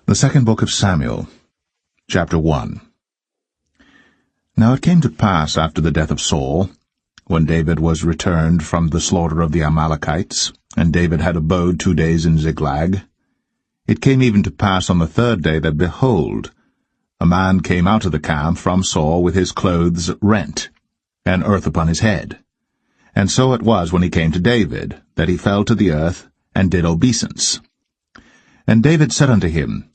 The second book of Samuel, chapter 1. Now it came to pass after the death of Saul, when David was returned from the slaughter of the Amalekites, and David had abode 2 days in Ziklag, it came even to pass on the third day that, behold, a man came out of the camp from Saul with his clothes rent, and earth upon his head. And so it was when he came to David, that he fell to the earth, and did obeisance. And David said unto him,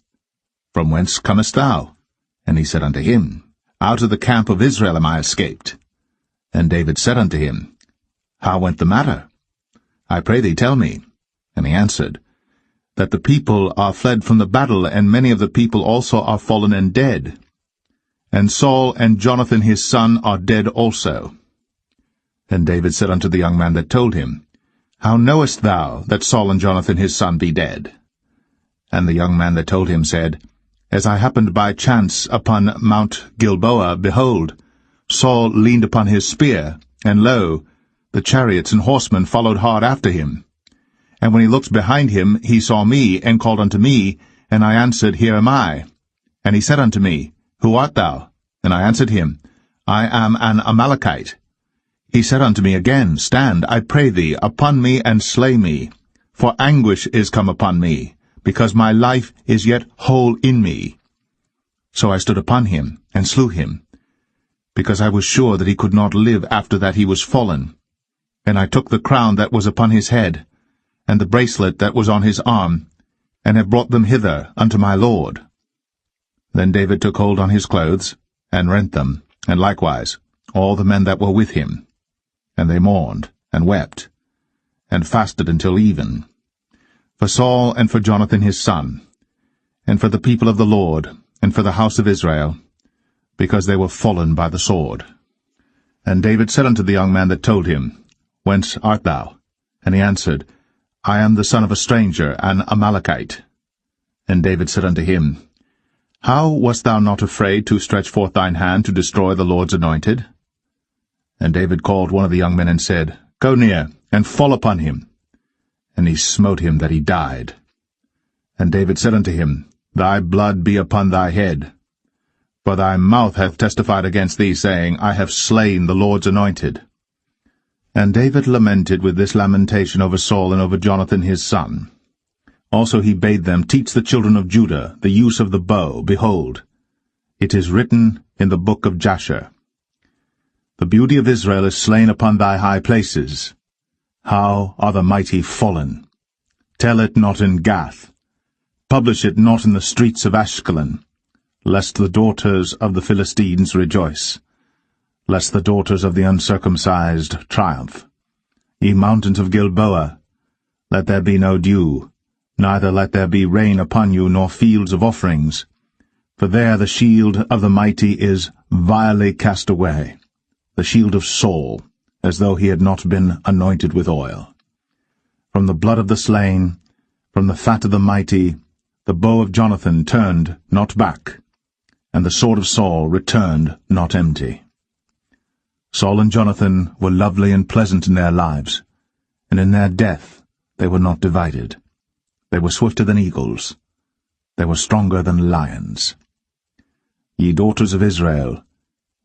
From whence comest thou? And he said unto him, Out of the camp of Israel am I escaped. And David said unto him, How went the matter? I pray thee, tell me. And he answered, That the people are fled from the battle, and many of the people also are fallen and dead. And Saul and Jonathan his son are dead also. And David said unto the young man that told him, How knowest thou that Saul and Jonathan his son be dead? And the young man that told him said, As I happened by chance upon Mount Gilboa, behold, Saul leaned upon his spear, and lo, the chariots and horsemen followed hard after him. And when he looked behind him, he saw me, and called unto me, and I answered, Here am I. And he said unto me, Who art thou? And I answered him, I am an Amalekite. He said unto me again, Stand, I pray thee, upon me, and slay me, for anguish is come upon me, because my life is yet whole in me. So I stood upon him, and slew him, because I was sure that he could not live after that he was fallen. And I took the crown that was upon his head, and the bracelet that was on his arm, and have brought them hither unto my lord. Then David took hold on his clothes, and rent them, and likewise all the men that were with him. And they mourned, and wept, and fasted until even, for Saul and for Jonathan his son, and for the people of the Lord, and for the house of Israel, because they were fallen by the sword. And David said unto the young man that told him, Whence art thou? And he answered, I am the son of a stranger, an Amalekite. And David said unto him, How wast thou not afraid to stretch forth thine hand to destroy the Lord's anointed? And David called one of the young men and said, Go near, and fall upon him. And he smote him that he died. And David said unto him, Thy blood be upon thy head. For thy mouth hath testified against thee, saying, I have slain the Lord's anointed. And David lamented with this lamentation over Saul and over Jonathan his son. Also he bade them teach the children of Judah the use of the bow. Behold, it is written in the book of Jasher, The beauty of Israel is slain upon thy high places. How are the mighty fallen! Tell it not in Gath. Publish it not in the streets of Ashkelon, lest the daughters of the Philistines rejoice, lest the daughters of the uncircumcised triumph. Ye mountains of Gilboa, let there be no dew, neither let there be rain upon you, nor fields of offerings. For there the shield of the mighty is vilely cast away, the shield of Saul, as though he had not been anointed with oil. From the blood of the slain, from the fat of the mighty, the bow of Jonathan turned not back, and the sword of Saul returned not empty. Saul and Jonathan were lovely and pleasant in their lives, and in their death they were not divided. They were swifter than eagles. They were stronger than lions. Ye daughters of Israel,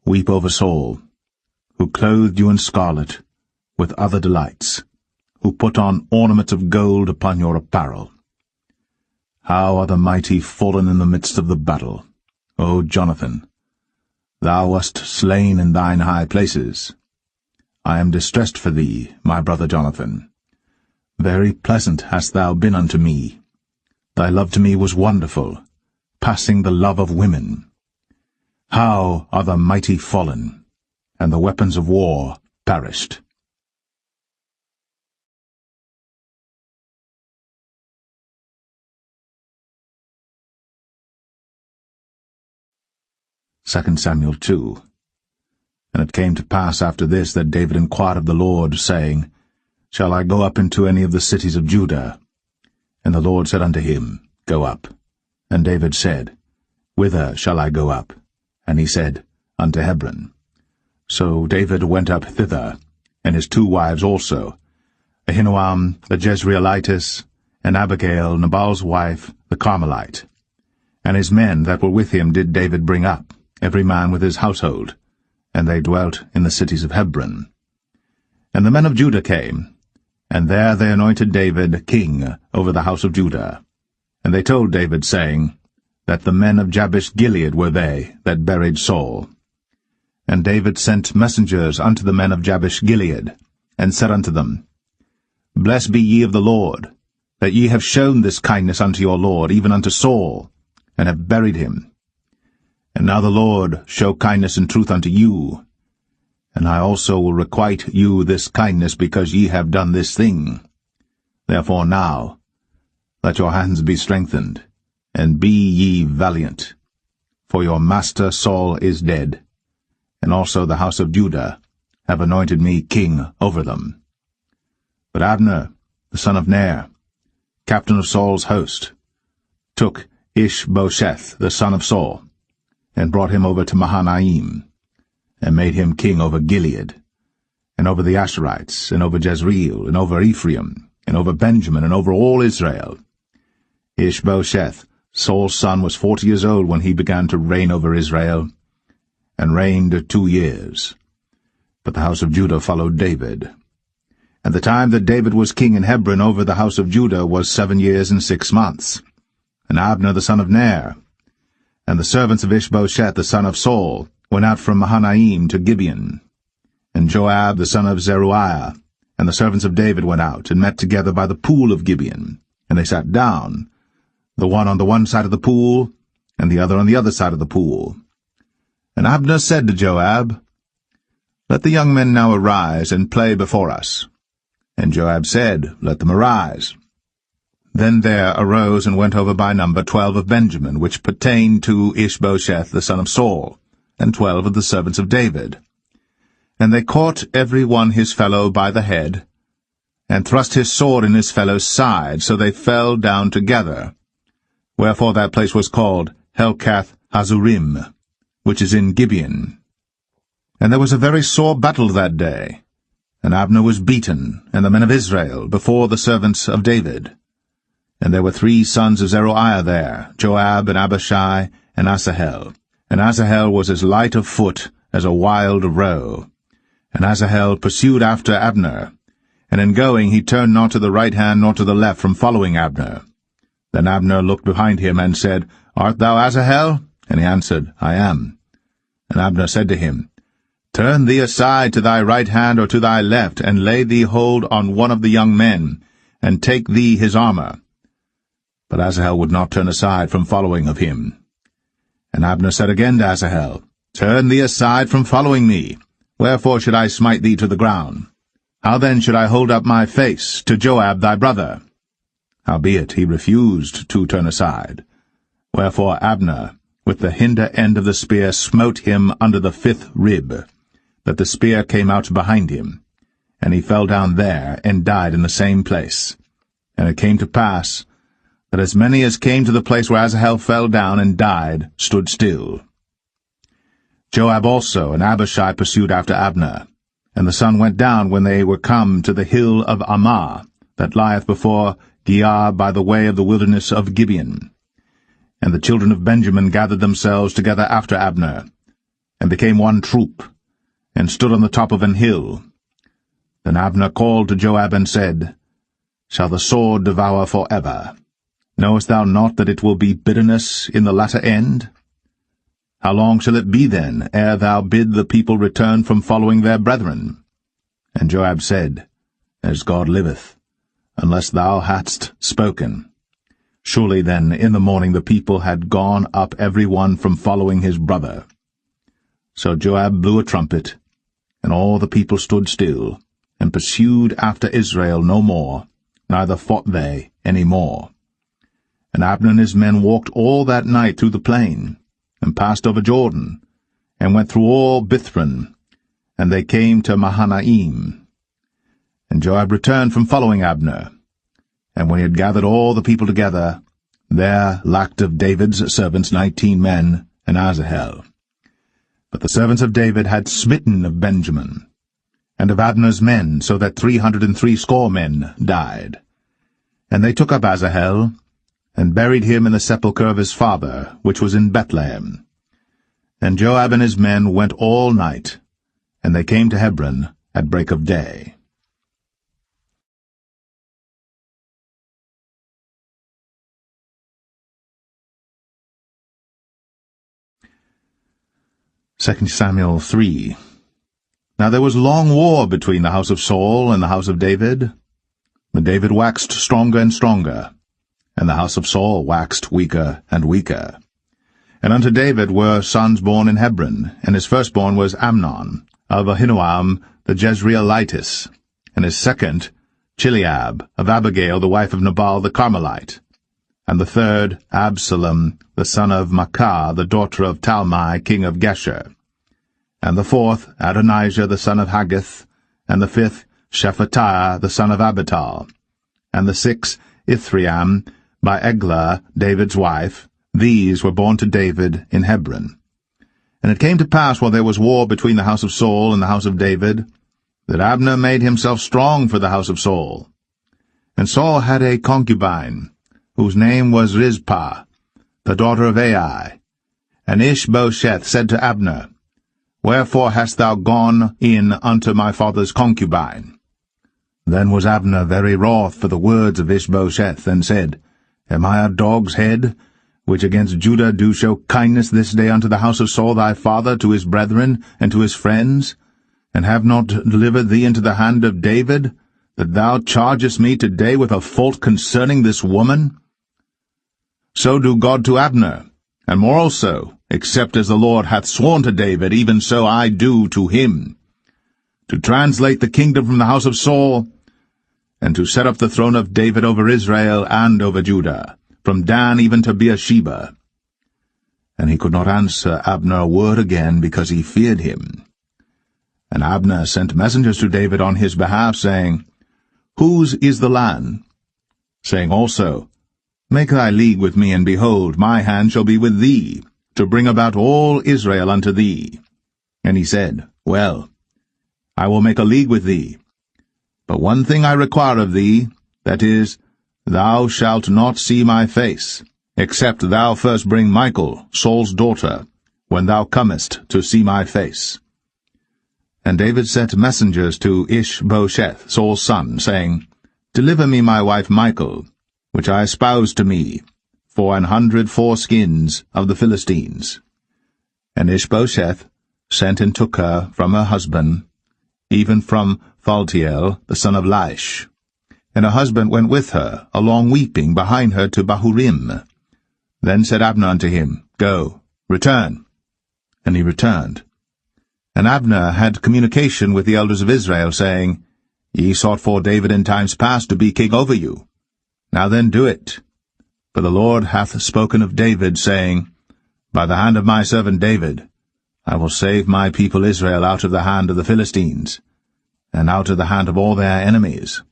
weep over Saul, who clothed you in scarlet, with other delights, who put on ornaments of gold upon your apparel. How are the mighty fallen in the midst of the battle, O Jonathan! Thou wast slain in thine high places. I am distressed for thee, my brother Jonathan. Very pleasant hast thou been unto me. Thy love to me was wonderful, passing the love of women. How are the mighty fallen, and the weapons of war perished! Second Samuel 2. And it came to pass after this that David inquired of the Lord, saying, Shall I go up into any of the cities of Judah? And the Lord said unto him, Go up. And David said, Whither shall I go up? And he said, Unto Hebron. So David went up thither, and his 2 wives also, Ahinoam the Jezreelitess, and Abigail, Nabal's wife, the Carmelite. And his men that were with him did David bring up, every man with his household, and they dwelt in the cities of Hebron. And the men of Judah came, and there they anointed David king over the house of Judah. And they told David, saying, that the men of Jabesh-Gilead were they that buried Saul. And David sent messengers unto the men of Jabesh-Gilead, and said unto them, Blessed be ye of the Lord, that ye have shown this kindness unto your Lord, even unto Saul, and have buried him. And now the Lord show kindness and truth unto you, and I also will requite you this kindness, because ye have done this thing. Therefore now let your hands be strengthened, and be ye valiant. For your master Saul is dead, and also the house of Judah have anointed me king over them. But Abner, the son of Ner, captain of Saul's host, took Ishbosheth, the son of Saul, and brought him over to Mahanaim, and made him king over Gilead, and over the Asherites, and over Jezreel, and over Ephraim, and over Benjamin, and over all Israel. Ishbosheth, Saul's son, was 40 years old when he began to reign over Israel, and reigned 2 years. But the house of Judah followed David. And the time that David was king in Hebron over the house of Judah was 7 years and 6 months. And Abner the son of Ner, and the servants of Ishbosheth the son of Saul, went out from Mahanaim to Gibeon. And Joab the son of Zeruiah, and the servants of David went out, and met together by the pool of Gibeon. And they sat down, the one on the one side of the pool, and the other on the other side of the pool. And Abner said to Joab, Let the young men now arise, and play before us. And Joab said, Let them arise. Then there arose and went over by number 12 of Benjamin, which pertained to Ishbosheth the son of Saul, and 12 of the servants of David. And they caught every one his fellow by the head, and thrust his sword in his fellow's side, so they fell down together. Wherefore that place was called Helkath Hazurim, which is in Gibeon. And there was a very sore battle that day, and Abner was beaten, and the men of Israel, before the servants of David. And there were 3 sons of Zeruiah there, Joab, and Abishai, and Asahel. And Asahel was as light of foot as a wild roe. And Asahel pursued after Abner, and in going he turned not to the right hand nor to the left from following Abner. Then Abner looked behind him, and said, Art thou Asahel? And he answered, I am. And Abner said to him, Turn thee aside to thy right hand or to thy left, and lay thee hold on one of the young men, and take thee his armor. But Asahel would not turn aside from following of him. And Abner said again to Asahel, Turn thee aside from following me. Wherefore should I smite thee to the ground? How then should I hold up my face to Joab thy brother? Howbeit he refused to turn aside. Wherefore Abner, with the hinder end of the spear, smote him under the 5th rib, that the spear came out behind him, and he fell down there, and died in the same place. And it came to pass, that as many as came to the place where Asahel fell down and died stood still. Joab also and Abishai pursued after Abner, and the sun went down when they were come to the hill of Ammah, that lieth before Giah by the way of the wilderness of Gibeon. And the children of Benjamin gathered themselves together after Abner, and became one troop, and stood on the top of an hill. Then Abner called to Joab and said, Shall the sword devour for ever? Knowest thou not that it will be bitterness in the latter end? How long shall it be then, ere thou bid the people return from following their brethren? And Joab said, As God liveth, unless thou hadst spoken. Surely then in the morning the people had gone up every one from following his brother. So Joab blew a trumpet, and all the people stood still, and pursued after Israel no more, neither fought they any more. And Abner and his men walked all that night through the plain, and passed over Jordan, and went through all Bithron, and they came to Mahanaim. And Joab returned from following Abner. And when he had gathered all the people together, there lacked of David's servants 19 men, and Asahel. But the servants of David had smitten of Benjamin, and of Abner's men, so that 360 men died. And they took up Asahel, and buried him in the sepulchre of his father, which was in Bethlehem. And Joab and his men went all night, and they came to Hebron at break of day. 2 Samuel 3. Now there was long war between the house of Saul and the house of David. But David waxed stronger and stronger, and the house of Saul waxed weaker and weaker. And unto David were sons born in Hebron, and his firstborn was Amnon, of Ahinoam the Jezreelitess, and his second Chileab, of Abigail the wife of Nabal the Carmelite, and the third Absalom the son of Maacah the daughter of Talmai king of Geshur, and the fourth Adonijah the son of Haggith, and the fifth Shephatiah the son of Abital, and the sixth Ithream by Eglah David's wife. These were born to David in Hebron. And it came to pass, while there was war between the house of Saul and the house of David, that Abner made himself strong for the house of Saul. And Saul had a concubine, whose name was Rizpah, the daughter of Ai. And Ishbosheth said to Abner, Wherefore hast thou gone in unto my father's concubine? Then was Abner very wroth for the words of Ishbosheth, and said, Am I a dog's head, which against Judah do show kindness this day unto the house of Saul thy father, to his brethren, and to his friends, and have not delivered thee into the hand of David, that thou chargest me today with a fault concerning this woman? So do God to Abner, and more also, except as the Lord hath sworn to David, even so I do to him, to translate the kingdom from the house of Saul, and to set up the throne of David over Israel and over Judah, from Dan even to Beersheba. And he could not answer Abner a word again, because he feared him. And Abner sent messengers to David on his behalf, saying, Whose is the land? Saying also, Make thy league with me, and behold, my hand shall be with thee, to bring about all Israel unto thee. And he said, Well, I will make a league with thee. But one thing I require of thee, that is, thou shalt not see my face, except thou first bring Michal, Saul's daughter, when thou comest to see my face. And David sent messengers to Ishbosheth, Saul's son, saying, Deliver me my wife Michal, which I espoused to me, for 100 foreskins of the Philistines. And Ishbosheth sent and took her from her husband, even from Phaltiel, the son of Laish. And her husband went with her, along weeping, behind her to Bahurim. Then said Abner unto him, Go, return. And he returned. And Abner had communication with the elders of Israel, saying, Ye sought for David in times past to be king over you. Now then do it. For the Lord hath spoken of David, saying, By the hand of my servant David, I will save my people Israel out of the hand of the Philistines, and out of the hand of all their enemies.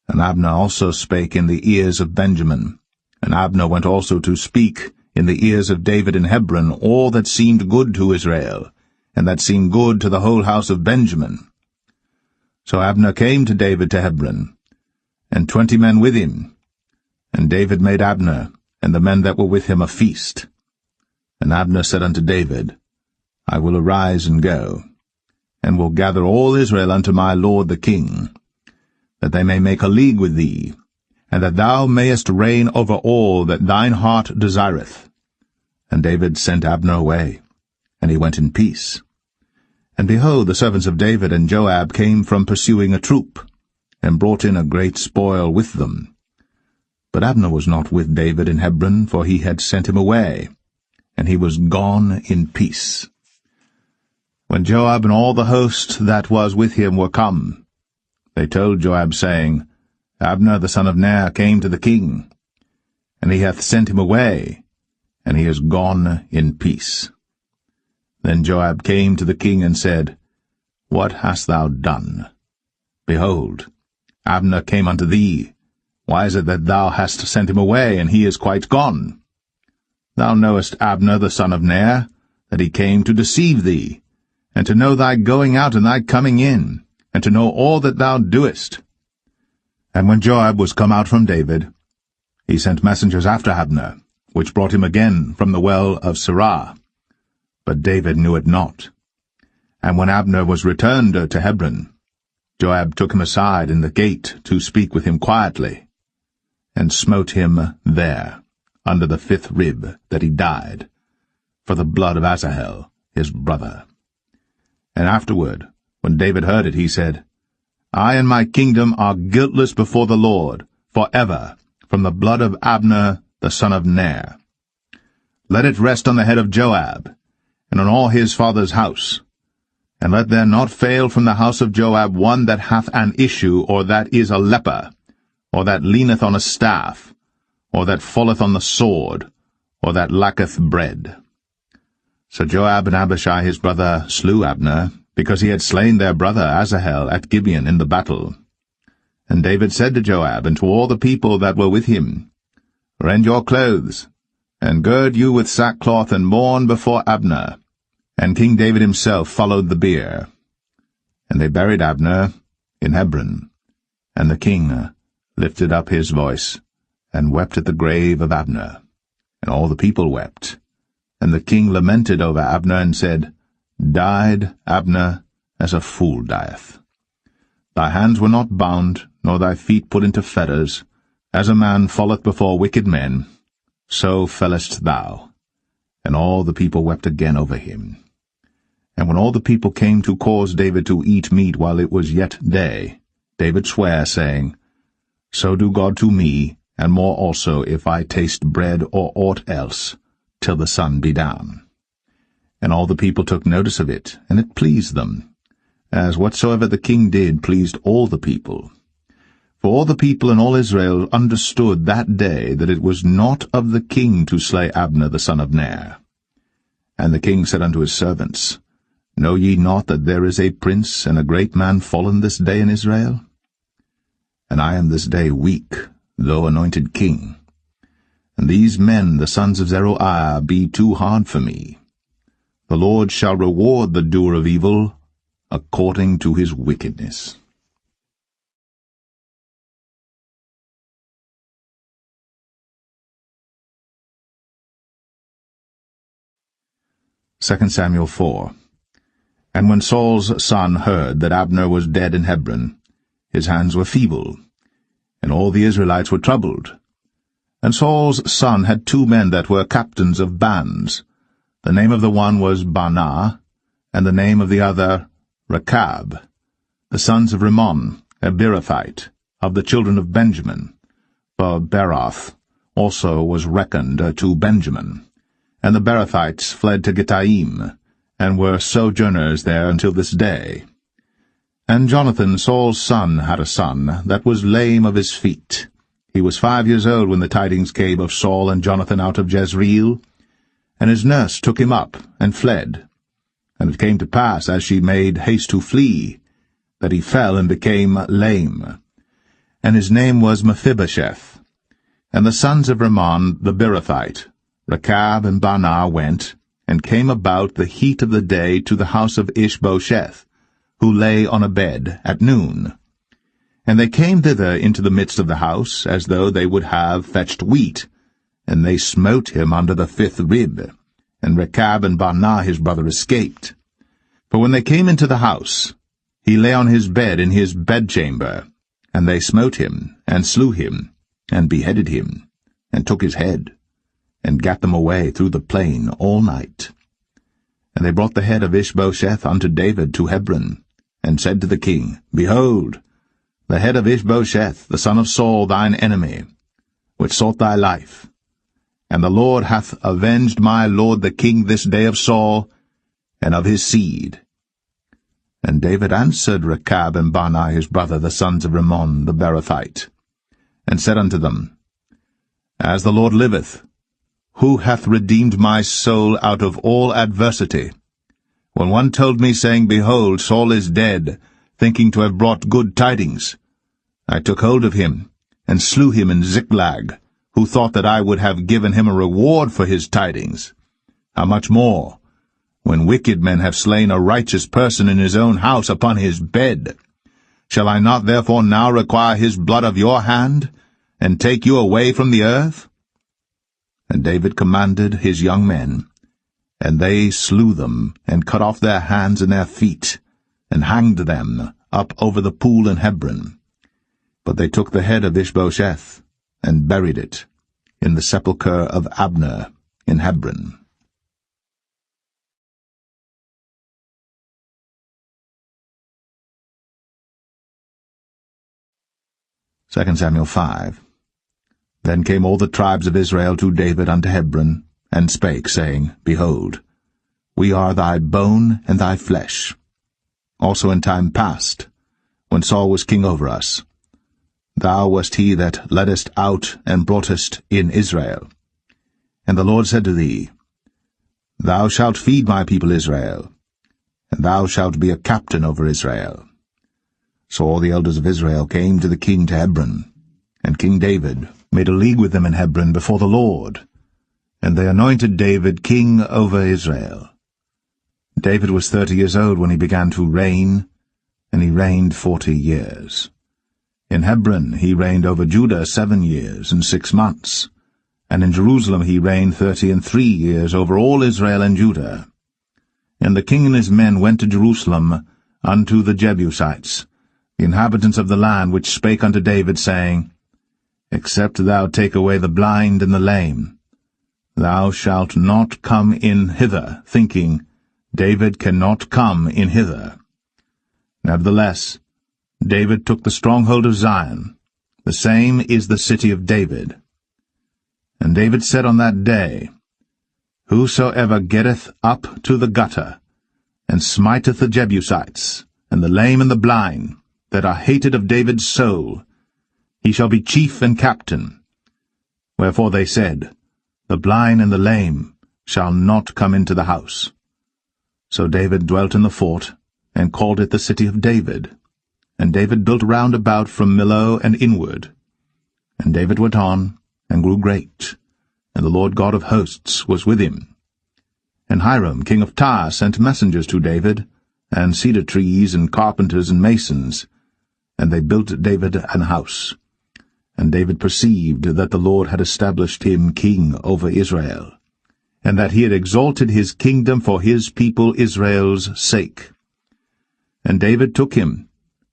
And Abner also spake in the ears of Benjamin. And Abner went also to speak in the ears of David in Hebron all that seemed good to Israel, and that seemed good to the whole house of Benjamin. So Abner came to David to Hebron, and 20 men with him. And David made Abner and the men that were with him a feast. And Abner said unto David, I will arise and go, and will gather all Israel unto my lord the king, that they may make a league with thee, and that thou mayest reign over all that thine heart desireth. And David sent Abner away, and he went in peace. And behold, the servants of David and Joab came from pursuing a troop, and brought in a great spoil with them. But Abner was not with David in Hebron, for he had sent him away, and he was gone in peace. When Joab and all the host that was with him were come, they told Joab, saying, Abner the son of Ner came to the king, and he hath sent him away, and he is gone in peace. Then Joab came to the king and said, What hast thou done? Behold, Abner came unto thee. Why is it that thou hast sent him away, and he is quite gone? Thou knowest Abner the son of Ner, that he came to deceive thee, and to know thy going out and thy coming in, and to know all that thou doest. And when Joab was come out from David, He sent messengers after Abner, which brought him again from the well of Sirah. But David knew it not. And when Abner was returned to Hebron, Joab took him aside in the gate to speak with him quietly, and smote him there, under the 5th rib, that he died, for the blood of Asahel, his brother. And afterward, when David heard it, he said, I and my kingdom are guiltless before the Lord, for ever, from the blood of Abner the son of Ner. Let it rest on the head of Joab, and on all his father's house. And let there not fail from the house of Joab one that hath an issue, or that is a leper, or that leaneth on a staff, or that falleth on the sword, or that lacketh bread. So Joab and Abishai his brother slew Abner, because he had slain their brother Asahel at Gibeon in the battle. And David said to Joab and to all the people that were with him, Rend your clothes, and gird you with sackcloth, and mourn before Abner. And King David himself followed the bier. And they buried Abner in Hebron. And the king lifted up his voice, and wept at the grave of Abner. And all the people wept. And the king lamented over Abner, and said, Died Abner as a fool dieth. Thy hands were not bound, nor thy feet put into fetters. As a man falleth before wicked men, so fellest thou. And all the people wept again over him. And when all the people came to cause David to eat meat while it was yet day, David sware, saying, So do God to me, and more also, if I taste bread or aught else, till the sun be down. And all the people took notice of it, and it pleased them, as whatsoever the king did pleased all the people. For all the people and all Israel understood that day that it was not of the king to slay Abner the son of Ner. And the king said unto his servants, Know ye not that there is a prince and a great man fallen this day in Israel? And I am this day weak, though anointed king. And these men, the sons of Zeruiah, be too hard for me. The Lord shall reward the doer of evil according to his wickedness. 2 Samuel 4. And when Saul's son heard that Abner was dead in Hebron, his hands were feeble, and all the Israelites were troubled. And Saul's son had 2 men that were captains of bands. The name of the one was Baanah, and the name of the other Rechab, the sons of Rimmon, a Beerothite, of the children of Benjamin. For Beeroth also was reckoned to Benjamin. And the Beerothites fled to Gittaim, and were sojourners there until this day. And Jonathan, Saul's son, had a son that was lame of his feet. He was 5 years old when the tidings came of Saul and Jonathan out of Jezreel. And his nurse took him up, and fled. And it came to pass, as she made haste to flee, that he fell and became lame. And his name was Mephibosheth. And the sons of Rimmon the Beerothite, Rechab and Baanah, went, and came about the heat of the day to the house of Ishbosheth, who lay on a bed at noon. And they came thither into the midst of the house, as though they would have fetched wheat, and they smote him under the 5th rib. And Rechab and Baanah his brother escaped. For when they came into the house, he lay on his bed in his bedchamber, and they smote him, and slew him, and beheaded him, and took his head, and gat them away through the plain all night. And they brought the head of Ishbosheth unto David to Hebron, and said to the king, Behold, the head of Ishbosheth, the son of Saul, thine enemy, which sought thy life. And the Lord hath avenged my lord the king this day of Saul, and of his seed. And David answered Rechab and Baanah his brother, the sons of Rimmon the Beerothite, and said unto them, As the Lord liveth, who hath redeemed my soul out of all adversity? When one told me, saying, Behold, Saul is dead, thinking to have brought good tidings, I took hold of him, and slew him in Ziklag, who thought that I would have given him a reward for his tidings. How much more, when wicked men have slain a righteous person in his own house upon his bed? Shall I not therefore now require his blood of your hand, and take you away from the earth? And David commanded his young men, and they slew them, and cut off their hands and their feet, and hanged them up over the pool in Hebron. But they took the head of Ishbosheth, and buried it in the sepulchre of Abner in Hebron. 2 Samuel 5. Then came all the tribes of Israel to David unto Hebron, and spake, saying, Behold, we are thy bone and thy flesh. Also in time past, when Saul was king over us, thou wast he that leddest out and broughtest in Israel. And the Lord said to thee, Thou shalt feed my people Israel, and thou shalt be a captain over Israel. So all the elders of Israel came to the king to Hebron, and King David made a league with them in Hebron before the Lord, and they anointed David king over Israel. David was 30 years old when he began to reign, and he reigned 40 years. In Hebron he reigned over Judah 7 years and 6 months, and in Jerusalem he reigned 33 years over all Israel and Judah. And the king and his men went to Jerusalem unto the Jebusites, the inhabitants of the land, which spake unto David, saying, Except thou take away the blind and the lame, thou shalt not come in hither, thinking, David cannot come in hither. Nevertheless, David took the stronghold of Zion, the same is the city of David. And David said on that day, Whosoever getteth up to the gutter, and smiteth the Jebusites, and the lame and the blind, that are hated of David's soul, he shall be chief and captain. Wherefore they said, The blind and the lame shall not come into the house. So David dwelt in the fort, and called it the city of David. And David built round about from Millo and inward. And David went on, and grew great, and the Lord God of hosts was with him. And Hiram king of Tyre sent messengers to David, and cedar trees, and carpenters, and masons, and they built David an house. And David perceived that the Lord had established him king over Israel, and that he had exalted his kingdom for his people Israel's sake. And David took him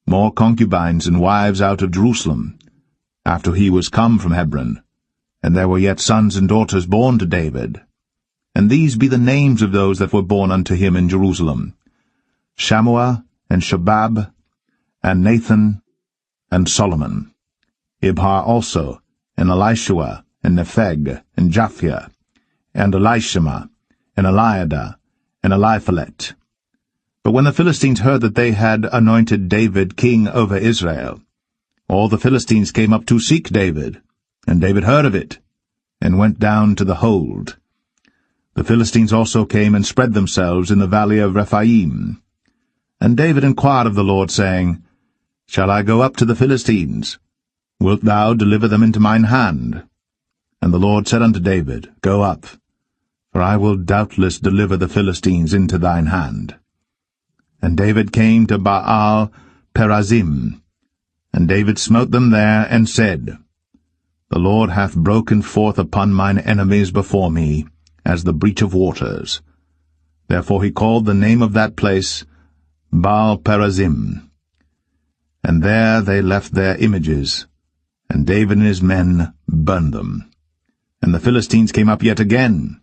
more concubines and wives out of Jerusalem, after he was come from Hebron, and there were yet sons and daughters born to David. And these be the names of those that were born unto him in Jerusalem, Shammua, and Shobab, and Nathan, and Solomon, Ibhar also, and Elishua, and Nepheg, and Japhia, and Elishama, and Eliada, and Eliphalet. But when the Philistines heard that they had anointed David king over Israel, all the Philistines came up to seek David, and David heard of it, and went down to the hold. The Philistines also came and spread themselves in the valley of Rephaim. And David inquired of the Lord, saying, Shall I go up to the Philistines? Wilt thou deliver them into mine hand? And the Lord said unto David, Go up, for I will doubtless deliver the Philistines into thine hand. And David came to Baal Perazim, and David smote them there, and said, The Lord hath broken forth upon mine enemies before me, as the breach of waters. Therefore he called the name of that place Baal Perazim. And there they left their images, and David and his men burned them. And the Philistines came up yet again,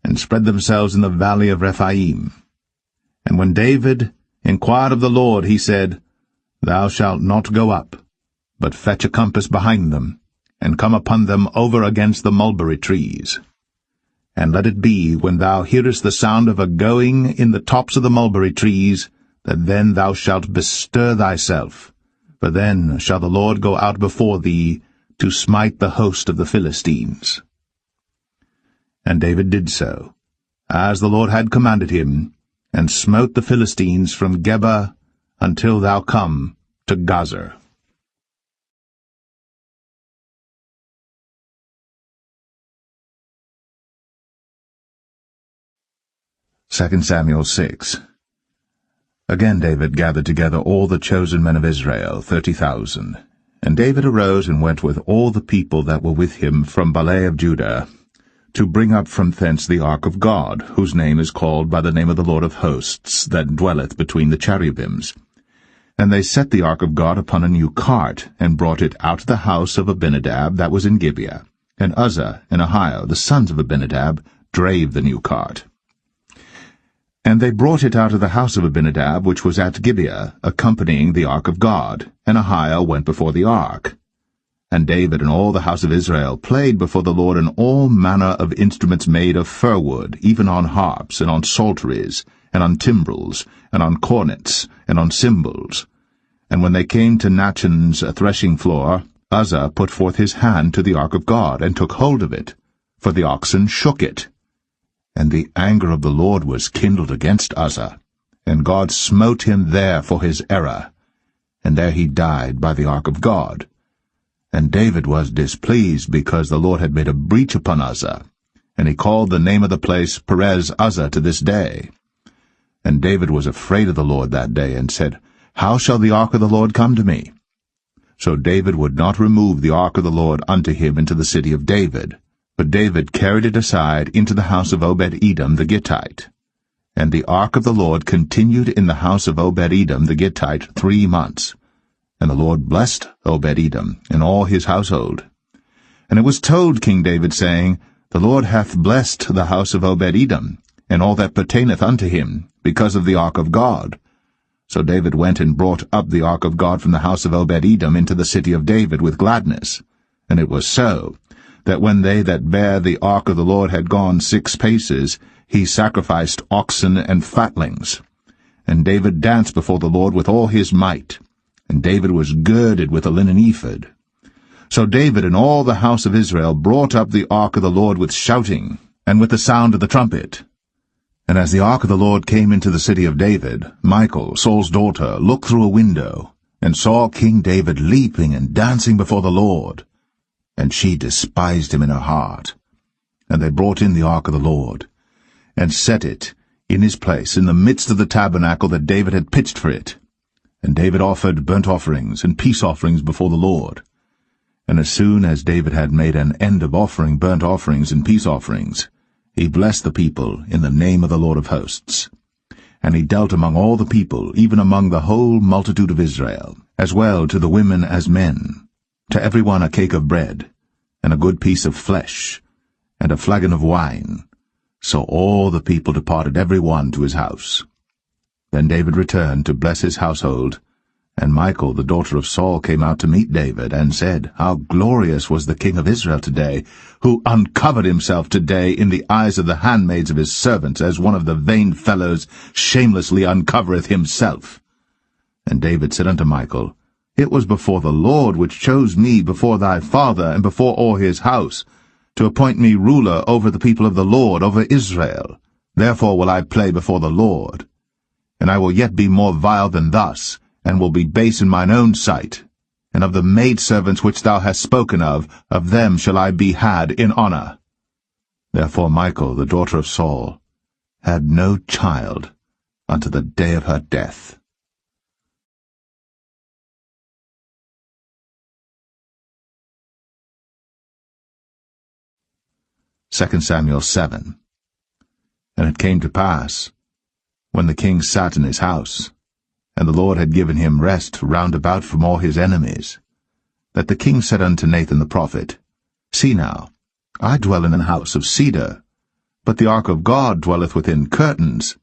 and spread themselves in the valley of Rephaim. And when David inquired of the Lord, he said, Thou shalt not go up, but fetch a compass behind them, and come upon them over against the mulberry trees. And let it be, when thou hearest the sound of a going in the tops of the mulberry trees, that then thou shalt bestir thyself, for then shall the Lord go out before thee to smite the host of the Philistines. And David did so, as the Lord had commanded him, and smote the Philistines from Geba until thou come to Gazer. 2 Samuel 6. Again David gathered together all the chosen men of Israel, 30,000, And David arose and went with all the people that were with him from Baalah of Judah, to bring up from thence the ark of God, whose name is called by the name of the Lord of hosts, that dwelleth between the cherubims. And they set the ark of God upon a new cart, and brought it out of the house of Abinadab that was in Gibeah. And Uzzah and Ahio, the sons of Abinadab, drave the new cart. And they brought it out of the house of Abinadab, which was at Gibeah, accompanying the ark of God, and Ahio went before the ark. And David and all the house of Israel played before the Lord in all manner of instruments made of fir wood, even on harps, and on psalteries, and on timbrels, and on cornets, and on cymbals. And when they came to Nachon's threshing floor, Uzzah put forth his hand to the ark of God, and took hold of it, for the oxen shook it. And the anger of the Lord was kindled against Uzzah, and God smote him there for his error, and there he died by the ark of God. And David was displeased, because the Lord had made a breach upon Uzzah, and he called the name of the place Perez Uzzah to this day. And David was afraid of the Lord that day, and said, How shall the ark of the Lord come to me? So David would not remove the ark of the Lord unto him into the city of David, but David carried it aside into the house of Obed-Edom the Gittite. And the ark of the Lord continued in the house of Obed-Edom the Gittite 3 months. And the Lord blessed Obed-Edom and all his household. And it was told King David, saying, The Lord hath blessed the house of Obed-Edom, and all that pertaineth unto him, because of the ark of God. So David went and brought up the ark of God from the house of Obed-Edom into the city of David with gladness. And it was so, that when they that bare the ark of the Lord had gone 6 paces, he sacrificed oxen and fatlings. And David danced before the Lord with all his might. And David was girded with a linen ephod. So David and all the house of Israel brought up the ark of the Lord with shouting, and with the sound of the trumpet. And as the ark of the Lord came into the city of David, Michal, Saul's daughter, looked through a window, and saw King David leaping and dancing before the Lord. And she despised him in her heart. And they brought in the ark of the Lord, and set it in his place in the midst of the tabernacle that David had pitched for it. And David offered burnt offerings and peace offerings before the Lord. And as soon as David had made an end of offering burnt offerings and peace offerings, he blessed the people in the name of the Lord of hosts. And he dealt among all the people, even among the whole multitude of Israel, as well to the women as men, to every one a cake of bread, and a good piece of flesh, and a flagon of wine. So all the people departed every one to his house. Then David returned to bless his household, and Michal, the daughter of Saul, came out to meet David, and said, How glorious was the king of Israel today, who uncovered himself today in the eyes of the handmaids of his servants, as one of the vain fellows shamelessly uncovereth himself. And David said unto Michal, It was before the Lord which chose me before thy father and before all his house, to appoint me ruler over the people of the Lord, over Israel. Therefore will I play before the Lord. And I will yet be more vile than thus, and will be base in mine own sight. And of the maidservants which thou hast spoken of them shall I be had in honor. Therefore Michal, the daughter of Saul, had no child unto the day of her death. 2 Samuel 7. And it came to pass, when the king sat in his house, and the Lord had given him rest round about from all his enemies, that the king said unto Nathan the prophet, See now, I dwell in an house of cedar, but the ark of God dwelleth within curtains.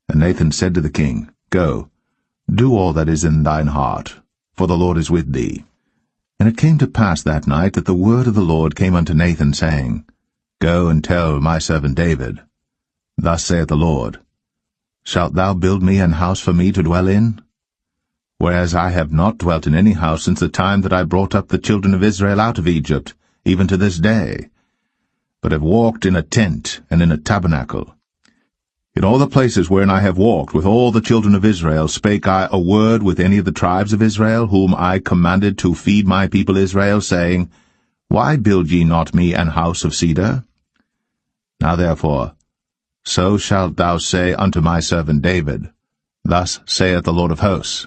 And Nathan said to the king, Go, do all that is in thine heart, for the Lord is with thee. And it came to pass that night that the word of the Lord came unto Nathan, saying, Go and tell my servant David, Thus saith the Lord, Shalt thou build me an house for me to dwell in? Whereas I have not dwelt in any house since the time that I brought up the children of Israel out of Egypt, even to this day, but have walked in a tent and in a tabernacle. In all the places wherein I have walked with all the children of Israel spake I a word with any of the tribes of Israel, whom I commanded to feed my people Israel, saying, Why build ye not me an house of cedar? Now therefore, so shalt thou say unto my servant David, Thus saith the Lord of hosts,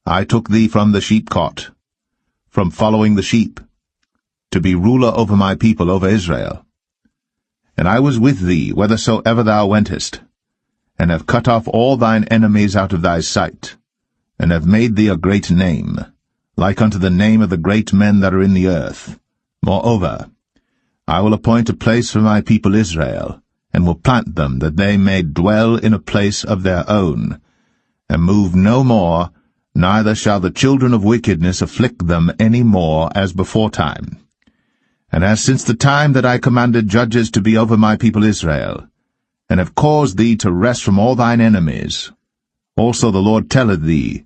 I took thee from the sheepcot, from following the sheep, to be ruler over my people, over Israel. And I was with thee whithersoever thou wentest, and have cut off all thine enemies out of thy sight, and have made thee a great name, like unto the name of the great men that are in the earth. Moreover, I will appoint a place for my people Israel, and will plant them, that they may dwell in a place of their own, and move no more, neither shall the children of wickedness afflict them any more as beforetime. And as since the time that I commanded judges to be over my people Israel, and have caused thee to rest from all thine enemies, also the Lord telleth thee,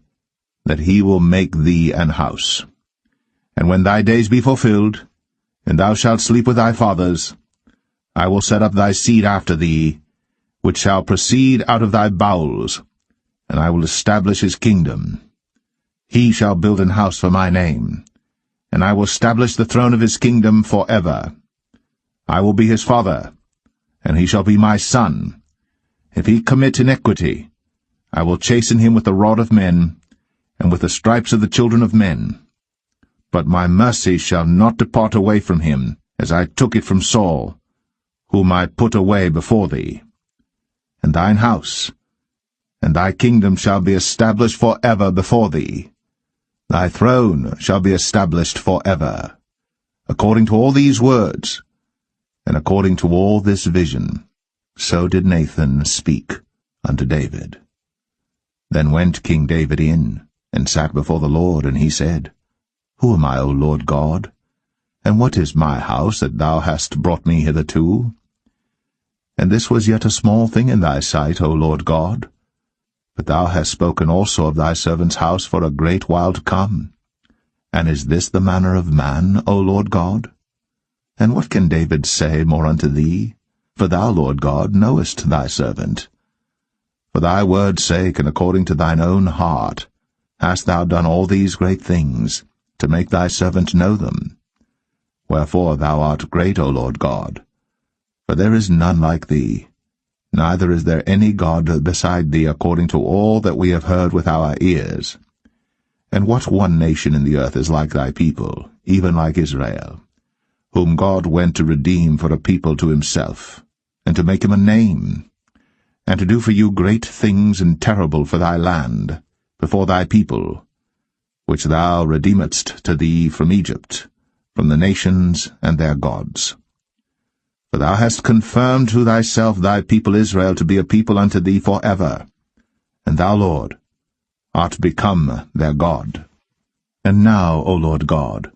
that he will make thee an house. And when thy days be fulfilled, and thou shalt sleep with thy fathers, I will set up thy seed after thee, which shall proceed out of thy bowels, and I will establish his kingdom. He shall build an house for my name, and I will establish the throne of his kingdom for ever. I will be his father, and he shall be my son. If he commit iniquity, I will chasten him with the rod of men, and with the stripes of the children of men. But my mercy shall not depart away from him, as I took it from Saul, whom I put away before thee. And thine house, and thy kingdom shall be established for ever before thee. Thy throne shall be established for ever. According to all these words, and according to all this vision, so did Nathan speak unto David. Then went King David in, and sat before the Lord, and he said, Who am I, O Lord God? And what is my house that thou hast brought me hitherto? And this was yet a small thing in thy sight, O Lord God. But thou hast spoken also of thy servant's house for a great while to come. And is this the manner of man, O Lord God? And what can David say more unto thee? For thou, Lord God, knowest thy servant. For thy word's sake, and according to thine own heart, hast thou done all these great things, to make thy servant know them. Wherefore thou art great, O Lord God. For there is none like thee, neither is there any God beside thee, according to all that we have heard with our ears. And what one nation in the earth is like thy people, even like Israel, whom God went to redeem for a people to himself, and to make him a name, and to do for you great things and terrible for thy land, before thy people, which thou redeemedst to thee from Egypt, from the nations and their gods. For thou hast confirmed to thyself thy people Israel to be a people unto thee for ever, and thou, Lord, art become their God. And now, O Lord God,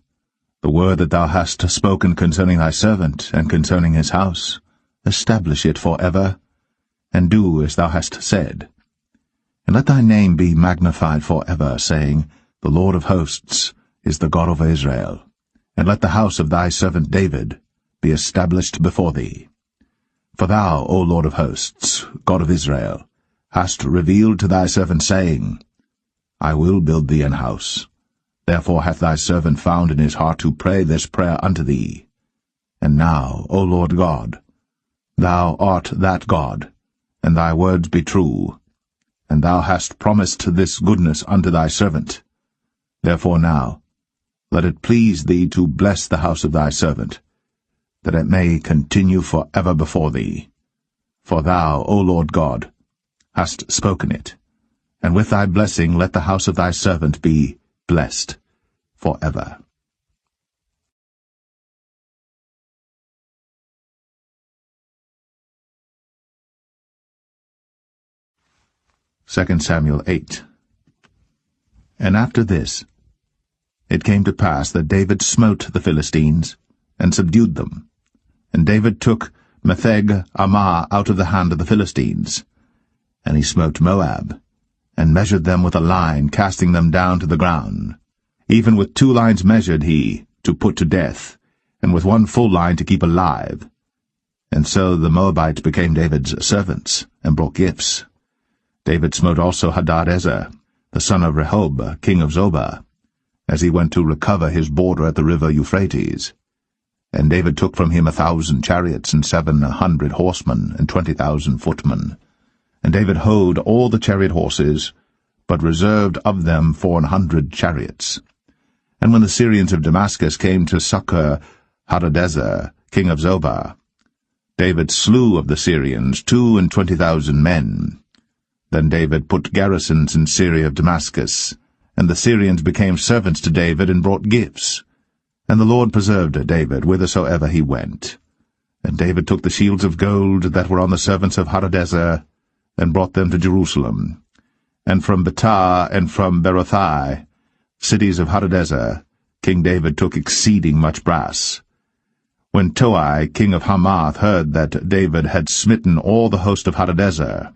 the word that thou hast spoken concerning thy servant, and concerning his house, establish it for ever, and do as thou hast said. And let thy name be magnified for ever, saying, The Lord of hosts is the God of Israel. And let the house of thy servant David be established before thee. For thou, O Lord of hosts, God of Israel, hast revealed to thy servant, saying, I will build thee an house. Therefore hath thy servant found in his heart to pray this prayer unto thee. And now, O Lord God, thou art that God, and thy words be true, and thou hast promised this goodness unto thy servant. Therefore now, let it please thee to bless the house of thy servant, that it may continue for ever before thee. For thou, O Lord God, hast spoken it, and with thy blessing let the house of thy servant be blessed for ever. 2 Samuel 8. And after this, it came to pass that David smote the Philistines, and subdued them. And David took Metheg-Ammah out of the hand of the Philistines. And he smote Moab, and measured them with a line, casting them down to the ground. Even with 2 lines measured he, to put to death, and with 1 full line to keep alive. And so the Moabites became David's servants, and brought gifts. David smote also Hadadezer, the son of Rehob, king of Zobah, as he went to recover his border at the river Euphrates. And David took from him 1,000 chariots, and 700 horsemen, and 20,000 footmen. And David houghed all the chariot horses, but reserved of them 400 chariots. And when the Syrians of Damascus came to succor Hadadezer, king of Zobah, David slew of the Syrians 22,000 men. Then David put garrisons in Syria of Damascus, and the Syrians became servants to David and brought gifts. And the Lord preserved David whithersoever he went. And David took the shields of gold that were on the servants of Hadadezer, and brought them to Jerusalem. And from Betah and from Berothai, cities of Hadadezer, King David took exceeding much brass. When Toi, king of Hamath, heard that David had smitten all the host of Hadadezer,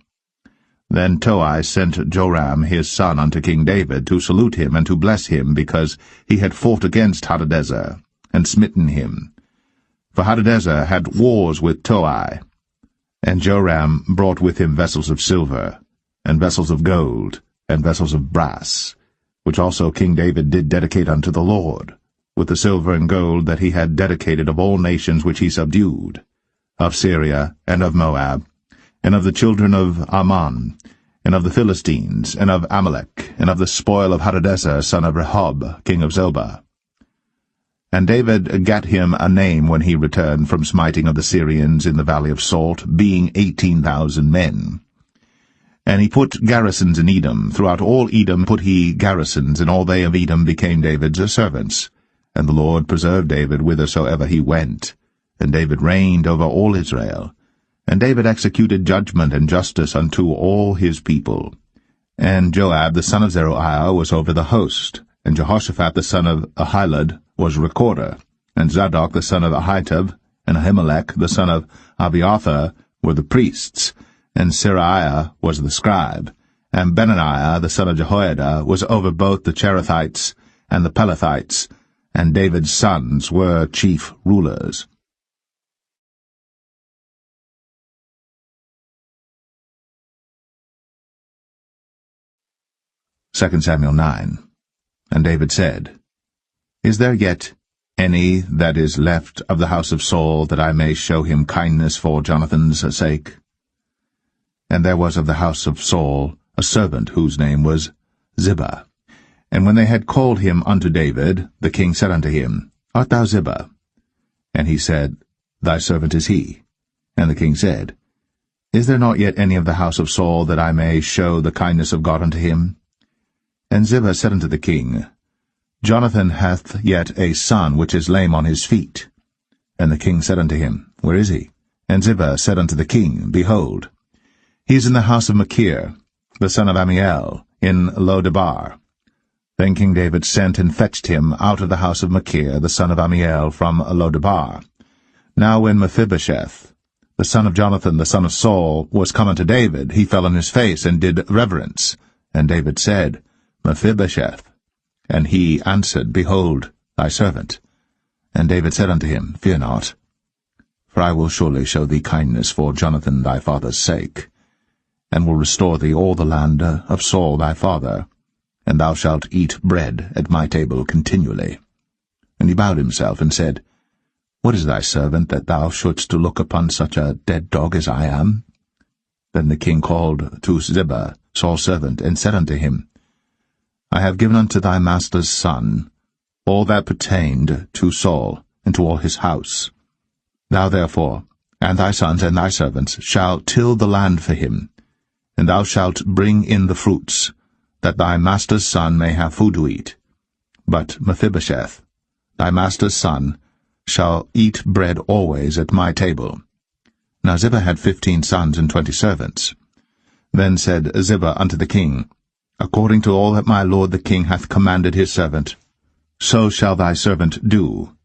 then Toi sent Joram his son unto King David to salute him and to bless him, because he had fought against Hadadezer, and smitten him. For Hadadezer had wars with Toi. And Joram brought with him vessels of silver, and vessels of gold, and vessels of brass, which also King David did dedicate unto the Lord, with the silver and gold that he had dedicated of all nations which he subdued, of Syria, and of Moab, and of the children of Ammon, and of the Philistines, and of Amalek, and of the spoil of Hadadezer, son of Rehob, king of Zobah. And David gat him a name when he returned from smiting of the Syrians in the valley of Salt, being 18,000 men. And he put garrisons in Edom. Throughout all Edom put he garrisons, and all they of Edom became David's servants. And the Lord preserved David whithersoever he went. And David reigned over all Israel. And David executed judgment and justice unto all his people. And Joab the son of Zeruiah was over the host, and Jehoshaphat the son of Ahilud was recorder, and Zadok the son of Ahitub, and Ahimelech the son of Abiathar were the priests, and Seraiah was the scribe, and Benaniah the son of Jehoiada was over both the Cherethites and the Pelethites, and David's sons were chief rulers. 2 Samuel 9. And David said, Is there yet any that is left of the house of Saul, that I may show him kindness for Jonathan's sake? And there was of the house of Saul a servant whose name was Ziba. And when they had called him unto David, the king said unto him, Art thou Ziba? And he said, Thy servant is he. And the king said, Is there not yet any of the house of Saul, that I may show the kindness of God unto him? And Ziba said unto the king, Jonathan hath yet a son which is lame on his feet. And the king said unto him, Where is he? And Ziba said unto the king, Behold, he is in the house of Machir, the son of Ammiel, in Lo-debar. Then King David sent and fetched him out of the house of Machir, the son of Ammiel, from Lo-debar. Now when Mephibosheth, the son of Jonathan, the son of Saul, was come unto David, he fell on his face and did reverence. And David said, Mephibosheth. And he answered, Behold, thy servant. And David said unto him, Fear not, for I will surely show thee kindness for Jonathan thy father's sake, and will restore thee all the land of Saul thy father, and thou shalt eat bread at my table continually. And he bowed himself and said, What is thy servant, that thou shouldst look upon such a dead dog as I am? Then the king called to Ziba, Saul's servant, and said unto him, I have given unto thy master's son all that pertained to Saul, and to all his house. Thou therefore, and thy sons and thy servants, shall till the land for him, and thou shalt bring in the fruits, that thy master's son may have food to eat. But Mephibosheth, thy master's son, shall eat bread always at my table. Now Ziba had 15 sons and 20 servants. Then said Ziba unto the king, According to all that my lord the king hath commanded his servant, so shall thy servant do.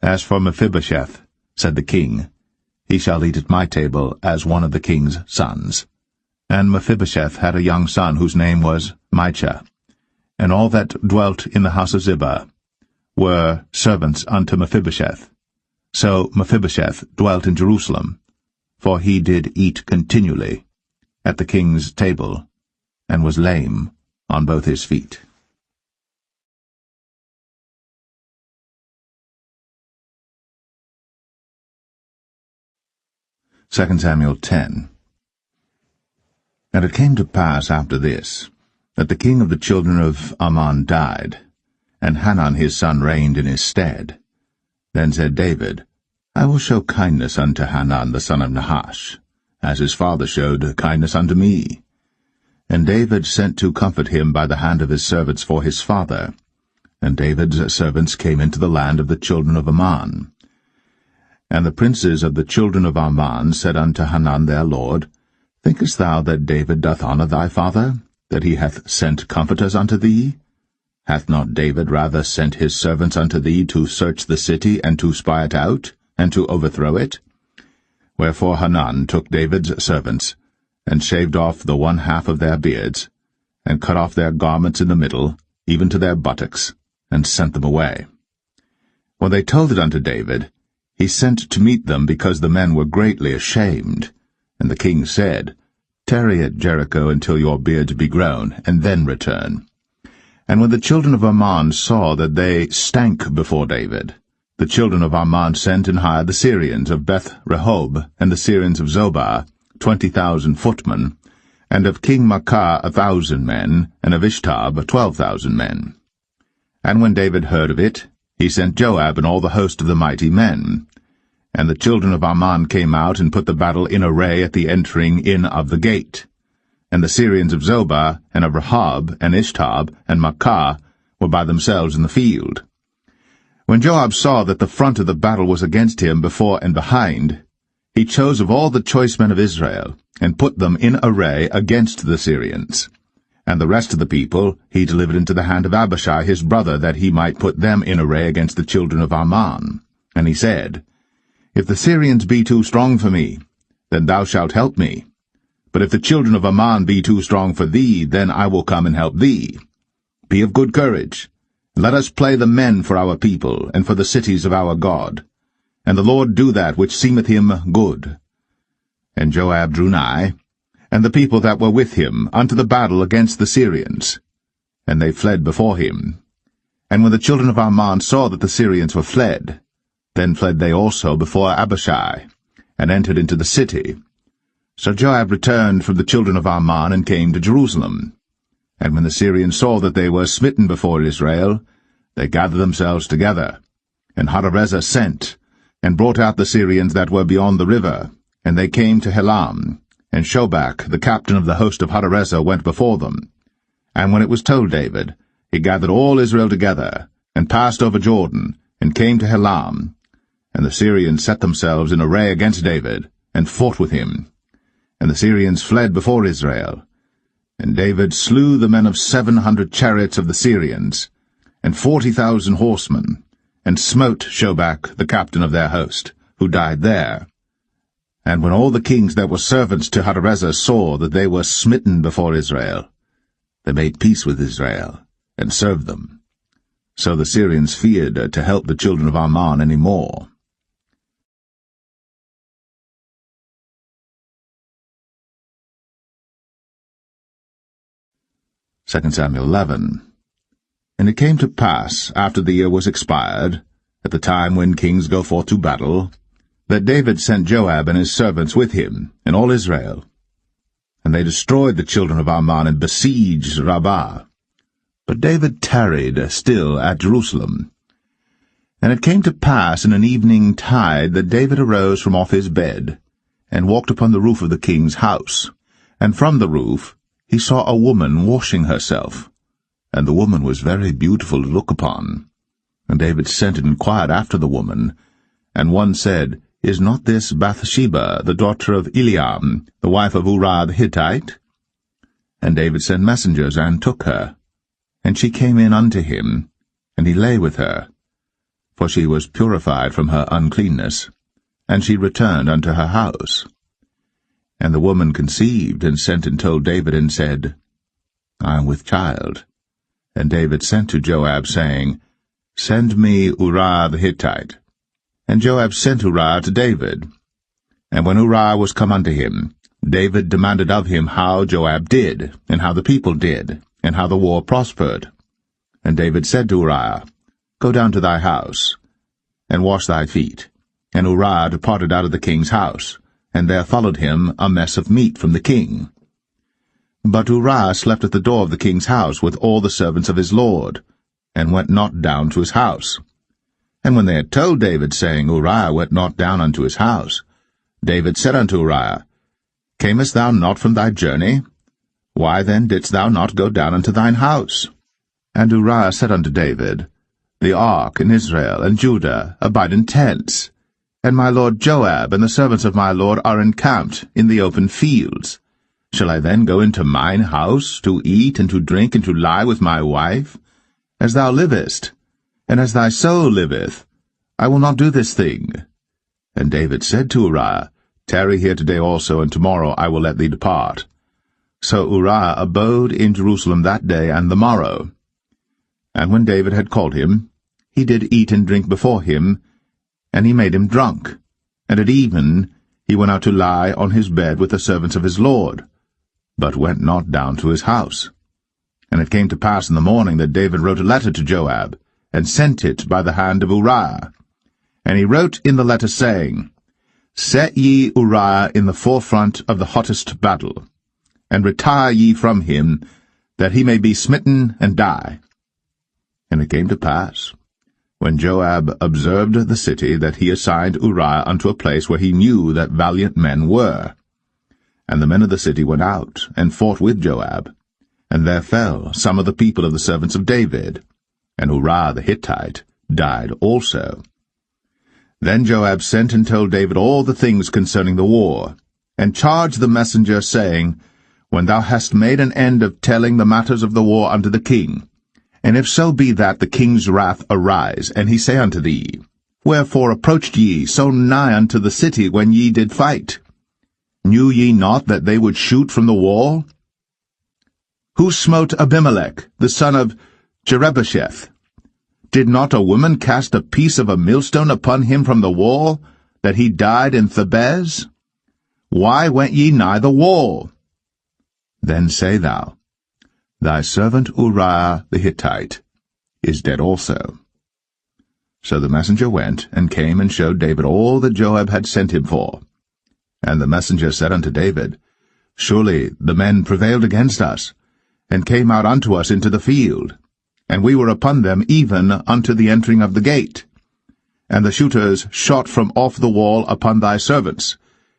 As for Mephibosheth, said the king, he shall eat at my table as one of the king's sons. And Mephibosheth had a young son whose name was Micah. And all that dwelt in the house of Ziba were servants unto Mephibosheth. So Mephibosheth dwelt in Jerusalem, for he did eat continually at the king's table, and was lame on both his feet. Second Samuel 10. And it came to pass after this, that the king of the children of Ammon died, and Hanan his son reigned in his stead. Then said David, I will show kindness unto Hanan the son of Nahash, as his father showed kindness unto me. And David sent to comfort him by the hand of his servants for his father. And David's servants came into the land of the children of Ammon. And the princes of the children of Ammon said unto Hanan their lord, Thinkest thou that David doth honour thy father, that he hath sent comforters unto thee? Hath not David rather sent his servants unto thee to search the city, and to spy it out, and to overthrow it? Wherefore Hanan took David's servants, and shaved off the one half of their beards, and cut off their garments in the middle, even to their buttocks, and sent them away. When they told it unto David, he sent to meet them, because the men were greatly ashamed. And the king said, Tarry at Jericho until your beards be grown, and then return. And when the children of Ammon saw that they stank before David, the children of Ammon sent and hired the Syrians of Beth-Rehob, and the Syrians of Zobah, 20,000 footmen, and of King Maacah 1,000 men, and of Ishtab 12,000 men. And when David heard of it, he sent Joab and all the host of the mighty men. And the children of Ammon came out and put the battle in array at the entering in of the gate. And the Syrians of Zobah, and of Rehob, and Ishtab, and Maacah were by themselves in the field. When Joab saw that the front of the battle was against him before and behind, he chose of all the choice men of Israel, and put them in array against the Syrians. And the rest of the people he delivered into the hand of Abishai his brother, that he might put them in array against the children of Ammon. And he said, If the Syrians be too strong for me, then thou shalt help me. But if the children of Ammon be too strong for thee, then I will come and help thee. Be of good courage, and let us play the men for our people, and for the cities of our God. And the Lord do that which seemeth him good. And Joab drew nigh, and the people that were with him, unto the battle against the Syrians. And they fled before him. And when the children of Ammon saw that the Syrians were fled, then fled they also before Abishai, and entered into the city. So Joab returned from the children of Ammon, and came to Jerusalem. And when the Syrians saw that they were smitten before Israel, they gathered themselves together. And Hadarezer sent, and brought out the Syrians that were beyond the river. And they came to Helam, and Shobach, the captain of the host of Hadarezer, went before them. And when it was told David, he gathered all Israel together, and passed over Jordan, and came to Helam. And the Syrians set themselves in array against David, and fought with him. And the Syrians fled before Israel. And David slew the men of 700 chariots of the Syrians, and 40,000 horsemen, and smote Shobach, the captain of their host, who died there. And when all the kings that were servants to Hadarezer saw that they were smitten before Israel, they made peace with Israel, and served them. So the Syrians feared to help the children of Ammon any more. 2 Samuel 11. And it came to pass, after the year was expired, at the time when kings go forth to battle, that David sent Joab and his servants with him, and all Israel. And they destroyed the children of Ammon, and besieged Rabbah. But David tarried still at Jerusalem. And it came to pass in an evening tide that David arose from off his bed, and walked upon the roof of the king's house. And from the roof he saw a woman washing herself, and the woman was very beautiful to look upon. And David sent and inquired after the woman. And one said, Is not this Bathsheba, the daughter of Eliam, the wife of Uriah the Hittite? And David sent messengers, and took her. And she came in unto him, and he lay with her, for she was purified from her uncleanness, and she returned unto her house. And the woman conceived, and sent and told David, and said, I am with child. And David sent to Joab, saying, Send me Uriah the Hittite. And Joab sent Uriah to David. And when Uriah was come unto him, David demanded of him how Joab did, and how the people did, and how the war prospered. And David said to Uriah, Go down to thy house, and wash thy feet. And Uriah departed out of the king's house, and there followed him a mess of meat from the king. But Uriah slept at the door of the king's house with all the servants of his lord, and went not down to his house. And when they had told David, saying, Uriah went not down unto his house, David said unto Uriah, Camest thou not from thy journey? Why then didst thou not go down unto thine house? And Uriah said unto David, The ark and Israel and Judah abide in tents, and my lord Joab and the servants of my lord are encamped in the open fields. Shall I then go into mine house to eat and to drink and to lie with my wife? As thou livest, and as thy soul liveth, I will not do this thing. And David said to Uriah, Tarry here today also, and tomorrow I will let thee depart. So Uriah abode in Jerusalem that day and the morrow. And when David had called him, he did eat and drink before him, and he made him drunk. And at even he went out to lie on his bed with the servants of his lord, but went not down to his house. And it came to pass in the morning that David wrote a letter to Joab, and sent it by the hand of Uriah. And he wrote in the letter, saying, Set ye Uriah in the forefront of the hottest battle, and retire ye from him, that he may be smitten and die. And it came to pass, when Joab observed the city, that he assigned Uriah unto a place where he knew that valiant men were. And the men of the city went out, and fought with Joab. And there fell some of the people of the servants of David, and Uriah the Hittite died also. Then Joab sent and told David all the things concerning the war, and charged the messenger, saying, When thou hast made an end of telling the matters of the war unto the king, and if so be that the king's wrath arise, and he say unto thee, Wherefore approached ye so nigh unto the city when ye did fight? Knew ye not that they would shoot from the wall? Who smote Abimelech, the son of Jerubbesheth? Did not a woman cast a piece of a millstone upon him from the wall, that he died in Thebez? Why went ye nigh the wall? Then say thou, Thy servant Uriah the Hittite is dead also. So the messenger went, and came and showed David all that Joab had sent him for. And the messenger said unto David, Surely the men prevailed against us, and came out unto us into the field, and we were upon them even unto the entering of the gate. And the shooters shot from off the wall upon thy servants,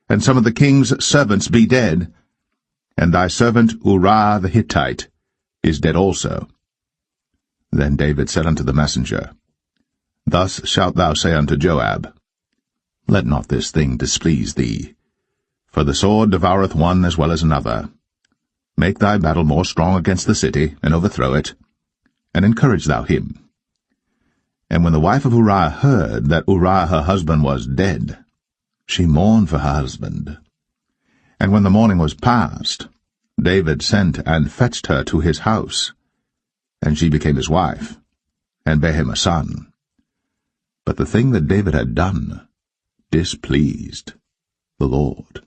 and some of the king's servants be dead, and thy servant Uriah the Hittite is dead also. Then David said unto the messenger, Thus shalt thou say unto Joab, Let not this thing displease thee, for the sword devoureth one as well as another. Make thy battle more strong against the city, and overthrow it, and encourage thou him. And when the wife of Uriah heard that Uriah her husband was dead, she mourned for her husband. And when the morning was past, David sent and fetched her to his house, and she became his wife, and bare him a son. But the thing that David had done displeased the Lord.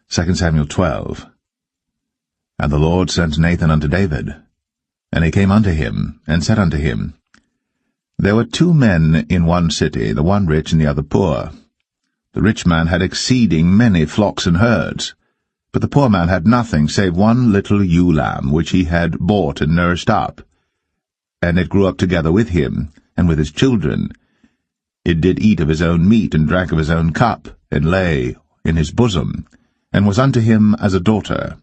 2 Samuel 12. And the Lord sent Nathan unto David. And he came unto him, and said unto him, There were 2 men in one city, the one rich and the other poor. The rich man had exceeding many flocks and herds, but the poor man had nothing save one little ewe lamb, which he had bought and nourished up. And it grew up together with him, and with his children. It did eat of his own meat, and drank of his own cup, and lay in his bosom, and was unto him as a daughter.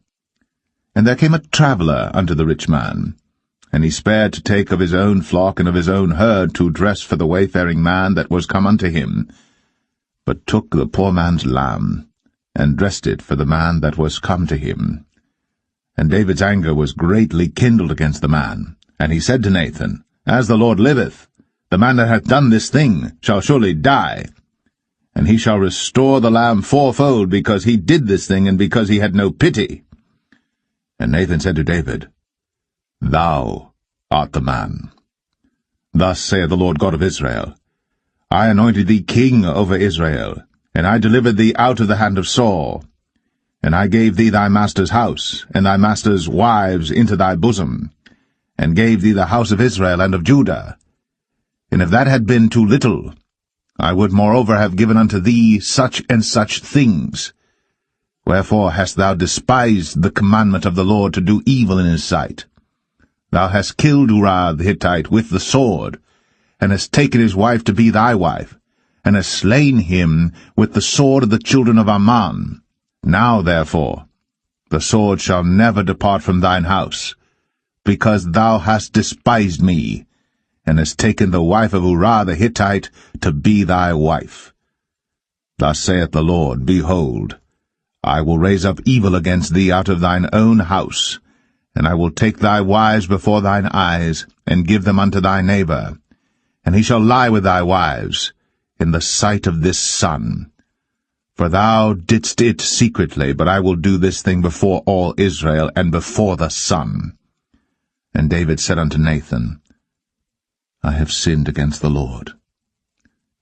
And there came a traveller unto the rich man, and he spared to take of his own flock and of his own herd to dress for the wayfaring man that was come unto him, but took the poor man's lamb, and dressed it for the man that was come to him. And David's anger was greatly kindled against the man, and he said to Nathan, As the Lord liveth, the man that hath done this thing shall surely die, and he shall restore the lamb 4-fold, because he did this thing, and because he had no pity. And Nathan said to David, Thou art the man. Thus saith the Lord God of Israel, I anointed thee king over Israel, and I delivered thee out of the hand of Saul. And I gave thee thy master's house, and thy master's wives into thy bosom, and gave thee the house of Israel and of Judah. And if that had been too little, I would moreover have given unto thee such and such things. Wherefore hast thou despised the commandment of the Lord to do evil in his sight? Thou hast killed Uriah the Hittite with the sword, and hast taken his wife to be thy wife, and hast slain him with the sword of the children of Ammon. Now, therefore, the sword shall never depart from thine house, because thou hast despised me, and hast taken the wife of Uriah the Hittite to be thy wife. Thus saith the Lord, Behold, I will raise up evil against thee out of thine own house, and I will take thy wives before thine eyes, and give them unto thy neighbor, and he shall lie with thy wives in the sight of this sun. For thou didst it secretly, but I will do this thing before all Israel, and before the sun. And David said unto Nathan, I have sinned against the Lord.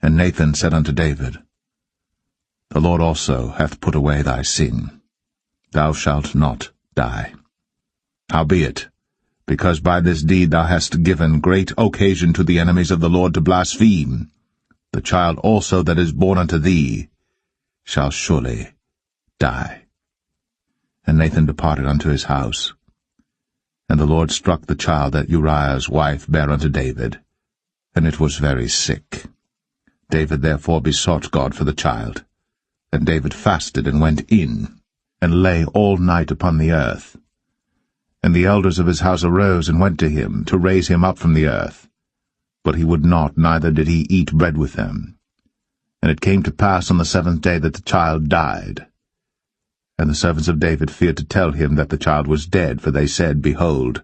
And Nathan said unto David, The Lord also hath put away thy sin. Thou shalt not die. Howbeit, because by this deed thou hast given great occasion to the enemies of the Lord to blaspheme, the child also that is born unto thee shall surely die. And Nathan departed unto his house. And the Lord struck the child that Uriah's wife bare unto David, and it was very sick. David therefore besought God for the child. And David fasted and went in, and lay all night upon the earth. And the elders of his house arose and went to him, to raise him up from the earth. But he would not, neither did he eat bread with them. And it came to pass on the 7th day that the child died. And the servants of David feared to tell him that the child was dead, for they said, Behold,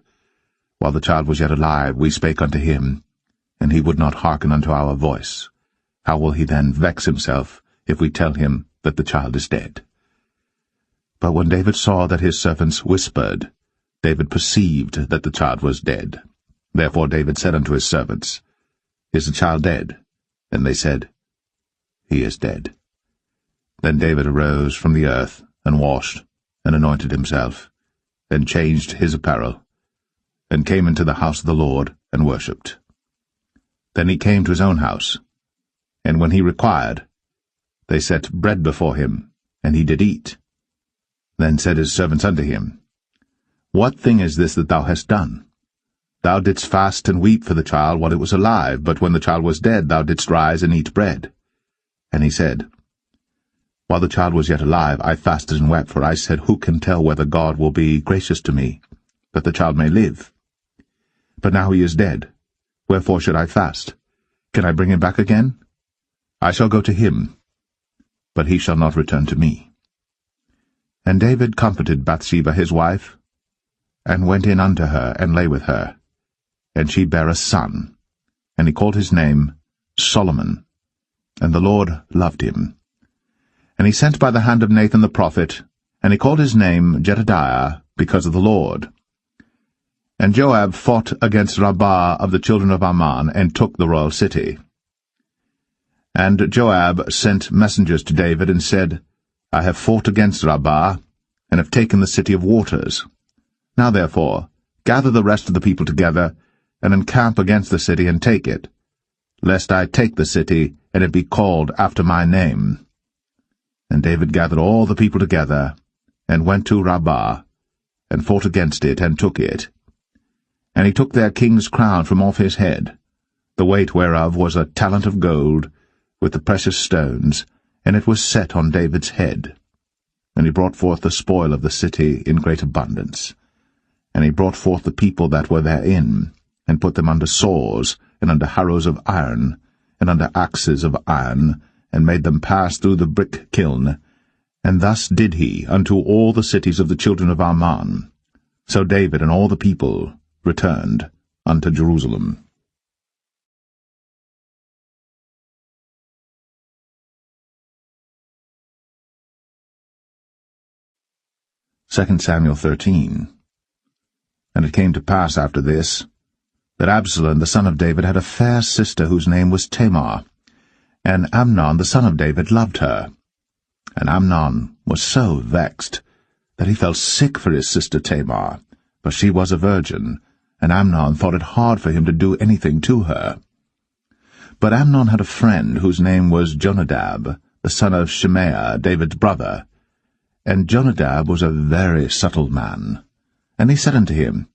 while the child was yet alive, we spake unto him, and he would not hearken unto our voice. How will he then vex himself, if we tell him that the child is dead? But when David saw that his servants whispered, David perceived that the child was dead. Therefore David said unto his servants, Is the child dead? And they said, He is dead. Then David arose from the earth, and washed, and anointed himself, and changed his apparel, and came into the house of the Lord, and worshipped. Then he came to his own house, and when he required, they set bread before him, and he did eat. Then said his servants unto him, What thing is this that thou hast done? Thou didst fast and weep for the child while it was alive, but when the child was dead thou didst rise and eat bread. And he said, While the child was yet alive, I fasted and wept, for I said, Who can tell whether God will be gracious to me, that the child may live? But now he is dead. Wherefore should I fast? Can I bring him back again? I shall go to him, but he shall not return to me. And David comforted Bathsheba his wife, and went in unto her, and lay with her. And she bare a son, and he called his name Solomon. And the Lord loved him. And he sent by the hand of Nathan the prophet, and he called his name Jedediah, because of the Lord. And Joab fought against Rabbah of the children of Ammon, and took the royal city. And Joab sent messengers to David, and said, I have fought against Rabbah, and have taken the city of waters. Now therefore, gather the rest of the people together, and encamp against the city, and take it, lest I take the city, and it be called after my name. And David gathered all the people together, and went to Rabbah, and fought against it, and took it. And he took their king's crown from off his head, the weight whereof was a talent of gold, with the precious stones, and it was set on David's head. And he brought forth the spoil of the city in great abundance. And he brought forth the people that were therein, and put them under saws, and under harrows of iron, and under axes of iron, and made them pass through the brick kiln. And thus did he unto all the cities of the children of Ammon. So David and all the people returned unto Jerusalem. 2 Samuel 13. And it came to pass after this, that Absalom the son of David had a fair sister whose name was Tamar, and Amnon the son of David loved her. And Amnon was so vexed that he felt sick for his sister Tamar, for she was a virgin, and Amnon thought it hard for him to do anything to her. But Amnon had a friend whose name was Jonadab, the son of Shimea, David's brother. And Jonadab was a very subtle man. And he said unto him,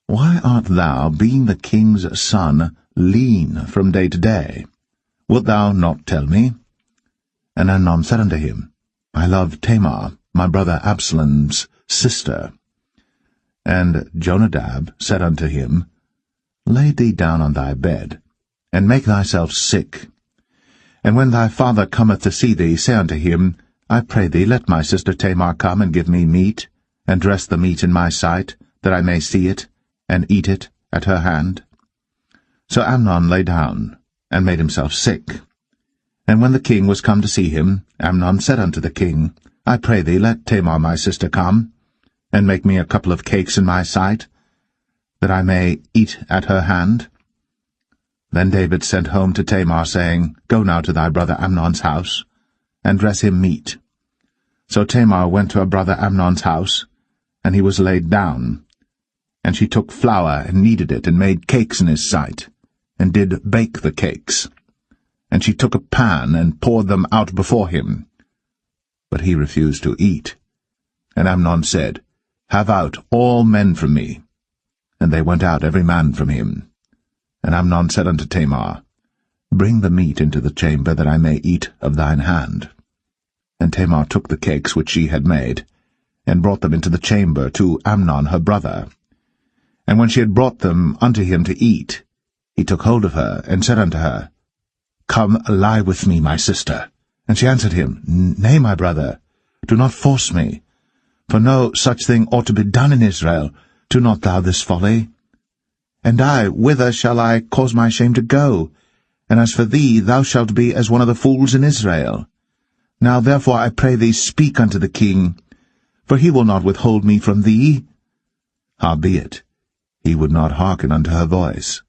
Why art thou, being the king's son, lean from day to day? Wilt thou not tell me? And Amnon said unto him, I love Tamar, my brother Absalom's sister. And Jonadab said unto him, Lay thee down on thy bed, and make thyself sick. And when thy father cometh to see thee, say unto him, I pray thee, let my sister Tamar come and give me meat, and dress the meat in my sight, that I may see it, and eat it at her hand. So Amnon lay down, and made himself sick. And when the king was come to see him, Amnon said unto the king, I pray thee, let Tamar my sister come, and make me a couple of cakes in my sight, that I may eat at her hand. Then David sent home to Tamar, saying, Go now to thy brother Amnon's house, and dress him meat. So Tamar went to her brother Amnon's house, and he was laid down. And she took flour, and kneaded it, and made cakes in his sight, and did bake the cakes. And she took a pan, and poured them out before him. But he refused to eat. And Amnon said, Have out all men from me. And they went out every man from him. And Amnon said unto Tamar, Bring the meat into the chamber, that I may eat of thine hand. And Tamar took the cakes which she had made, and brought them into the chamber to Amnon her brother. And when she had brought them unto him to eat, he took hold of her, and said unto her, Come, lie with me, my sister. And she answered him, Nay, my brother, do not force me. For no such thing ought to be done in Israel. Do not thou this folly. And I, whither shall I cause my shame to go? And as for thee, thou shalt be as one of the fools in Israel. Now therefore I pray thee, speak unto the king, for he will not withhold me from thee. Howbeit, he would not hearken unto her voice,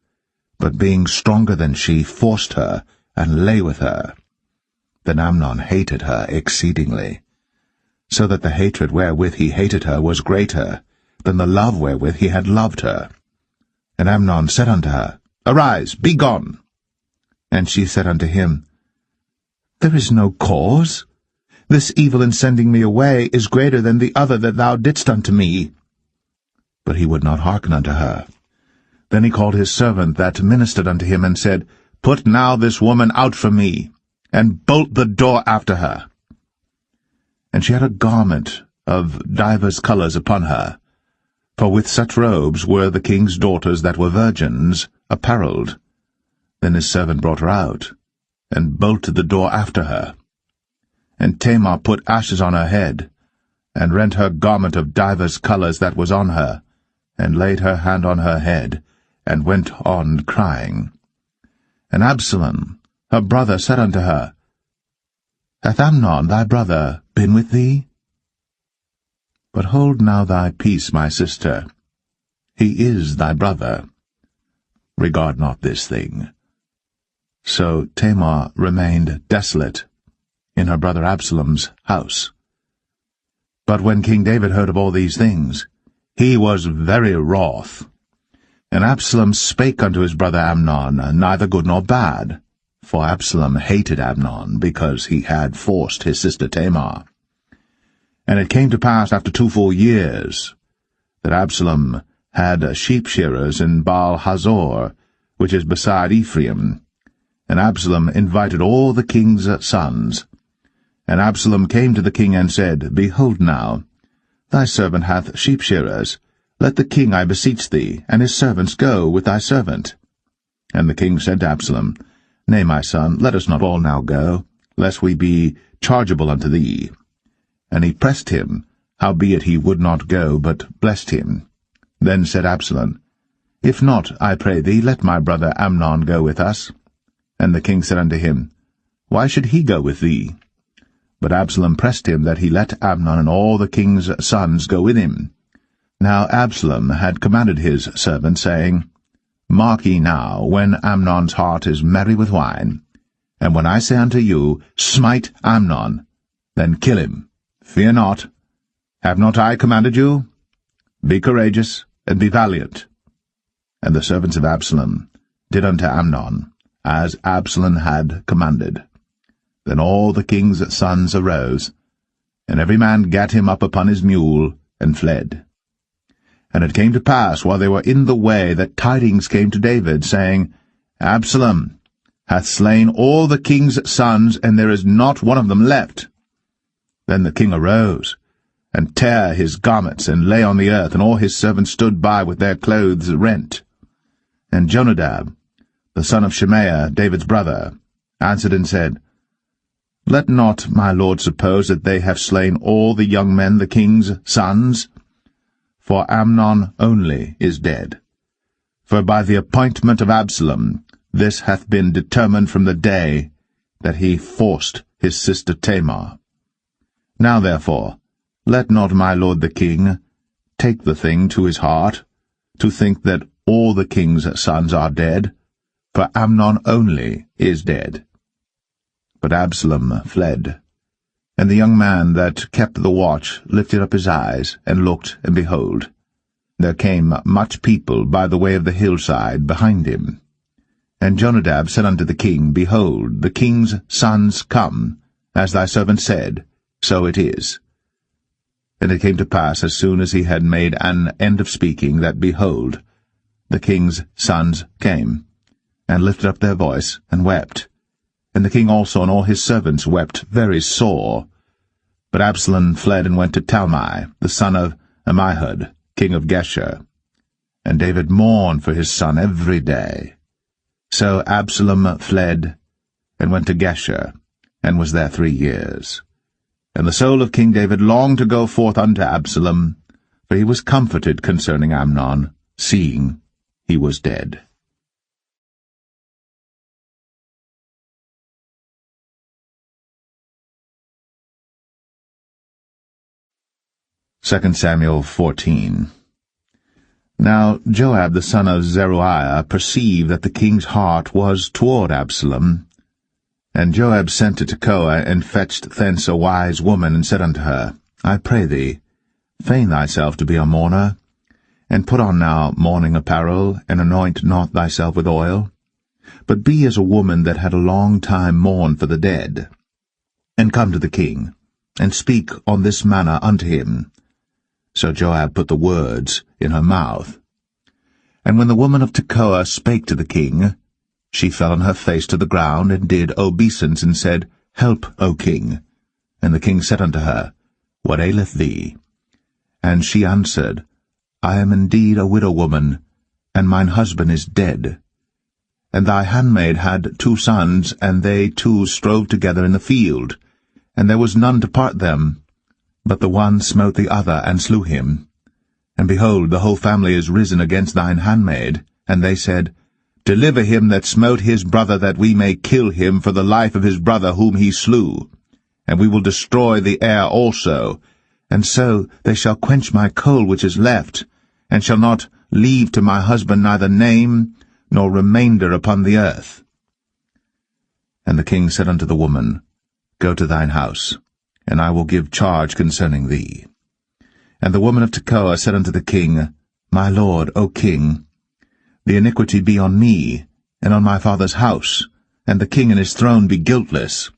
but being stronger than she, forced her, and lay with her. Then Amnon hated her exceedingly, so that the hatred wherewith he hated her was greater than the love wherewith he had loved her. And Amnon said unto her, Arise, be gone. And she said unto him, There is no cause. This evil in sending me away is greater than the other that thou didst unto me. But he would not hearken unto her. Then he called his servant that ministered unto him, and said, Put now this woman out from me, and bolt the door after her. And she had a garment of divers colours upon her, for with such robes were the king's daughters that were virgins apparelled. Then his servant brought her out, and bolted the door after her. And Tamar put ashes on her head, and rent her garment of divers colours that was on her, and laid her hand on her head, and went on crying. And Absalom, her brother, said unto her, Hath Amnon thy brother been with thee? But hold now thy peace, my sister. He is thy brother. Regard not this thing. So Tamar remained desolate in her brother Absalom's house. But when King David heard of all these things, he was very wroth. And Absalom spake unto his brother Amnon, neither good nor bad, for Absalom hated Amnon, because he had forced his sister Tamar. And it came to pass after 2 full years, that Absalom had sheep-shearers in Baal-Hazor, which is beside Ephraim. And Absalom invited all the king's sons. And Absalom came to the king and said, Behold now, thy servant hath sheep-shearers. Let the king, I beseech thee, and his servants go with thy servant. And the king said to Absalom, Nay, my son, let us not all now go, lest we be chargeable unto thee. And he pressed him, howbeit he would not go, but blessed him. Then said Absalom, If not, I pray thee, let my brother Amnon go with us. And the king said unto him, Why should he go with thee? But Absalom pressed him that he let Amnon and all the king's sons go with him. Now Absalom had commanded his servant, saying, Mark ye now, when Amnon's heart is merry with wine, and when I say unto you, Smite Amnon, then kill him. Fear not. Have not I commanded you? Be courageous, and be valiant. And the servants of Absalom did unto Amnon as Absalom had commanded. Then all the king's sons arose, and every man gat him up upon his mule, and fled. And it came to pass, while they were in the way, that tidings came to David, saying, Absalom hath slain all the king's sons, and there is not one of them left. Then the king arose, and tare his garments, and lay on the earth, and all his servants stood by with their clothes rent. And Jonadab, the son of Shemaiah, David's brother, answered and said, Let not my lord suppose that they have slain all the young men, the king's sons, for Amnon only is dead. For by the appointment of Absalom this hath been determined from the day that he forced his sister Tamar. Now therefore, let not my lord the king take the thing to his heart, to think that all the king's sons are dead, for Amnon only is dead. But Absalom fled. And the young man that kept the watch lifted up his eyes, and looked, and behold, there came much people by the way of the hillside behind him. And Jonadab said unto the king, Behold, the king's sons come, as thy servant said, so it is. And it came to pass, as soon as he had made an end of speaking, that, behold, the king's sons came, and lifted up their voice, and wept. And the king also and all his servants wept very sore. But Absalom fled and went to Talmai, the son of Ammihud, king of Geshur. And David mourned for his son every day. So Absalom fled, and went to Geshur, and was there 3 years. And the soul of King David longed to go forth unto Absalom, for he was comforted concerning Amnon, seeing he was dead. 2 Samuel 14. Now Joab the son of Zeruiah perceived that the king's heart was toward Absalom. And Joab sent to Tekoa, and fetched thence a wise woman, and said unto her, I pray thee, feign thyself to be a mourner, and put on now mourning apparel, and anoint not thyself with oil, but be as a woman that had a long time mourned for the dead. And come to the king, and speak on this manner unto him. So Joab put the words in her mouth. And when the woman of Tekoa spake to the king, she fell on her face to the ground, and did obeisance, and said, Help, O king. And the king said unto her, What aileth thee? And she answered, I am indeed a widow woman, and mine husband is dead. And thy handmaid had 2 sons, and they 2 strove together in the field, and there was none to part them. But the one smote the other, and slew him. And behold, the whole family is risen against thine handmaid. And they said, Deliver him that smote his brother, that we may kill him for the life of his brother whom he slew. And we will destroy the heir also. And so they shall quench my coal which is left, and shall not leave to my husband neither name nor remainder upon the earth. And the king said unto the woman, Go to thine house, and I will give charge concerning thee. And the woman of Tekoa said unto the king, My lord, O king, the iniquity be on me, and on my father's house, and the king and his throne be guiltless.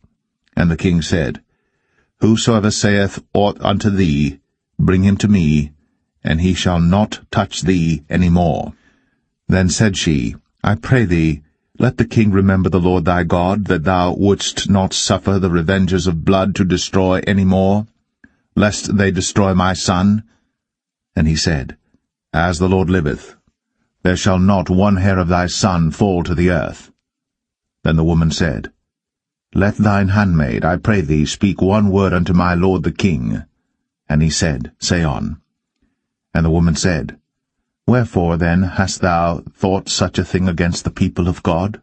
And the king said, Whosoever saith aught unto thee, bring him to me, and he shall not touch thee any more. Then said she, I pray thee, let the king remember the Lord thy God, that thou wouldst not suffer the revengers of blood to destroy any more, lest they destroy my son. And he said, As the Lord liveth, there shall not one hair of thy son fall to the earth. Then the woman said, Let thine handmaid, I pray thee, speak one word unto my lord the king. And he said, Say on. And the woman said, Wherefore then hast thou thought such a thing against the people of God?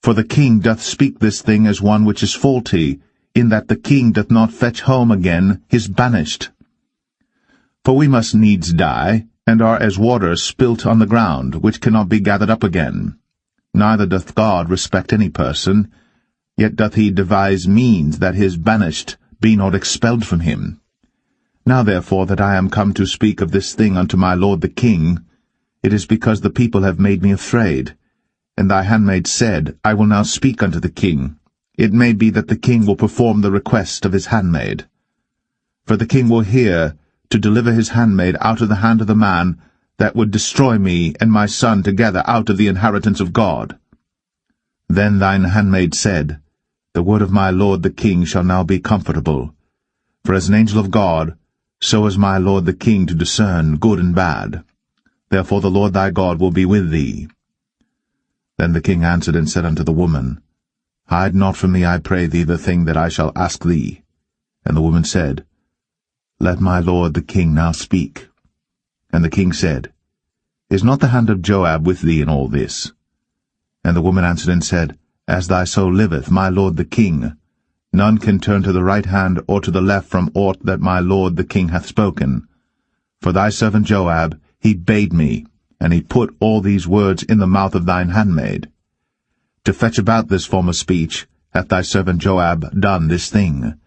For the king doth speak this thing as one which is faulty, in that the king doth not fetch home again his banished. For we must needs die, and are as water spilt on the ground, which cannot be gathered up again. Neither doth God respect any person, yet doth he devise means that his banished be not expelled from him. Now therefore that I am come to speak of this thing unto my lord the king, it is because the people have made me afraid, And thy handmaid said, I will now speak unto the king. It may be that the king will perform the request of his handmaid. For the king will hear to deliver his handmaid out of the hand of the man that would destroy me and my son together out of the inheritance of God. Then thine handmaid said, The word of my lord the king shall now be comfortable. For as an angel of God, so is my lord the king to discern good and bad. Therefore the Lord thy God will be with thee. Then the king answered and said unto the woman, Hide not from me, I pray thee, the thing that I shall ask thee. And the woman said, Let my lord the king now speak. And the king said, Is not the hand of Joab with thee in all this? And the woman answered and said, As thy soul liveth, my lord the king, none can turn to the right hand or to the left from aught that my lord the king hath spoken. For thy servant Joab, he bade me, and he put all these words in the mouth of thine handmaid. To fetch about this form of speech hath thy servant Joab done this thing.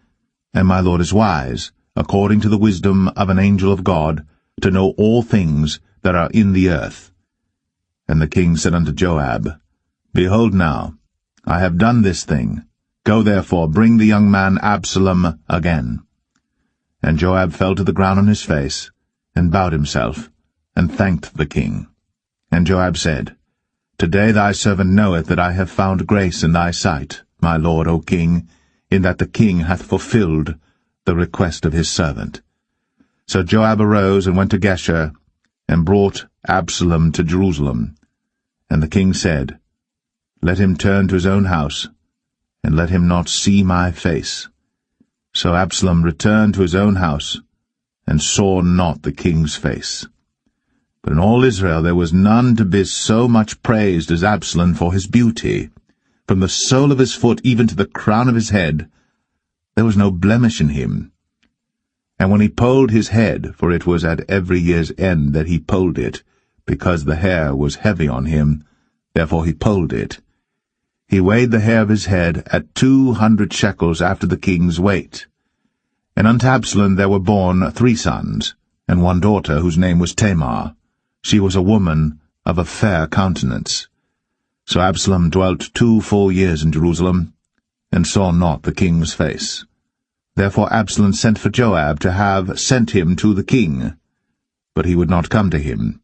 And my lord is wise, according to the wisdom of an angel of God, to know all things that are in the earth. And the king said unto Joab, Behold now, I have done this thing. Go therefore, bring the young man Absalom again. And Joab fell to the ground on his face, and bowed himself, and thanked the king. And Joab said, Today thy servant knoweth that I have found grace in thy sight, my lord, O king, in that the king hath fulfilled the request of his servant. So Joab arose and went to Geshur, and brought Absalom to Jerusalem. And the king said, Let him turn to his own house, and let him not see my face. So Absalom returned to his own house, and saw not the king's face. But in all Israel there was none to be so much praised as Absalom for his beauty. From the sole of his foot even to the crown of his head, there was no blemish in him. And when he polled his head, for it was at every year's end that he polled it, because the hair was heavy on him, therefore he polled it, he weighed the hair of his head at 200 shekels after the king's weight. And unto Absalom there were born 3 sons, and 1 daughter, whose name was Tamar. She was a woman of a fair countenance. So Absalom dwelt 2 full years in Jerusalem, and saw not the king's face. Therefore Absalom sent for Joab to have sent him to the king. But he would not come to him.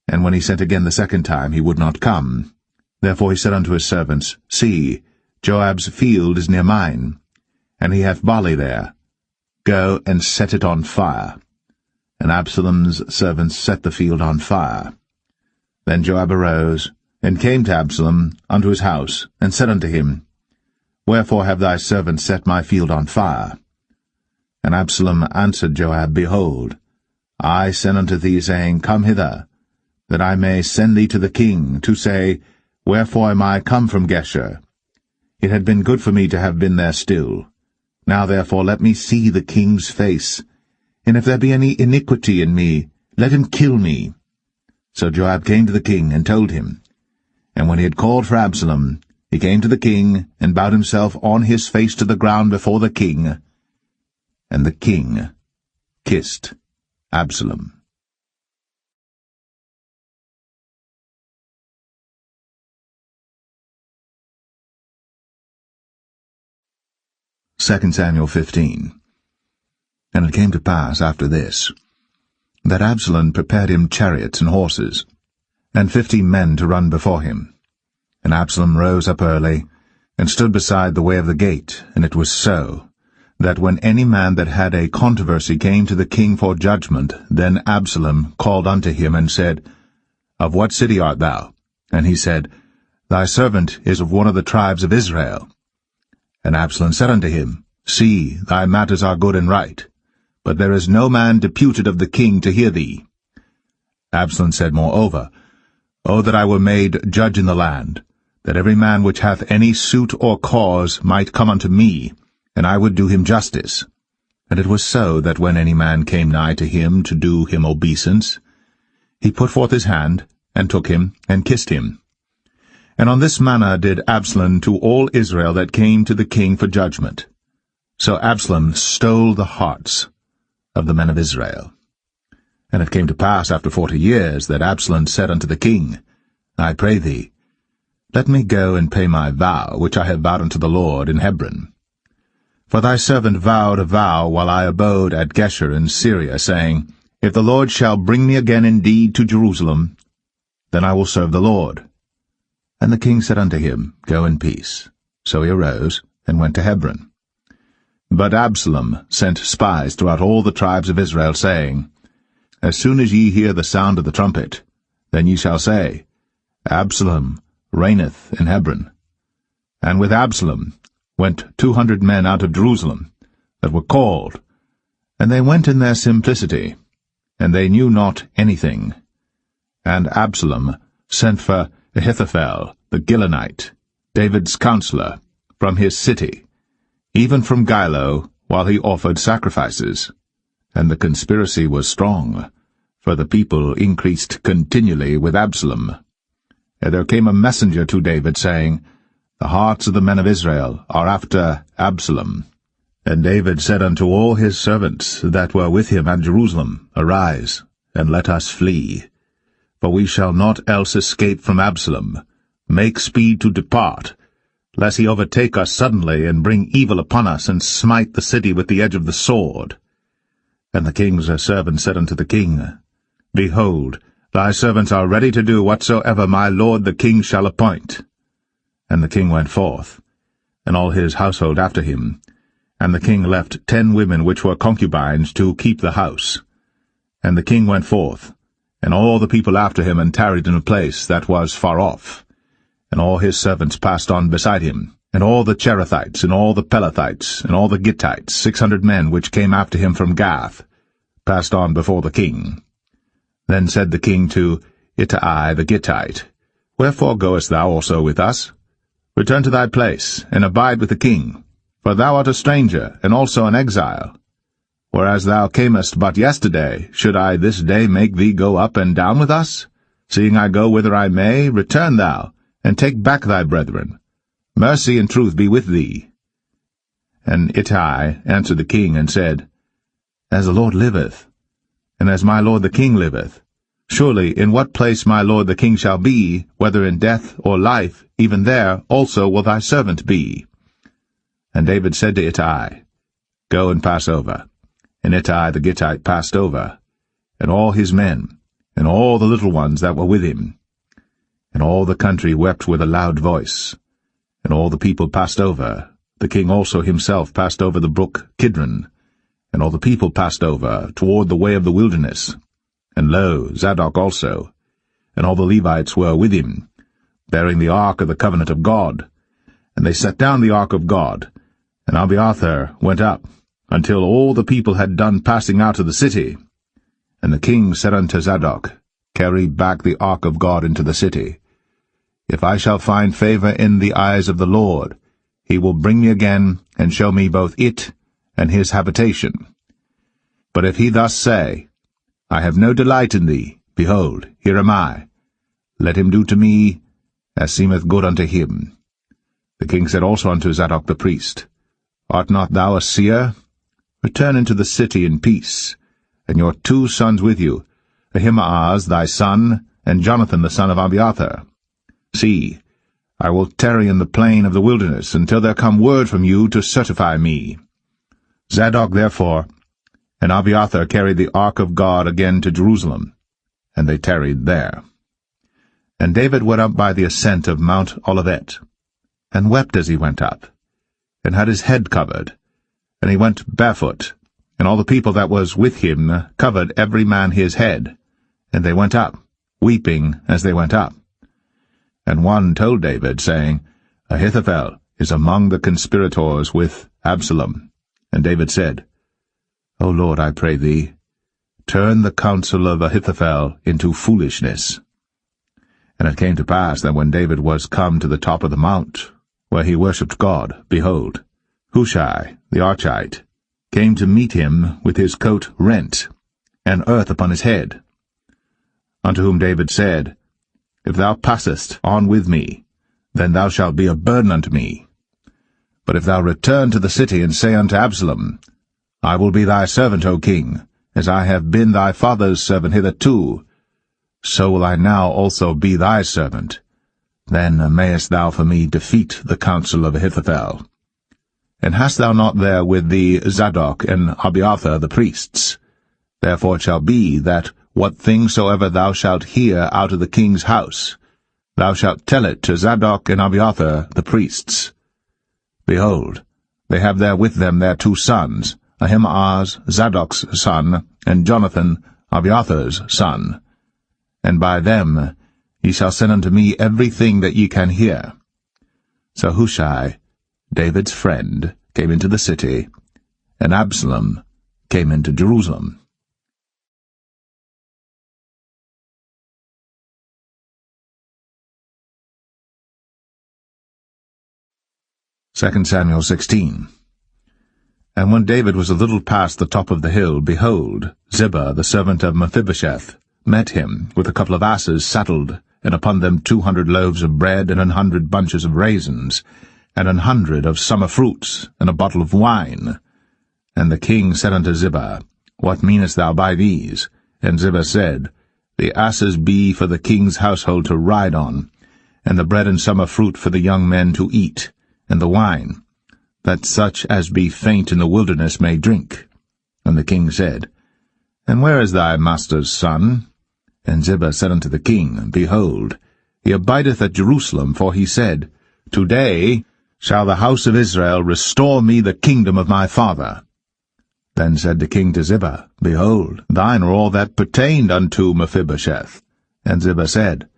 And when he sent again the 2nd time, he would not come. Therefore he said unto his servants, See, Joab's field is near mine, and he hath barley there. Go and set it on fire. And Absalom's servants set the field on fire. Then Joab arose, and came to Absalom unto his house, and said unto him, Wherefore have thy servants set my field on fire? And Absalom answered Joab, Behold, I sent unto thee, saying, Come hither, that I may send thee to the king, to say, Wherefore am I come from Geshur? It had been good for me to have been there still. Now therefore let me see the king's face, and if there be any iniquity in me, let him kill me. So Joab came to the king, and told him. And when he had called for Absalom, he came to the king, and bowed himself on his face to the ground before the king. And the king kissed Absalom. 2 Samuel 15. And it came to pass after this, that Absalom prepared him chariots and horses, and 50 men to run before him. And Absalom rose up early, and stood beside the way of the gate. And it was so, that when any man that had a controversy came to the king for judgment, then Absalom called unto him, and said, Of what city art thou? And he said, Thy servant is of one of the tribes of Israel. And Absalom said unto him, See, thy matters are good and right, but there is no man deputed of the king to hear thee. Absalom said moreover, O that I were made judge in the land, that every man which hath any suit or cause might come unto me, and I would do him justice. And it was so, that when any man came nigh to him to do him obeisance, he put forth his hand, and took him, and kissed him. And on this manner did Absalom to all Israel that came to the king for judgment. So Absalom stole the hearts of the men of Israel. And it came to pass after 40 years that Absalom said unto the king, I pray thee, let me go and pay my vow, which I have vowed unto the Lord in Hebron. For thy servant vowed a vow while I abode at Geshur in Syria, saying, If the Lord shall bring me again indeed to Jerusalem, then I will serve the Lord. And the king said unto him, Go in peace. So he arose, and went to Hebron. But Absalom sent spies throughout all the tribes of Israel, saying, As soon as ye hear the sound of the trumpet, then ye shall say, Absalom reigneth in Hebron. And with Absalom went 200 men out of Jerusalem, that were called, and they went in their simplicity, and they knew not anything. And Absalom sent for Ahithophel the Gilonite, David's counselor, from his city, even from Gilo, while he offered sacrifices. And the conspiracy was strong, for the people increased continually with Absalom. And there came a messenger to David, saying, The hearts of the men of Israel are after Absalom. And David said unto all his servants that were with him at Jerusalem, Arise, and let us flee. For we shall not else escape from Absalom. Make speed to depart, lest he overtake us suddenly, and bring evil upon us, and smite the city with the edge of the sword. And the king's servants said unto the king, Behold, thy servants are ready to do whatsoever my lord the king shall appoint. And the king went forth, and all his household after him. And the king left 10 women which were concubines to keep the house. And the king went forth, and all the people after him, and tarried in a place that was far off. And all his servants passed on beside him, and all the Cherethites, and all the Pelethites, and all the Gittites, 600 men which came after him from Gath, passed on before the king. Then said the king to Ittai the Gittite, Wherefore goest thou also with us? Return to thy place, and abide with the king, for thou art a stranger, and also an exile. Whereas thou camest but yesterday, should I this day make thee go up and down with us? Seeing I go whither I may, return thou, and take back thy brethren. Mercy and truth be with thee. And Ittai answered the king, and said, As the Lord liveth, and as my lord the king liveth, surely in what place my lord the king shall be, whether in death or life, even there also will thy servant be. And David said to Ittai, Go and pass over. And Ittai the Gittite passed over, and all his men, and all the little ones that were with him. And all the country wept with a loud voice. And all the people passed over. The king also himself passed over the brook Kidron. And all the people passed over toward the way of the wilderness. And lo, Zadok also. And all the Levites were with him, bearing the ark of the covenant of God. And they set down the ark of God. And Abiathar went up, until all the people had done passing out of the city. And the king said unto Zadok, Carry back the ark of God into the city. If I shall find favor in the eyes of the Lord, he will bring me again, and show me both it and his habitation. But if he thus say, I have no delight in thee, behold, here am I. Let him do to me as seemeth good unto him. The king said also unto Zadok the priest, Art not thou a seer? Return into the city in peace, and your 2 sons with you, Ahimaaz thy son, and Jonathan the son of Abiathar. See, I will tarry in the plain of the wilderness, until there come word from you to certify me. Zadok therefore and Abiathar carried the ark of God again to Jerusalem, and they tarried there. And David went up by the ascent of Mount Olivet, and wept as he went up, and had his head covered, and he went barefoot, and all the people that was with him covered every man his head, and they went up, weeping as they went up. And one told David, saying, Ahithophel is among the conspirators with Absalom. And David said, O Lord, I pray thee, turn the counsel of Ahithophel into foolishness. And it came to pass that when David was come to the top of the mount, where he worshipped God, behold, Hushai the Archite came to meet him with his coat rent, and earth upon his head. Unto whom David said, If thou passest on with me, then thou shalt be a burden unto me. But if thou return to the city, and say unto Absalom, I will be thy servant, O king, as I have been thy father's servant hitherto, so will I now also be thy servant. then mayest thou for me defeat the counsel of Ahithophel. And hast thou not there with thee Zadok and Abiathar the priests? Therefore it shall be that what thing soever thou shalt hear out of the king's house, thou shalt tell it to Zadok and Abiathar the priests. Behold, they have there with them their 2 sons, Ahimaaz Zadok's son, and Jonathan Abiathar's son. And by them ye shall send unto me everything that ye can hear. So Hushai, David's friend, came into the city, and Absalom came into Jerusalem. 2 Samuel 16. And when David was a little past the top of the hill, behold, Ziba, the servant of Mephibosheth, met him with a couple of asses saddled, and upon them 200 loaves of bread, and 100 bunches of raisins, and 100 of summer fruits, and a bottle of wine. And the king said unto Ziba, What meanest thou by these? And Ziba said, The asses be for the king's household to ride on, and the bread and summer fruit for the young men to eat, and the wine, that such as be faint in the wilderness may drink. And the king said, And where is thy master's son? And Ziba said unto the king, Behold, he abideth at Jerusalem, for he said, Today shall the house of Israel restore me the kingdom of my father. Then said the king to Ziba, Behold, thine are all that pertained unto Mephibosheth. And Ziba said,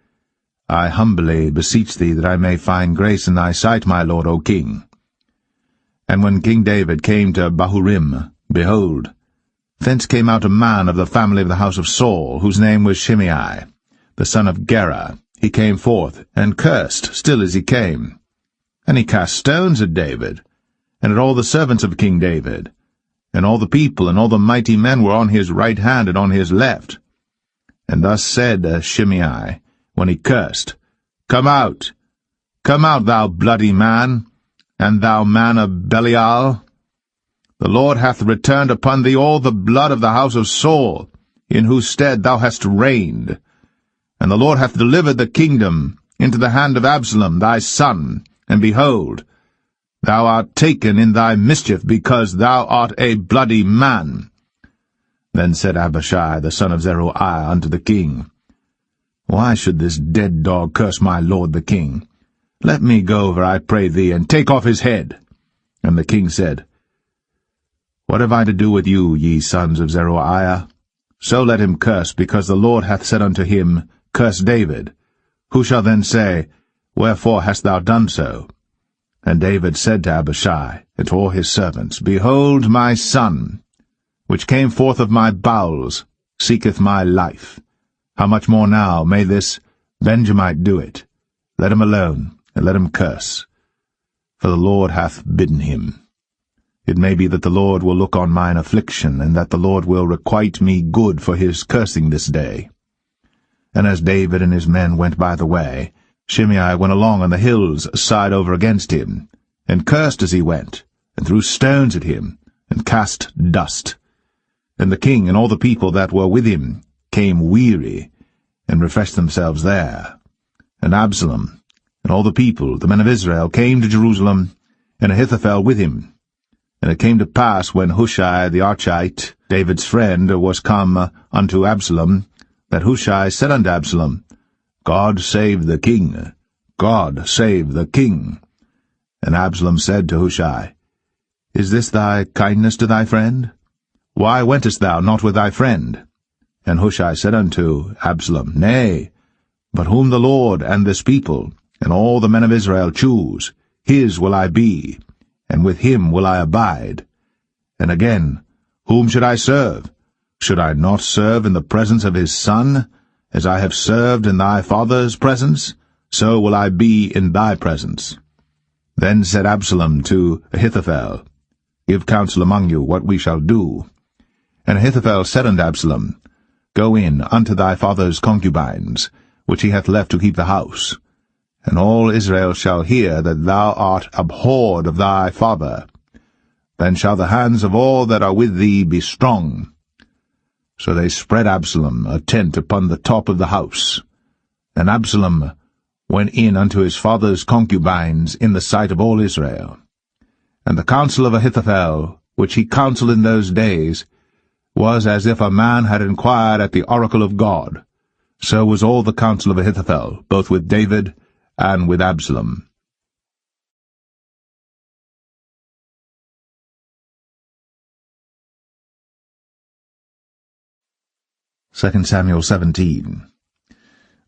I humbly beseech thee that I may find grace in thy sight, my lord, O king. And when King David came to Bahurim, behold, thence came out a man of the family of the house of Saul, whose name was Shimei, the son of Gera. He came forth, and cursed still as he came. And he cast stones at David, and at all the servants of King David. And all the people and all the mighty men were on his right hand and on his left. And thus said Shimei, when he cursed, Come out, thou bloody man, and thou man of Belial. The Lord hath returned upon thee all the blood of the house of Saul, in whose stead thou hast reigned. And the Lord hath delivered the kingdom into the hand of Absalom thy son, and behold, thou art taken in thy mischief, because thou art a bloody man. Then said Abishai the son of Zeruiah unto the king, Why should this dead dog curse my lord the king? Let me go over, I pray thee, and take off his head. And the king said, What have I to do with you, ye sons of Zeruiah? So let him curse, because the Lord hath said unto him, Curse David. Who shall then say, Wherefore hast thou done so? And David said to Abishai and to all his servants, Behold, my son, which came forth of my bowels, seeketh my life. How much more now may this Benjamite do it? Let him alone, and let him curse. For the Lord hath bidden him. It may be that the Lord will look on mine affliction, and that the Lord will requite me good for his cursing this day. And as David and his men went by the way, Shimei went along on the hills side over against him, and cursed as he went, and threw stones at him, and cast dust. And the king and all the people that were with him came weary, and refreshed themselves there. And Absalom and all the people, the men of Israel, came to Jerusalem, and Ahithophel with him. And it came to pass, when Hushai the Archite, David's friend, was come unto Absalom, that Hushai said unto Absalom, God save the king, God save the king. And Absalom said to Hushai, Is this thy kindness to thy friend? Why wentest thou not with thy friend? And Hushai said unto Absalom, Nay, but whom the Lord and this people, and all the men of Israel choose, his will I be, and with him will I abide. And again, whom should I serve? Should I not serve in the presence of his son? As I have served in thy father's presence, so will I be in thy presence. Then said Absalom to Ahithophel, Give counsel among you what we shall do. And Ahithophel said unto Absalom, Go in unto thy father's concubines, which he hath left to keep the house. And all Israel shall hear that thou art abhorred of thy father. Then shall the hands of all that are with thee be strong. So they spread Absalom a tent upon the top of the house. And Absalom went in unto his father's concubines in the sight of all Israel. And the counsel of Ahithophel, which he counselled in those days, was as if a man had inquired at the oracle of God. So was all the counsel of Ahithophel, both with David and with Absalom. 2 Samuel 17.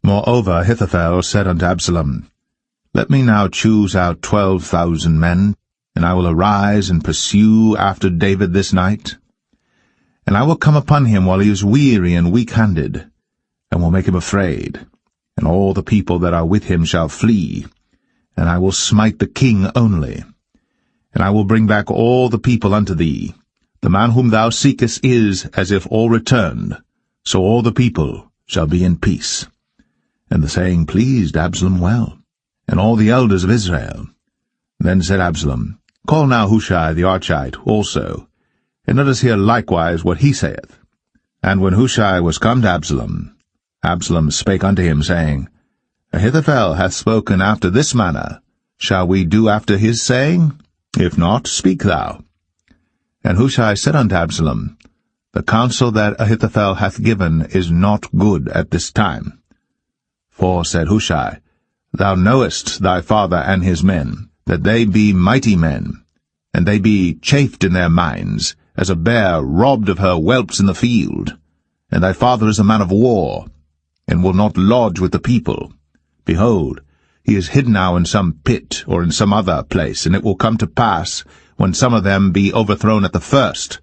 Moreover Ahithophel said unto Absalom, Let me now choose out 12,000 men, and I will arise and pursue after David this night. And I will come upon him while he is weary and weak-handed, and will make him afraid, and all the people that are with him shall flee, and I will smite the king only. And I will bring back all the people unto thee. The man whom thou seekest is as if all returned, so all the people shall be in peace. And the saying pleased Absalom well, and all the elders of Israel. Then said Absalom, Call now Hushai the Archite also, and let us hear likewise what he saith. And when Hushai was come to Absalom, Absalom spake unto him, saying, Ahithophel hath spoken after this manner. Shall we do after his saying? If not, speak thou. And Hushai said unto Absalom, The counsel that Ahithophel hath given is not good at this time. For, said Hushai, Thou knowest thy father and his men, that they be mighty men, and they be chafed in their minds, as a bear robbed of her whelps in the field. And thy father is a man of war, and will not lodge with the people. Behold, he is hid now in some pit, or in some other place, and it will come to pass, when some of them be overthrown at the first,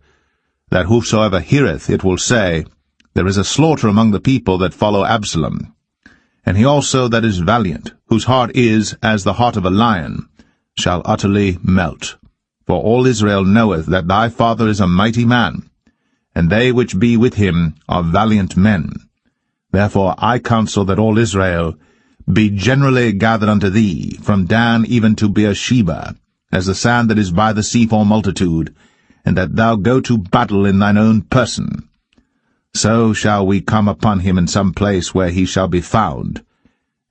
that whosoever heareth it will say, There is a slaughter among the people that follow Absalom. And he also that is valiant, whose heart is as the heart of a lion, shall utterly melt. For all Israel knoweth that thy father is a mighty man, and they which be with him are valiant men. Therefore I counsel that all Israel be generally gathered unto thee, from Dan even to Beersheba, as the sand that is by the sea for multitude, and that thou go to battle in thine own person. So shall we come upon him in some place where he shall be found,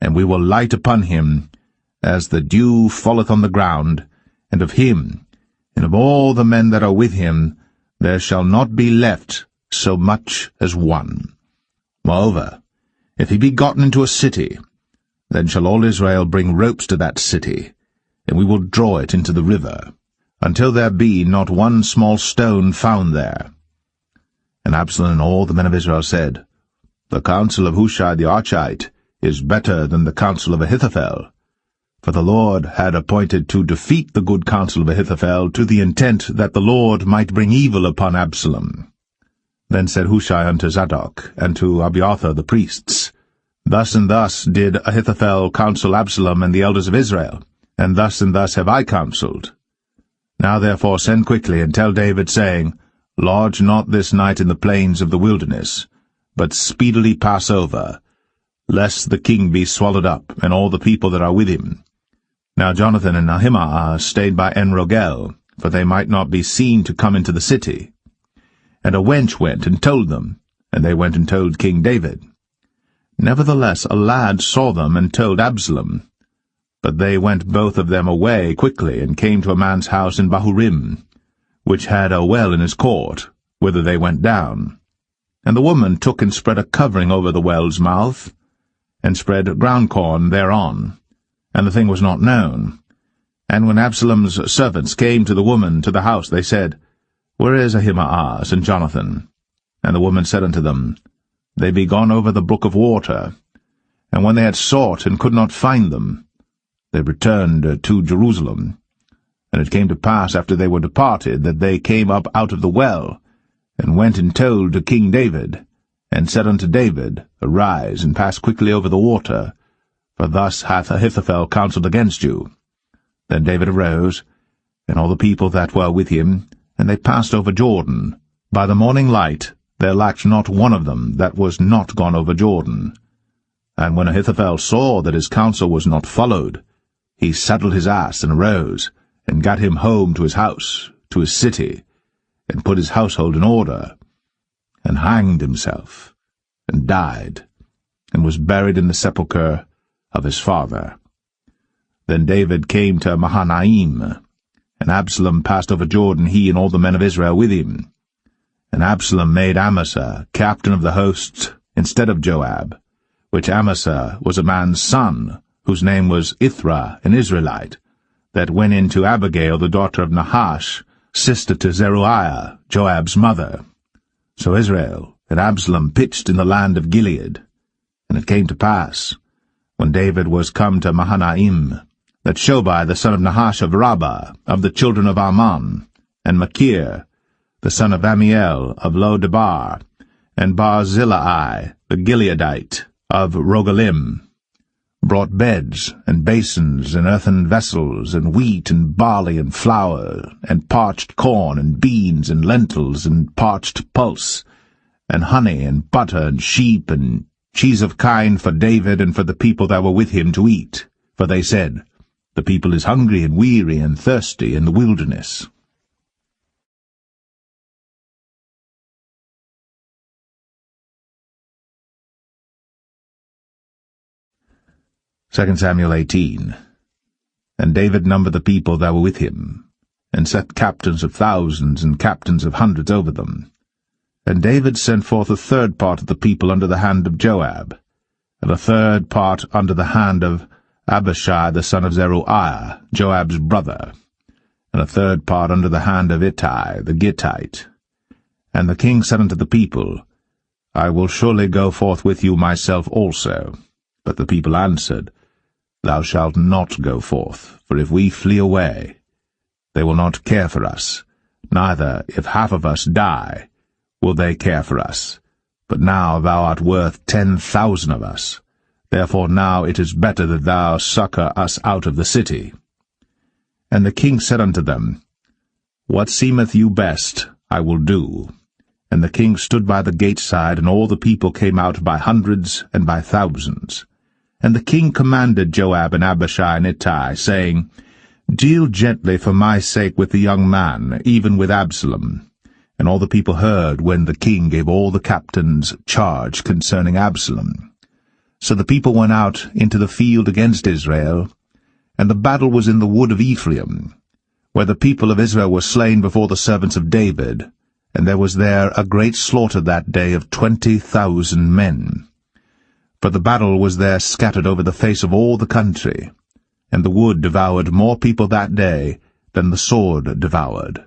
and we will light upon him as the dew falleth on the ground, and of him, and of all the men that are with him, there shall not be left so much as one. Moreover, if he be gotten into a city, then shall all Israel bring ropes to that city, and we will draw it into the river, until there be not one small stone found there. And Absalom and all the men of Israel said, The counsel of Hushai the Archite is better than the counsel of Ahithophel. For the Lord had appointed to defeat the good counsel of Ahithophel, to the intent that the Lord might bring evil upon Absalom. Then said Hushai unto Zadok, and to Abiathar the priests, Thus and thus did Ahithophel counsel Absalom and the elders of Israel, and thus have I counselled. Now therefore send quickly, and tell David, saying, Lodge not this night in the plains of the wilderness, but speedily pass over, lest the king be swallowed up, and all the people that are with him. Now Jonathan and Ahimaaz stayed by En-rogel, for they might not be seen to come into the city. And a wench went and told them, and they went and told King David. Nevertheless a lad saw them and told Absalom. But they went both of them away quickly, and came to a man's house in Bahurim, which had a well in his court, whither they went down. And the woman took and spread a covering over the well's mouth, and spread ground corn thereon, and the thing was not known. And when Absalom's servants came to the woman to the house, they said, Where is Ahimaaz and Jonathan? And the woman said unto them, They be gone over the brook of water. And when they had sought and could not find them, they returned to Jerusalem. And it came to pass, after they were departed, that they came up out of the well, and went and told to King David, and said unto David, Arise, and pass quickly over the water, for thus hath Ahithophel counselled against you. Then David arose, and all the people that were with him, and they passed over Jordan. By the morning light there lacked not one of them that was not gone over Jordan. And when Ahithophel saw that his counsel was not followed, he saddled his ass and arose, and gat him home to his house, to his city, and put his household in order, and hanged himself, and died, and was buried in the sepulchre of his father. Then David came to Mahanaim, and Absalom passed over Jordan, he and all the men of Israel with him. And Absalom made Amasa captain of the hosts instead of Joab, which Amasa was a man's son, whose name was Ithra, an Israelite, that went in to Abigail, the daughter of Nahash, sister to Zeruiah, Joab's mother. So Israel and Absalom pitched in the land of Gilead. And it came to pass, when David was come to Mahanaim, that Shobai the son of Nahash of Rabbah, of the children of Ammon, and Machir, the son of Amiel of Lo-debar, and Barzillai the Gileadite of Rogelim, brought beds and basins and earthen vessels and wheat and barley and flour and parched corn and beans and lentils and parched pulse and honey and butter and sheep and cheese of kine for David and for the people that were with him to eat. For they said, The people is hungry and weary and thirsty in the wilderness. 2 Samuel 18. And David numbered the people that were with him, and set captains of thousands and captains of hundreds over them. And David sent forth a third part of the people under the hand of Joab, and a third part under the hand of Abishai the son of Zeruiah, Joab's brother, and a third part under the hand of Ittai the Gittite. And the king said unto the people, I will surely go forth with you myself also. But the people answered, Thou shalt not go forth, for if we flee away, they will not care for us, neither, if half of us die, will they care for us. But now thou art worth 10,000 of us. Therefore now it is better that thou succour us out of the city. And the king said unto them, What seemeth you best, I will do. And the king stood by the gate side, and all the people came out by hundreds and by thousands. And the king commanded Joab and Abishai and Ittai, saying, Deal gently for my sake with the young man, even with Absalom. And all the people heard when the king gave all the captains charge concerning Absalom. So the people went out into the field against Israel, and the battle was in the wood of Ephraim, where the people of Israel were slain before the servants of David, and there was there a great slaughter that day of 20,000 men. For the battle was there scattered over the face of all the country, and the wood devoured more people that day than the sword devoured.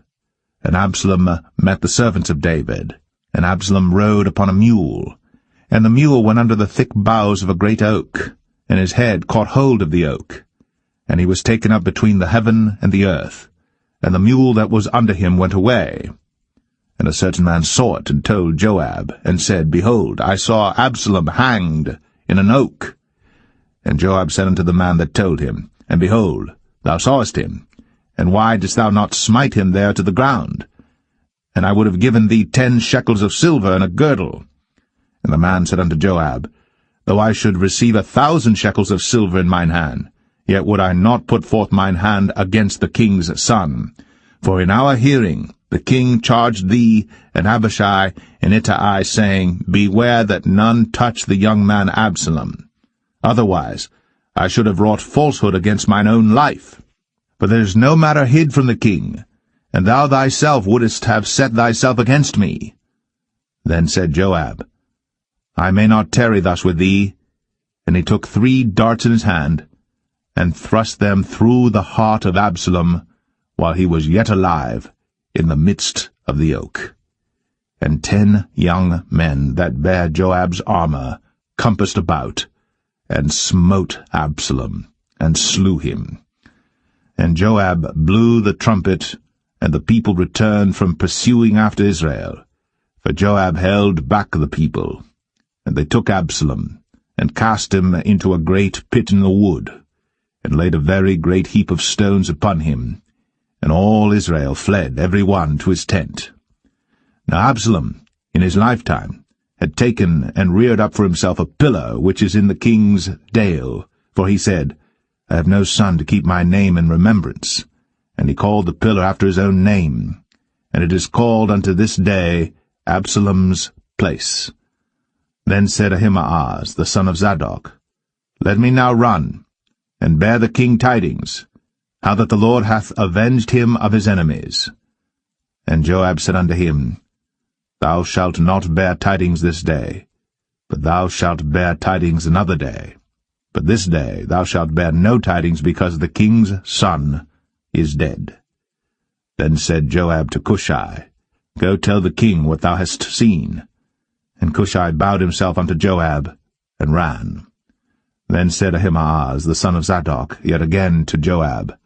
And Absalom met the servants of David, and Absalom rode upon a mule, and the mule went under the thick boughs of a great oak, and his head caught hold of the oak, and he was taken up between the heaven and the earth, and the mule that was under him went away. And a certain man saw it, and told Joab, and said, Behold, I saw Absalom hanged in an oak. And Joab said unto the man that told him, And behold, thou sawest him, and why didst thou not smite him there to the ground? And I would have given thee 10 shekels of silver and a girdle. And the man said unto Joab, Though I should receive 1,000 shekels of silver in mine hand, yet would I not put forth mine hand against the king's son. For in our hearing the king charged thee and Abishai and Ittai, saying, Beware that none touch the young man Absalom. Otherwise I should have wrought falsehood against mine own life. For there is no matter hid from the king, and thou thyself wouldest have set thyself against me. Then said Joab, I may not tarry thus with thee. And he took 3 darts in his hand, and thrust them through the heart of Absalom, while he was yet alive, in the midst of the oak. And 10 young men that bare Joab's armor compassed about, and smote Absalom, and slew him. And Joab blew the trumpet, and the people returned from pursuing after Israel. For Joab held back the people. And they took Absalom, and cast him into a great pit in the wood, and laid a very great heap of stones upon him. And all Israel fled, every one to his tent. Now Absalom, in his lifetime, had taken and reared up for himself a pillar which is in the king's dale, for he said, I have no son to keep my name in remembrance. And he called the pillar after his own name, and it is called unto this day Absalom's place. Then said Ahimaaz, the son of Zadok, Let me now run, and bear the king tidings, how that the Lord hath avenged him of his enemies. And Joab said unto him, Thou shalt not bear tidings this day, but thou shalt bear tidings another day. But this day thou shalt bear no tidings, because the king's son is dead. Then said Joab to Cushai, Go tell the king what thou hast seen. And Cushai bowed himself unto Joab, and ran. Then said Ahimaaz the son of Zadok yet again to Joab,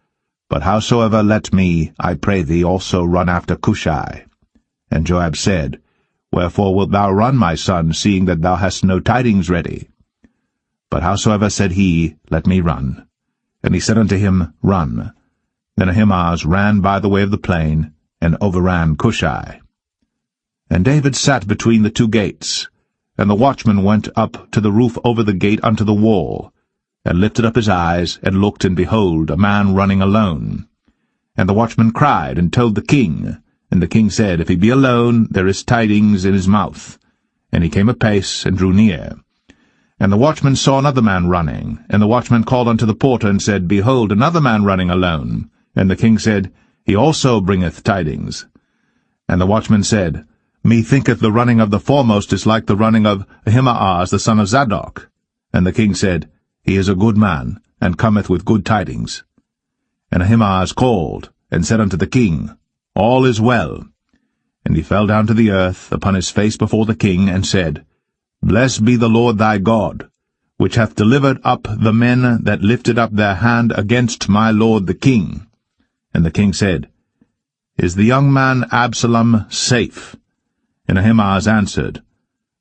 But howsoever let me, I pray thee, also run after Cushai. And Joab said, Wherefore wilt thou run, my son, seeing that thou hast no tidings ready? But howsoever said he, Let me run. And he said unto him, Run. Then Ahimaaz ran by the way of the plain, and overran Cushai. And David sat between the two gates, and the watchman went up to the roof over the gate unto the wall, and lifted up his eyes, and looked, and behold, a man running alone. And the watchman cried, and told the king. And the king said, If he be alone, there is tidings in his mouth. And he came apace, and drew near. And the watchman saw another man running. And the watchman called unto the porter, and said, Behold, another man running alone. And the king said, He also bringeth tidings. And the watchman said, Methinketh the running of the foremost is like the running of Ahimaaz the son of Zadok. And the king said, He is a good man, and cometh with good tidings. And Ahimaaz called, and said unto the king, All is well. And he fell down to the earth upon his face before the king, and said, Blessed be the Lord thy God, which hath delivered up the men that lifted up their hand against my lord the king. And the king said, Is the young man Absalom safe? And Ahimaaz answered,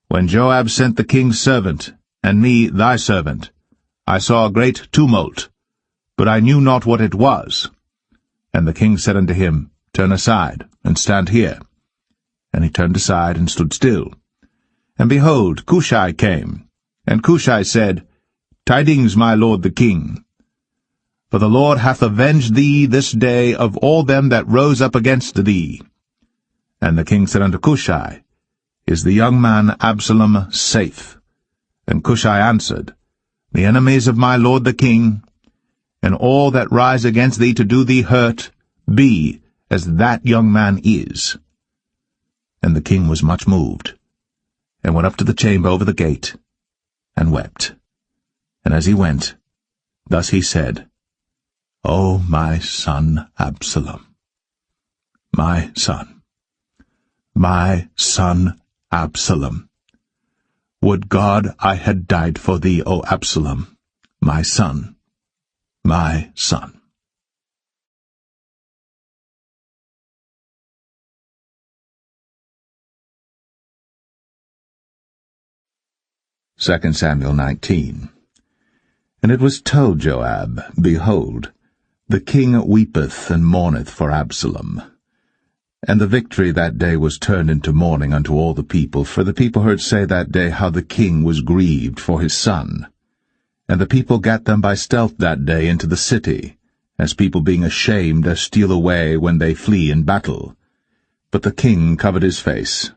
When Joab sent the king's servant, and me thy servant, I saw a great tumult, but I knew not what it was. And the king said unto him, Turn aside, and stand here. And he turned aside, and stood still. And behold, Cushai came. And Cushai said, Tidings, my lord the king. For the Lord hath avenged thee this day of all them that rose up against thee. And the king said unto Cushai, Is the young man Absalom safe? And Cushai answered, The enemies of my lord the king, and all that rise against thee to do thee hurt, be as that young man is. And the king was much moved, and went up to the chamber over the gate, and wept. And as he went, thus he said, O my son Absalom, my son Absalom, would God I had died for thee, O Absalom, my son, my son. 2 Samuel 19. And it was told Joab, Behold, the king weepeth and mourneth for Absalom. And the victory that day was turned into mourning unto all the people, for the people heard say that day how the king was grieved for his son. And the people gat them by stealth that day into the city, as people being ashamed steal away when they flee in battle. But the king covered his face.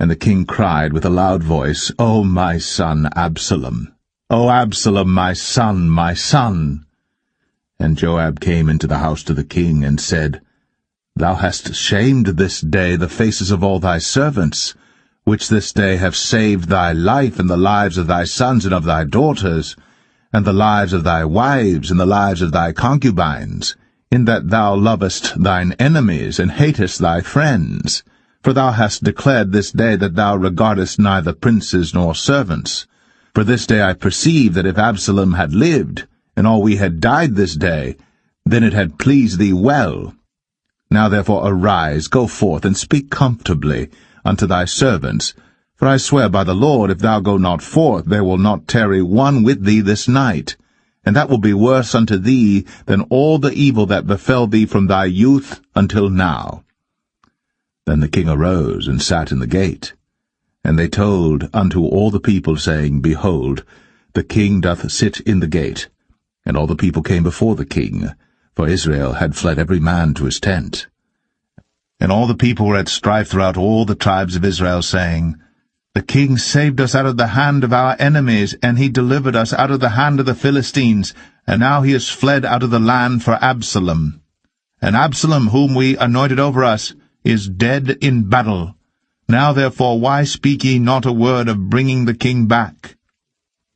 And the king cried with a loud voice, O my son Absalom! O Absalom, my son, my son! And Joab came into the house to the king, and said, Thou hast shamed this day the faces of all thy servants, which this day have saved thy life and the lives of thy sons and of thy daughters, and the lives of thy wives and the lives of thy concubines, in that thou lovest thine enemies and hatest thy friends. For thou hast declared this day that thou regardest neither princes nor servants. For this day I perceive that if Absalom had lived, and all we had died this day, then it had pleased thee well. Now therefore arise, go forth, and speak comfortably unto thy servants. For I swear by the Lord, if thou go not forth, there will not tarry one with thee this night. And that will be worse unto thee than all the evil that befell thee from thy youth until now. Then the king arose and sat in the gate. And they told unto all the people, saying, Behold, the king doth sit in the gate. And all the people came before the king, for Israel had fled every man to his tent. And all the people were at strife throughout all the tribes of Israel, saying, The king saved us out of the hand of our enemies, and he delivered us out of the hand of the Philistines, and now he is fled out of the land for Absalom. And Absalom, whom we anointed over us, is dead in battle. Now therefore why speak ye not a word of bringing the king back?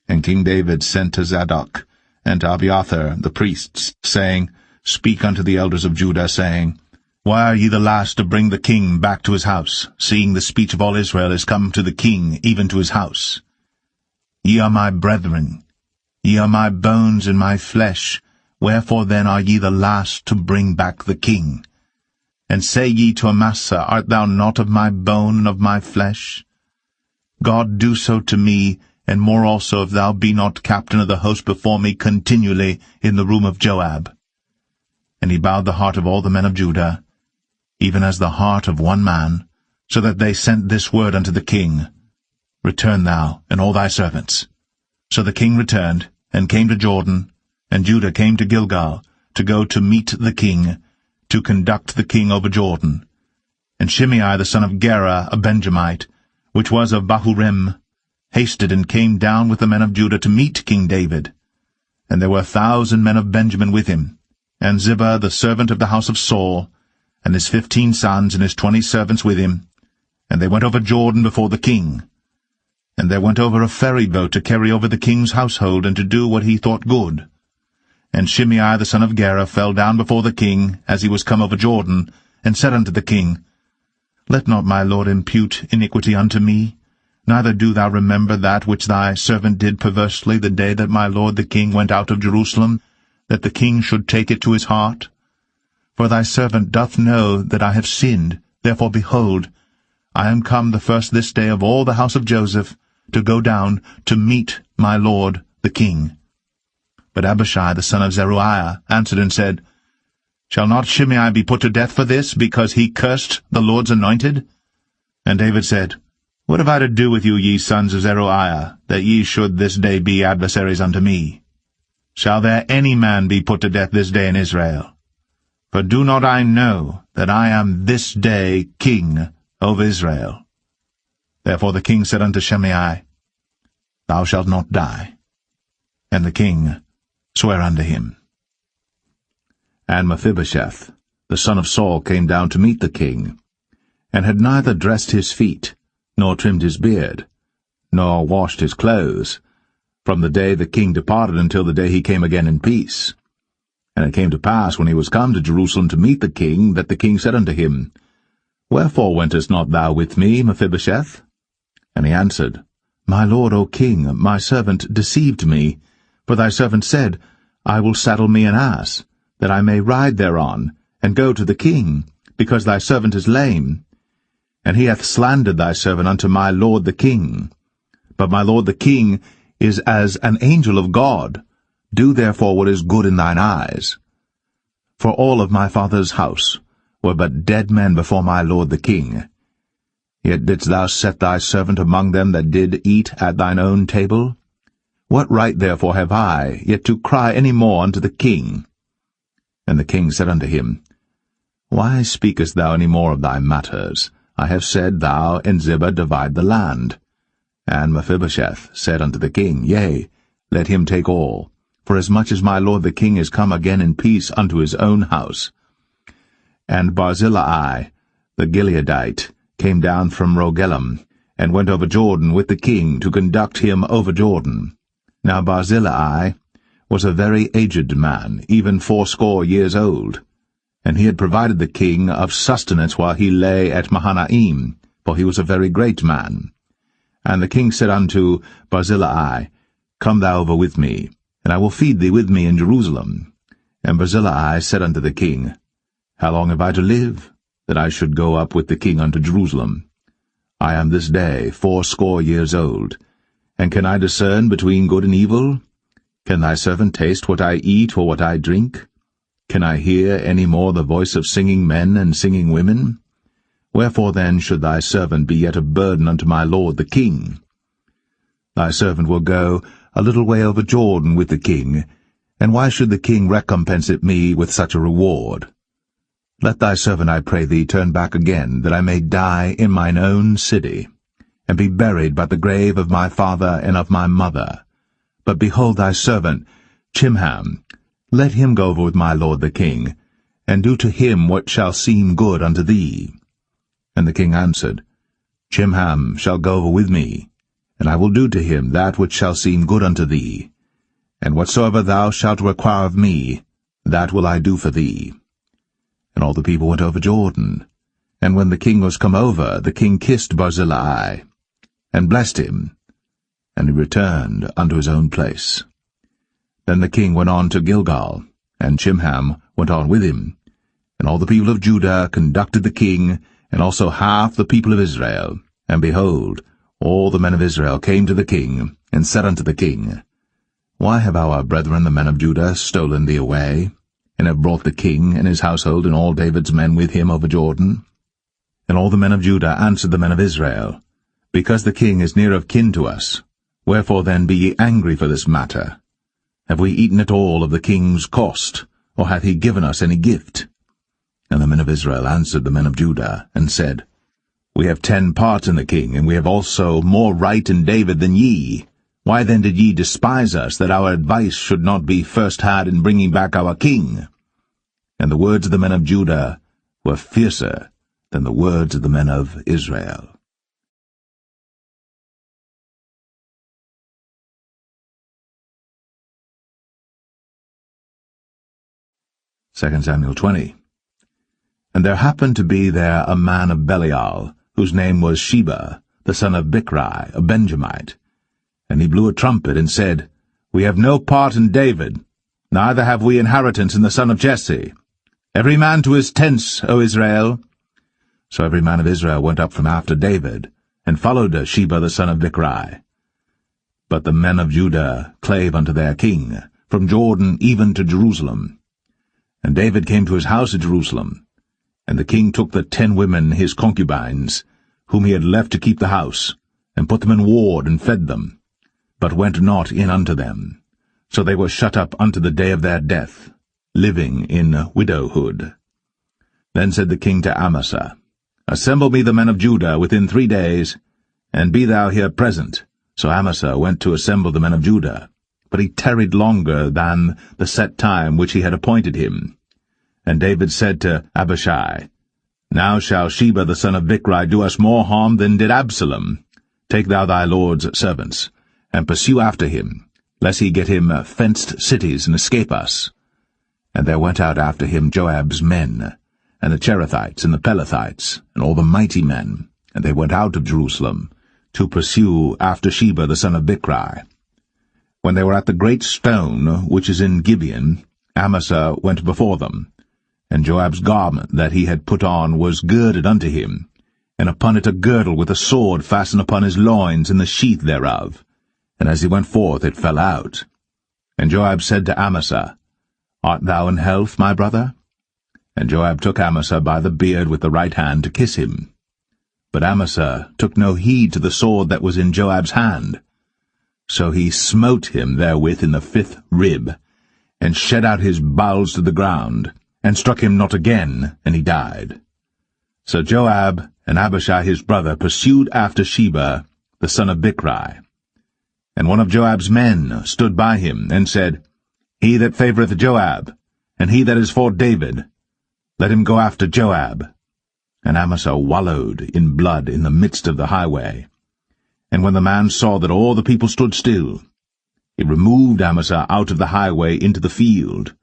And King David sent to Zadok and to Abiathar the priests, saying, Speak unto the elders of Judah, saying, Why are ye the last to bring the king back to his house, seeing the speech of all Israel is come to the king, even to his house? Ye are my brethren, ye are my bones and my flesh, wherefore then are ye the last to bring back the king? And say ye to Amasa, Art thou not of my bone and of my flesh? God do so to me, and more also, if thou be not captain of the host before me continually in the room of Joab. And he bowed the heart of all the men of Judah, even as the heart of one man, so that they sent this word unto the king, Return thou, and all thy servants. So the king returned, and came to Jordan, and Judah came to Gilgal, to go to meet the king, to conduct the king over Jordan. And Shimei the son of Gera, a Benjamite, which was of Bahurim, hasted and came down with the men of Judah to meet King David. And there were 1,000 men of Benjamin with him, and Ziba the servant of the house of Saul, and his 15 sons and his 20 servants with him. And they went over Jordan before the king. And there went over a ferry boat to carry over the king's household, and to do what he thought good. And Shimei the son of Gera fell down before the king, as he was come over Jordan, and said unto the king, Let not my lord impute iniquity unto me, neither do thou remember that which thy servant did perversely the day that my lord the king went out of Jerusalem, that the king should take it to his heart. For thy servant doth know that I have sinned, therefore behold, I am come the first this day of all the house of Joseph, to go down to meet my lord the king. But Abishai the son of Zeruiah answered and said, Shall not Shimei be put to death for this, because he cursed the Lord's anointed? And David said, What have I to do with you, ye sons of Zeruiah, that ye should this day be adversaries unto me? Shall there any man be put to death this day in Israel? For do not I know that I am this day king over Israel? Therefore the king said unto Shimei, Thou shalt not die. And the king sware unto him. And Mephibosheth, the son of Saul, came down to meet the king, and had neither dressed his feet, nor trimmed his beard, nor washed his clothes, from the day the king departed until the day he came again in peace. And it came to pass, when he was come to Jerusalem to meet the king, that the king said unto him, Wherefore wentest not thou with me, Mephibosheth? And he answered, My lord, O king, my servant deceived me. For thy servant said, I will saddle me an ass, that I may ride thereon, and go to the king, because thy servant is lame. And he hath slandered thy servant unto my lord the king. But my lord the king is as an angel of God. Do therefore what is good in thine eyes. For all of my father's house were but dead men before my lord the king. Yet didst thou set thy servant among them that did eat at thine own table? What right therefore have I, yet to cry any more unto the king? And the king said unto him, Why speakest thou any more of thy matters? I have said, Thou and Ziba divide the land. And Mephibosheth said unto the king, Yea, let him take all, for as much as my lord the king is come again in peace unto his own house. And Barzillai the Gileadite came down from Rogelim, and went over Jordan with the king to conduct him over Jordan. Now Barzillai was a very aged man, even 80 years old, and he had provided the king of sustenance while he lay at Mahanaim, for he was a very great man. And the king said unto Barzillai, Come thou over with me, and I will feed thee with me in Jerusalem. And Barzillai said unto the king, How long have I to live, that I should go up with the king unto Jerusalem? I am this day 80 years old, and can I discern between good and evil? Can thy servant taste what I eat or what I drink? Can I hear any more the voice of singing men and singing women? Wherefore then should thy servant be yet a burden unto my lord the king? Thy servant will go a little way over Jordan with the king, and why should the king recompense it me with such a reward? Let thy servant, I pray thee, turn back again, that I may die in mine own city. and be buried by the grave of my father and of my mother. But behold thy servant, Chimham, let him go over with my lord the king, and do to him what shall seem good unto thee. And the king answered, Chimham shall go over with me, and I will do to him that which shall seem good unto thee. And whatsoever thou shalt require of me, that will I do for thee. And all the people went over Jordan. And when the king was come over, the king kissed Barzillai, and blessed him, and he returned unto his own place. Then the king went on to Gilgal, and Chimham went on with him. And all the people of Judah conducted the king, and also half the people of Israel. And behold, all the men of Israel came to the king, and said unto the king, Why have our brethren the men of Judah stolen thee away, and have brought the king and his household and all David's men with him over Jordan? And all the men of Judah answered the men of Israel, Because the king is near of kin to us, wherefore then be ye angry for this matter? Have we eaten at all of the king's cost, or hath he given us any gift? And the men of Israel answered the men of Judah, and said, We have 10 parts in the king, and we have also more right in David than ye. Why then did ye despise us, that our advice should not be first had in bringing back our king? And the words of the men of Judah were fiercer than the words of the men of Israel. 2 Samuel 20. And there happened to be there a man of Belial, whose name was Sheba, the son of Bichri, a Benjamite. And he blew a trumpet, and said, We have no part in David, neither have we inheritance in the son of Jesse. Every man to his tents, O Israel. So every man of Israel went up from after David, and followed Sheba the son of Bichri. But the men of Judah clave unto their king, from Jordan even to Jerusalem. And David came to his house at Jerusalem. And the king took the 10 women his concubines, whom he had left to keep the house, and put them in ward, and fed them, but went not in unto them. So they were shut up unto the day of their death, living in widowhood. Then said the king to Amasa, Assemble me the men of Judah within 3 days, and be thou here present. So Amasa went to assemble the men of Judah, but he tarried longer than the set time which he had appointed him. And David said to Abishai, Now shall Sheba the son of Bichri do us more harm than did Absalom. Take thou thy lord's servants, and pursue after him, lest he get him fenced cities and escape us. And there went out after him Joab's men, and the Cherethites and the Pelethites, and all the mighty men, and they went out of Jerusalem, to pursue after Sheba the son of Bichri. When they were at the great stone which is in Gibeon, Amasa went before them, and Joab's garment that he had put on was girded unto him, and upon it a girdle with a sword fastened upon his loins in the sheath thereof. And as he went forth it fell out. And Joab said to Amasa, Art thou in health, my brother? And Joab took Amasa by the beard with the right hand to kiss him. But Amasa took no heed to the sword that was in Joab's hand. So he smote him therewith in the 5th rib, and shed out his bowels to the ground, and struck him not again, and he died. So Joab and Abishai his brother pursued after Sheba the son of Bichri. And one of Joab's men stood by him, and said, He that favoureth Joab, and he that is for David, let him go after Joab. And Amasa wallowed in blood in the midst of the highway. And when the man saw that all the people stood still, he removed Amasa out of the highway into the field,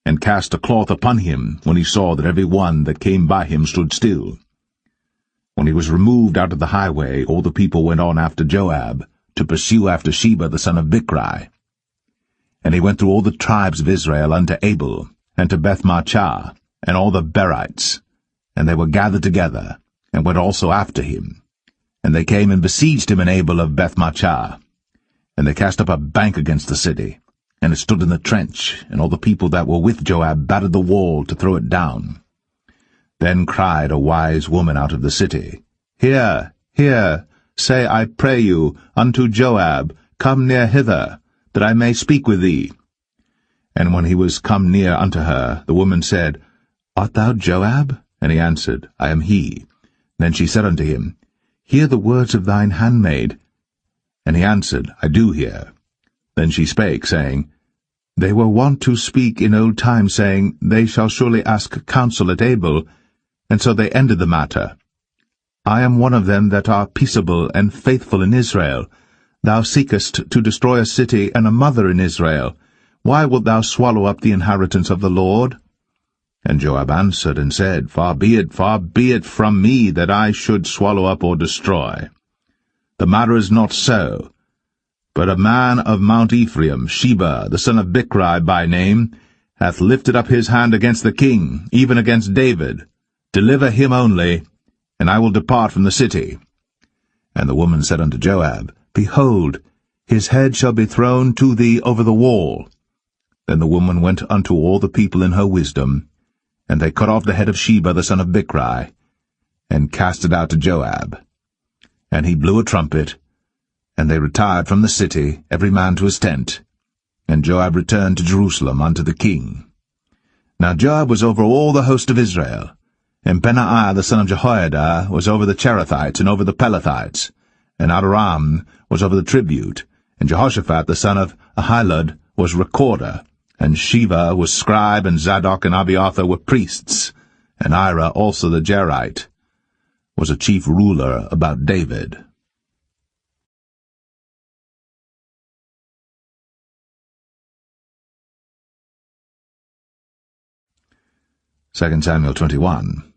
and cast a cloth upon him when he saw that every one that came by him stood still. When he was removed out of the highway, all the people went on after Joab, to pursue after Sheba the son of Bichri. And he went through all the tribes of Israel unto Abel, and to Bethmachah, and all the Berites, and they were gathered together, and went also after him. And they came and besieged him in Abel of Bethmachah. And they cast up a bank against the city, and it stood in the trench, and all the people that were with Joab battered the wall to throw it down. Then cried a wise woman out of the city, Hear, hear, say, I pray you, unto Joab, Come near hither, that I may speak with thee. And when he was come near unto her, the woman said, Art thou Joab? And he answered, I am he. Then she said unto him, Hear the words of thine handmaid. And he answered, I do hear. Then she spake, saying, They were wont to speak in old time, saying, They shall surely ask counsel at Abel. And so they ended the matter. I am one of them that are peaceable and faithful in Israel. Thou seekest to destroy a city and a mother in Israel. Why wilt thou swallow up the inheritance of the Lord? And Joab answered and said, far be it from me that I should swallow up or destroy. The matter is not so. But a man of Mount Ephraim, Sheba, the son of Bichri by name, hath lifted up his hand against the king, even against David. Deliver him only, and I will depart from the city. And the woman said unto Joab, Behold, his head shall be thrown to thee over the wall. Then the woman went unto all the people in her wisdom, and they cut off the head of Sheba the son of Bichri, and cast it out to Joab. And he blew a trumpet, and they retired from the city, every man to his tent. And Joab returned to Jerusalem unto the king. Now Joab was over all the host of Israel, and Benaiah the son of Jehoiada was over the Cherethites and over the Pelethites, and Adoram was over the tribute, and Jehoshaphat the son of Ahilud was recorder, and Sheva was scribe, and Zadok and Abiathar were priests, and Ira also the Jerite was a chief ruler about David. 2 Samuel 21.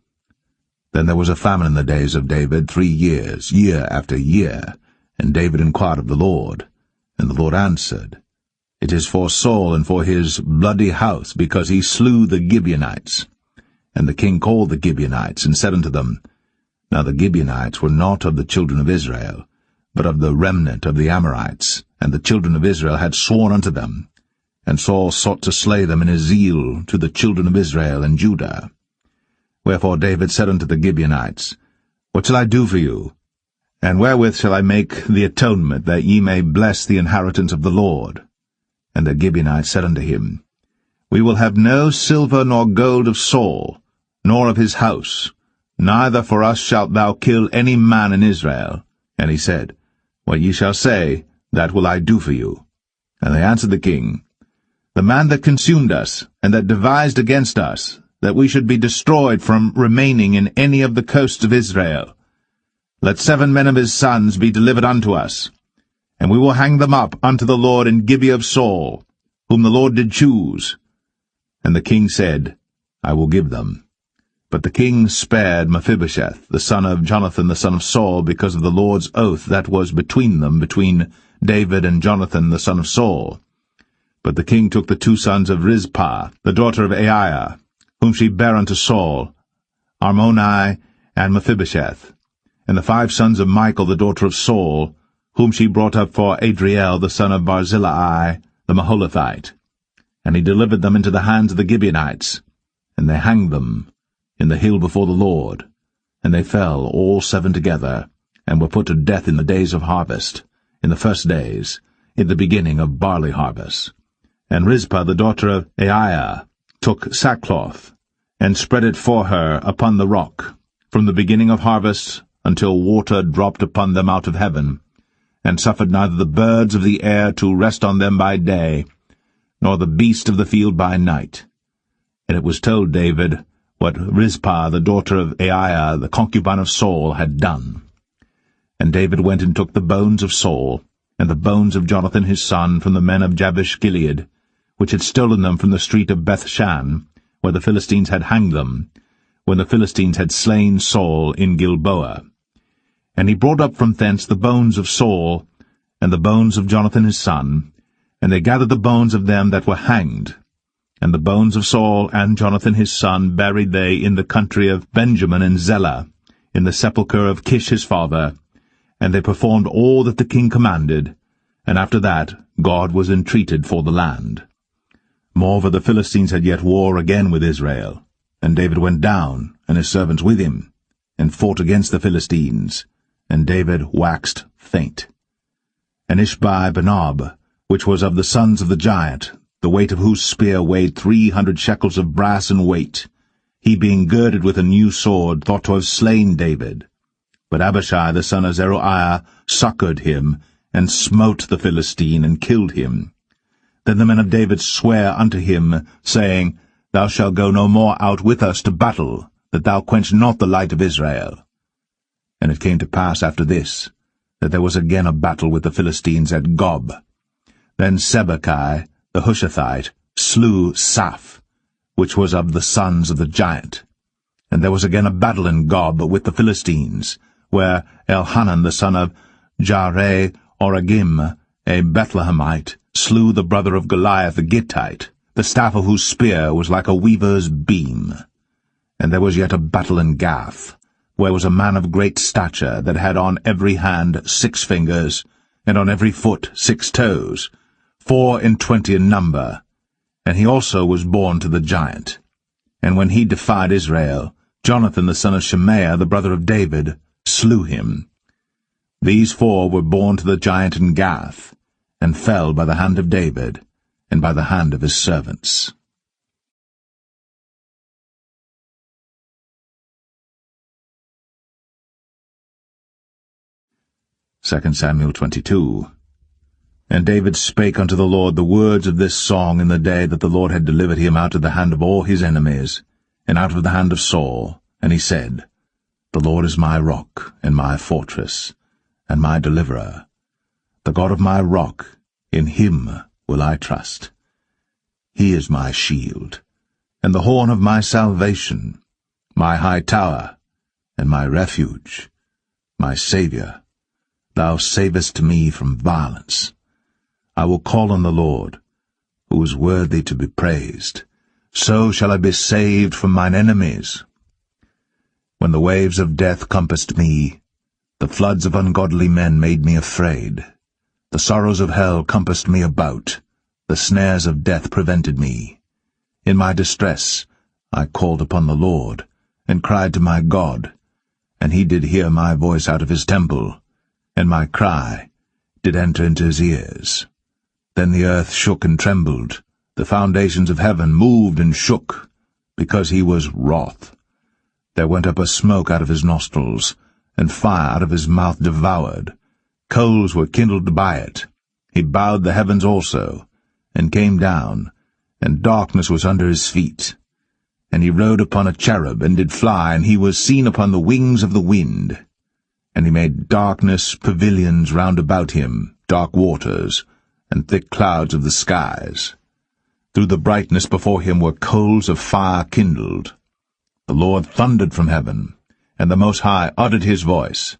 Then there was a famine in the days of David 3 years, year after year, and David inquired of the Lord. And the Lord answered, It is for Saul and for his bloody house, because he slew the Gibeonites. And the king called the Gibeonites, and said unto them, Now the Gibeonites were not of the children of Israel, but of the remnant of the Amorites, and the children of Israel had sworn unto them. And Saul sought to slay them in his zeal to the children of Israel and Judah. Wherefore David said unto the Gibeonites, What shall I do for you? And wherewith shall I make the atonement, that ye may bless the inheritance of the Lord? And the Gibeonites said unto him, We will have no silver nor gold of Saul, nor of his house, neither for us shalt thou kill any man in Israel. And he said, What ye shall say, that will I do for you. And they answered the king, The man that consumed us, and that devised against us, that we should be destroyed from remaining in any of the coasts of Israel. Let 7 men of his sons be delivered unto us, and we will hang them up unto the Lord in Gibeah of Saul, whom the Lord did choose. And the king said, I will give them. But the king spared Mephibosheth, the son of Jonathan the son of Saul, because of the Lord's oath that was between them, between David and Jonathan the son of Saul. But the king took the 2 sons of Rizpah, the daughter of Aiah, whom she bare unto Saul, Armoni and Mephibosheth, and the 5 sons of Michal the daughter of Saul, whom she brought up for Adriel the son of Barzillai the Maholathite. And he delivered them into the hands of the Gibeonites, and they hanged them in the hill before the Lord. And they fell all 7 together, and were put to death in the days of harvest, in the first days, in the beginning of barley harvest. And Rizpah the daughter of Aiah took sackcloth, and spread it for her upon the rock, from the beginning of harvest until water dropped upon them out of heaven, and suffered neither the birds of the air to rest on them by day, nor the beast of the field by night. And it was told David what Rizpah the daughter of Aiah, the concubine of Saul, had done. And David went and took the bones of Saul, and the bones of Jonathan his son, from the men of Jabesh-Gilead, which had stolen them from the street of Bethshan, where the Philistines had hanged them, when the Philistines had slain Saul in Gilboa. And he brought up from thence the bones of Saul, and the bones of Jonathan his son, and they gathered the bones of them that were hanged. And the bones of Saul and Jonathan his son buried they in the country of Benjamin and Zelah, in the sepulchre of Kish his father, and they performed all that the king commanded, and after that God was entreated for the land. Moreover, the Philistines had yet war again with Israel, and David went down, and his servants with him, and fought against the Philistines, and David waxed faint. And Ishbi-Benob, which was of the sons of the giant, the weight of whose spear weighed 300 shekels of brass in weight, he being girded with a new sword, thought to have slain David. But Abishai the son of Zeruiah succored him, and smote the Philistine, and killed him. Then the men of David sware unto him, saying, Thou shalt go no more out with us to battle, that thou quench not the light of Israel. And it came to pass after this, that there was again a battle with the Philistines at Gob. Then Sibbechai the Hushathite slew Saph, which was of the sons of the giant. And there was again a battle in Gob with the Philistines, where Elhanan the son of Jaare-Oregim, a Bethlehemite, slew the brother of Goliath the Gittite, the staff of whose spear was like a weaver's beam. And there was yet a battle in Gath, where was a man of great stature, that had on every hand 6 fingers, and on every foot 6 toes, 24 in number. And he also was born to the giant. And when he defied Israel, Jonathan the son of Shemaiah, the brother of David, slew him. These 4 were born to the giant in Gath, and fell by the hand of David, and by the hand of his servants. 2 Samuel 22. And David spake unto the Lord the words of this song in the day that the Lord had delivered him out of the hand of all his enemies, and out of the hand of Saul. And he said, The Lord is my rock, and my fortress, and my deliverer. The God of my rock, in him will I trust. He is my shield, and the horn of my salvation, my high tower, and my refuge, my Saviour. Thou savest me from violence. I will call on the Lord, who is worthy to be praised. So shall I be saved from mine enemies. When the waves of death compassed me, the floods of ungodly men made me afraid. The sorrows of hell compassed me about, the snares of death prevented me. In my distress I called upon the Lord, and cried to my God, and he did hear my voice out of his temple, and my cry did enter into his ears. Then the earth shook and trembled, the foundations of heaven moved and shook, because he was wroth. There went up a smoke out of his nostrils, and fire out of his mouth devoured. Coals were kindled by it. He bowed the heavens also, and came down, and darkness was under his feet. And he rode upon a cherub, and did fly, and he was seen upon the wings of the wind. And he made darkness pavilions round about him, dark waters, and thick clouds of the skies. Through the brightness before him were coals of fire kindled. The Lord thundered from heaven, and the Most High uttered his voice.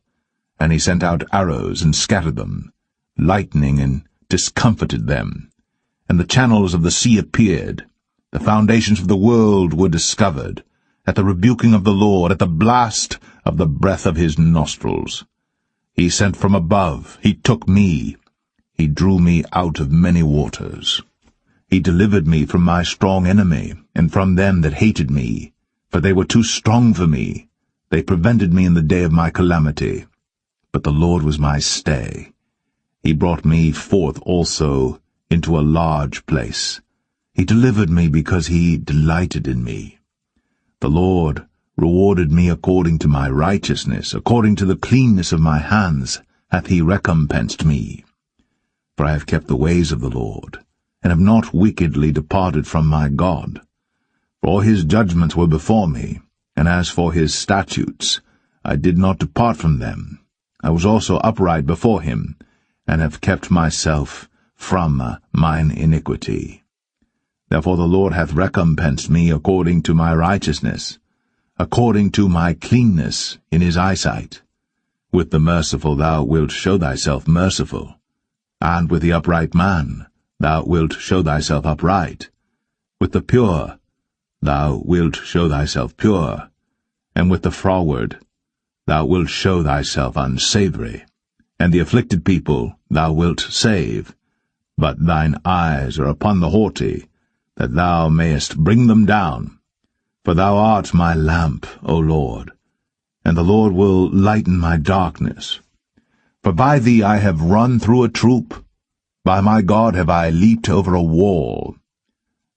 And he sent out arrows, and scattered them, lightning, and discomfited them. And the channels of the sea appeared. The foundations of the world were discovered, at the rebuking of the Lord, at the blast of the breath of his nostrils. He sent from above, he took me, he drew me out of many waters. He delivered me from my strong enemy, and from them that hated me, for they were too strong for me. They prevented me in the day of my calamity. But the Lord was my stay. He brought me forth also into a large place. He delivered me because he delighted in me. The Lord rewarded me according to my righteousness, according to the cleanness of my hands hath he recompensed me. For I have kept the ways of the Lord, and have not wickedly departed from my God. For all his judgments were before me, and as for his statutes, I did not depart from them. I was also upright before him, and have kept myself from mine iniquity. Therefore the Lord hath recompensed me according to my righteousness, according to my cleanness in his eyesight. With the merciful thou wilt show thyself merciful, and with the upright man thou wilt show thyself upright. With the pure thou wilt show thyself pure, and with the froward thou wilt show thyself unsavoury. And the afflicted people thou wilt save, but thine eyes are upon the haughty, that thou mayest bring them down. For thou art my lamp, O Lord, and the Lord will lighten my darkness. For by thee I have run through a troop, by my God have I leaped over a wall.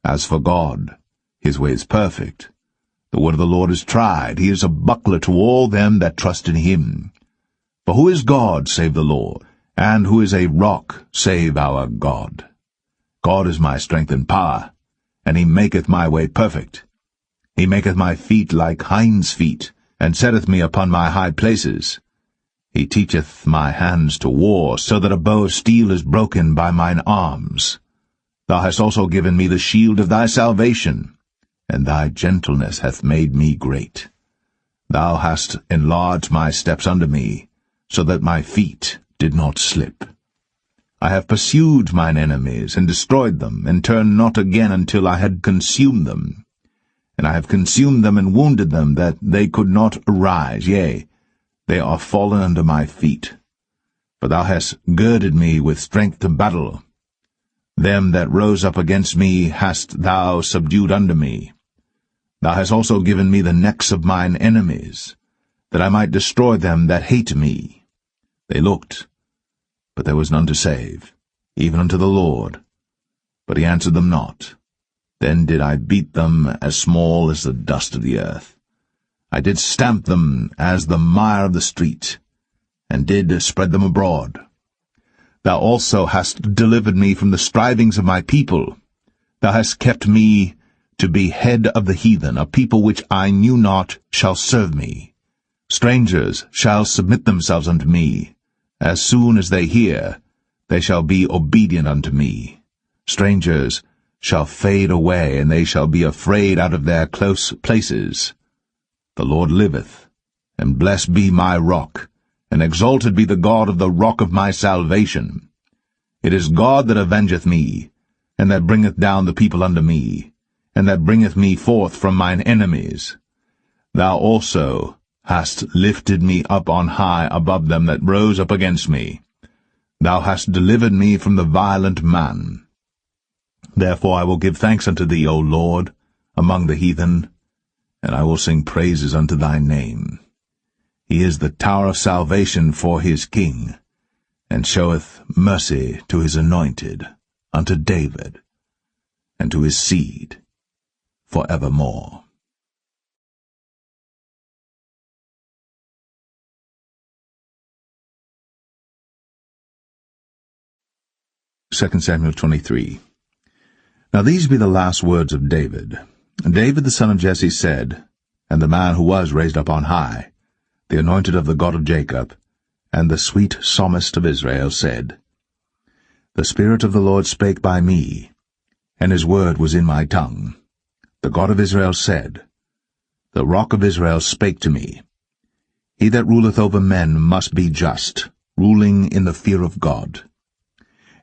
As for God, his way is perfect. The word of the Lord is tried, he is a buckler to all them that trust in him. For who is God save the Lord? And who is a rock save our God? God is my strength and power, and he maketh my way perfect. He maketh my feet like hinds' feet, and setteth me upon my high places. He teacheth my hands to war, so that a bow of steel is broken by mine arms. Thou hast also given me the shield of thy salvation, and thy gentleness hath made me great. Thou hast enlarged my steps under me, so that my feet did not slip. I have pursued mine enemies, and destroyed them, and turned not again until I had consumed them. And I have consumed them and wounded them, that they could not arise, yea, they are fallen under my feet. For thou hast girded me with strength to battle. Them that rose up against me hast thou subdued under me. Thou hast also given me the necks of mine enemies, that I might destroy them that hate me. They looked, but there was none to save, even unto the Lord. But he answered them not. Then did I beat them as small as the dust of the earth. I did stamp them as the mire of the street, and did spread them abroad. Thou also hast delivered me from the strivings of my people. Thou hast kept me to be head of the heathen. A people which I knew not shall serve me. Strangers shall submit themselves unto me. As soon as they hear, they shall be obedient unto me. Strangers shall fade away, and they shall be afraid out of their close places. The Lord liveth, and blessed be my rock, and exalted be the God of the rock of my salvation. It is God that avengeth me, and that bringeth down the people unto me, and that bringeth me forth from mine enemies. Thou also hast lifted me up on high above them that rose up against me. Thou hast delivered me from the violent man. Therefore I will give thanks unto thee, O Lord, among the heathen, and I will sing praises unto thy name. He is the tower of salvation for his king, and showeth mercy to his anointed, unto David, and to his seed for evermore. 2 Samuel 23. Now these be the last words of David. David the son of Jesse said, and the man who was raised up on high, the anointed of the God of Jacob, and the sweet psalmist of Israel, said, The Spirit of the Lord spake by me, and his word was in my tongue. The God of Israel said, The rock of Israel spake to me. He that ruleth over men must be just, ruling in the fear of God.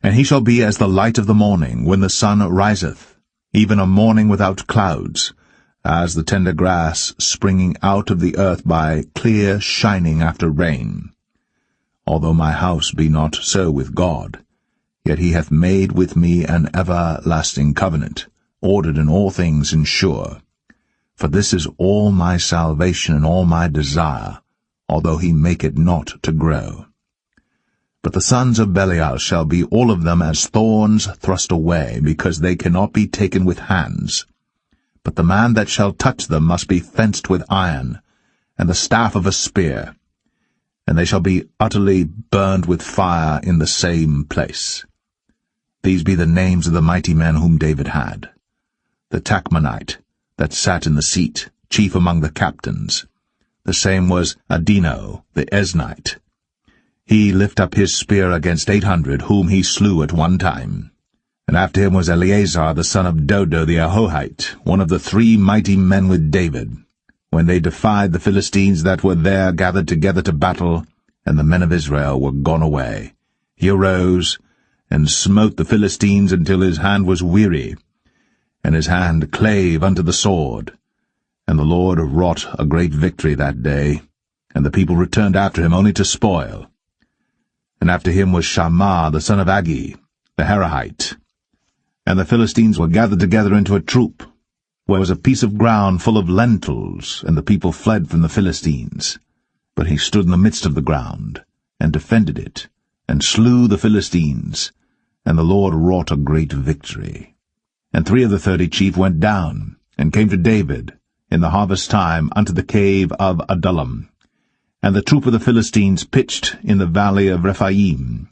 And he shall be as the light of the morning, when the sun riseth, even a morning without clouds, as the tender grass springing out of the earth by clear shining after rain. Although my house be not so with God, yet he hath made with me an everlasting covenant, ordered in all things and sure. For this is all my salvation and all my desire, although he make it not to grow. But the sons of Belial shall be all of them as thorns thrust away, because they cannot be taken with hands. But the man that shall touch them must be fenced with iron, and the staff of a spear, and they shall be utterly burned with fire in the same place. These be the names of the mighty men whom David had. The Tachmonite, that sat in the seat, chief among the captains. The same was Adino, the Eznite. He lift up his spear against 800, whom he slew at one time. And after him was Eleazar the son of Dodo the Ahohite, one of the 3 mighty men with David, when they defied the Philistines that were there gathered together to battle, and the men of Israel were gone away. He arose, and smote the Philistines until his hand was weary, and his hand clave unto the sword. And the Lord wrought a great victory that day, and the people returned after him only to spoil. And after him was Shammah the son of Agi, the Herahite. And the Philistines were gathered together into a troop, where was a piece of ground full of lentils, and the people fled from the Philistines. But he stood in the midst of the ground, and defended it, and slew the Philistines, and the Lord wrought a great victory. And 3 of the 30 chief went down, and came to David, in the harvest time, unto the cave of Adullam. And the troop of the Philistines pitched in the valley of Rephaim.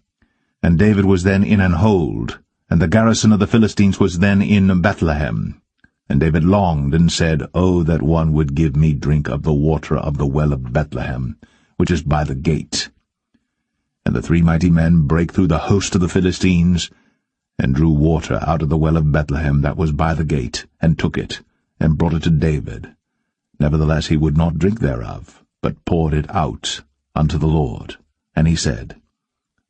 And David was then in an hold, and the garrison of the Philistines was then in Bethlehem. And David longed and said, Oh, that one would give me drink of the water of the well of Bethlehem, which is by the gate. And the 3 mighty men brake through the host of the Philistines, and drew water out of the well of Bethlehem that was by the gate, and took it, and brought it to David. Nevertheless he would not drink thereof, but poured it out unto the Lord. And he said,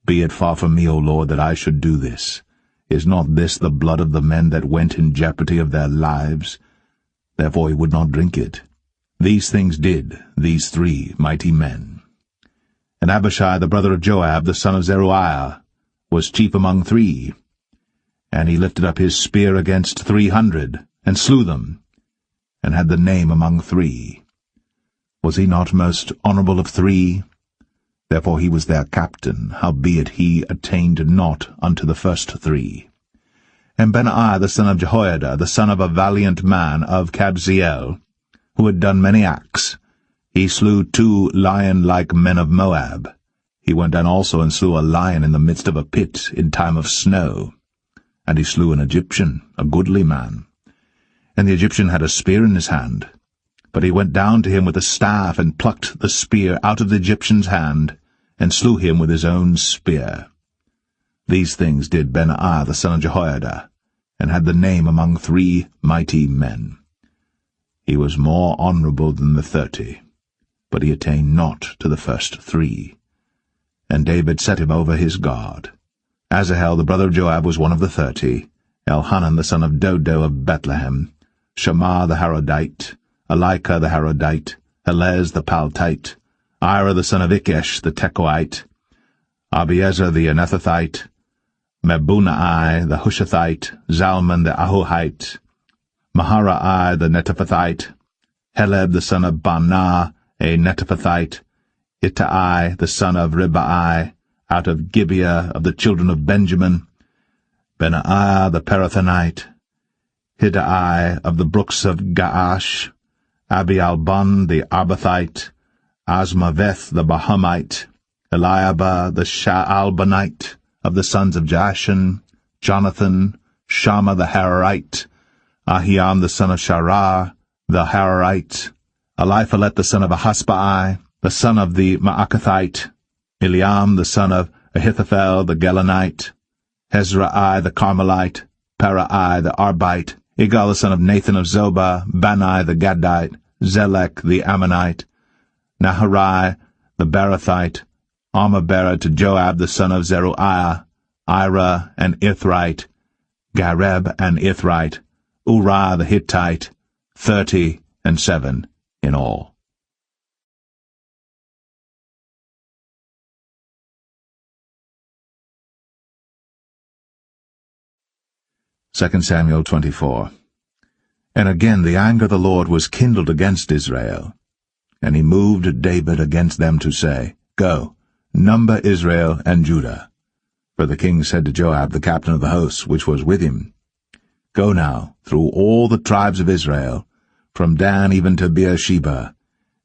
Be it far from me, O Lord, that I should do this. Is not this the blood of the men that went in jeopardy of their lives? Therefore he would not drink it. These things did these 3 mighty men. And Abishai the brother of Joab, the son of Zeruiah, was chief among 3. And he lifted up his spear against 300, and slew them, and had the name among 3. Was he not most honourable of 3? Therefore he was their captain, howbeit he attained not unto the first 3. And Benaiah the son of Jehoiada, the son of a valiant man of Kabzeel, who had done many acts, he slew 2 lion-like men of Moab. He went down also and slew a lion in the midst of a pit in time of snow. And he slew an Egyptian, a goodly man. And the Egyptian had a spear in his hand. But he went down to him with a staff, and plucked the spear out of the Egyptian's hand, and slew him with his own spear. These things did Benaiah the son of Jehoiada, and had the name among 3 mighty men. He was more honourable than the 30, but he attained not to the first 3. And David set him over his guard. Asahel the brother of Joab was one of the 30, Elhanan the son of Dodo of Bethlehem, Shammah the Harodite, Elika the Harodite, Helez the Paltite, Ira the son of Ikesh the Tekoite, Abiezer the Anethathite, Mebunai the Hushathite, Zalman the Ahohite, Maharai the Netophathite, Heleb the son of Baanah a Netophathite, Ittai the son of Ribai, out of Gibeah of the children of Benjamin, Benaiah the Perathonite, Hiddai of the brooks of Gaash, Abialbon the Arbathite, Asmaveth the Bahamite, Eliabah the Shaalbanite, of the sons of Jashan, Jonathan, Shammah the Hararite, Ahiam the son of Sharar, the Hararite, Eliphalet the son of Ahasbai, the son of the Maacathite, Eliam the son of Ahithophel the Gelonite, Hezrai the Carmelite, Parai the Arbite, Igal the son of Nathan of Zobah, Bani the Gadite, Zelek the Ammonite, Naharai the Barathite, Armah-bearer to Joab the son of Zeruiah, Ira and Ithrite, Gareb and Ithrite, Uriah the Hittite, 37 in all. 2 Samuel 24. And again the anger of the Lord was kindled against Israel. And he moved David against them to say, Go, number Israel and Judah. For the king said to Joab, the captain of the host, which was with him, Go now through all the tribes of Israel, from Dan even to Beersheba,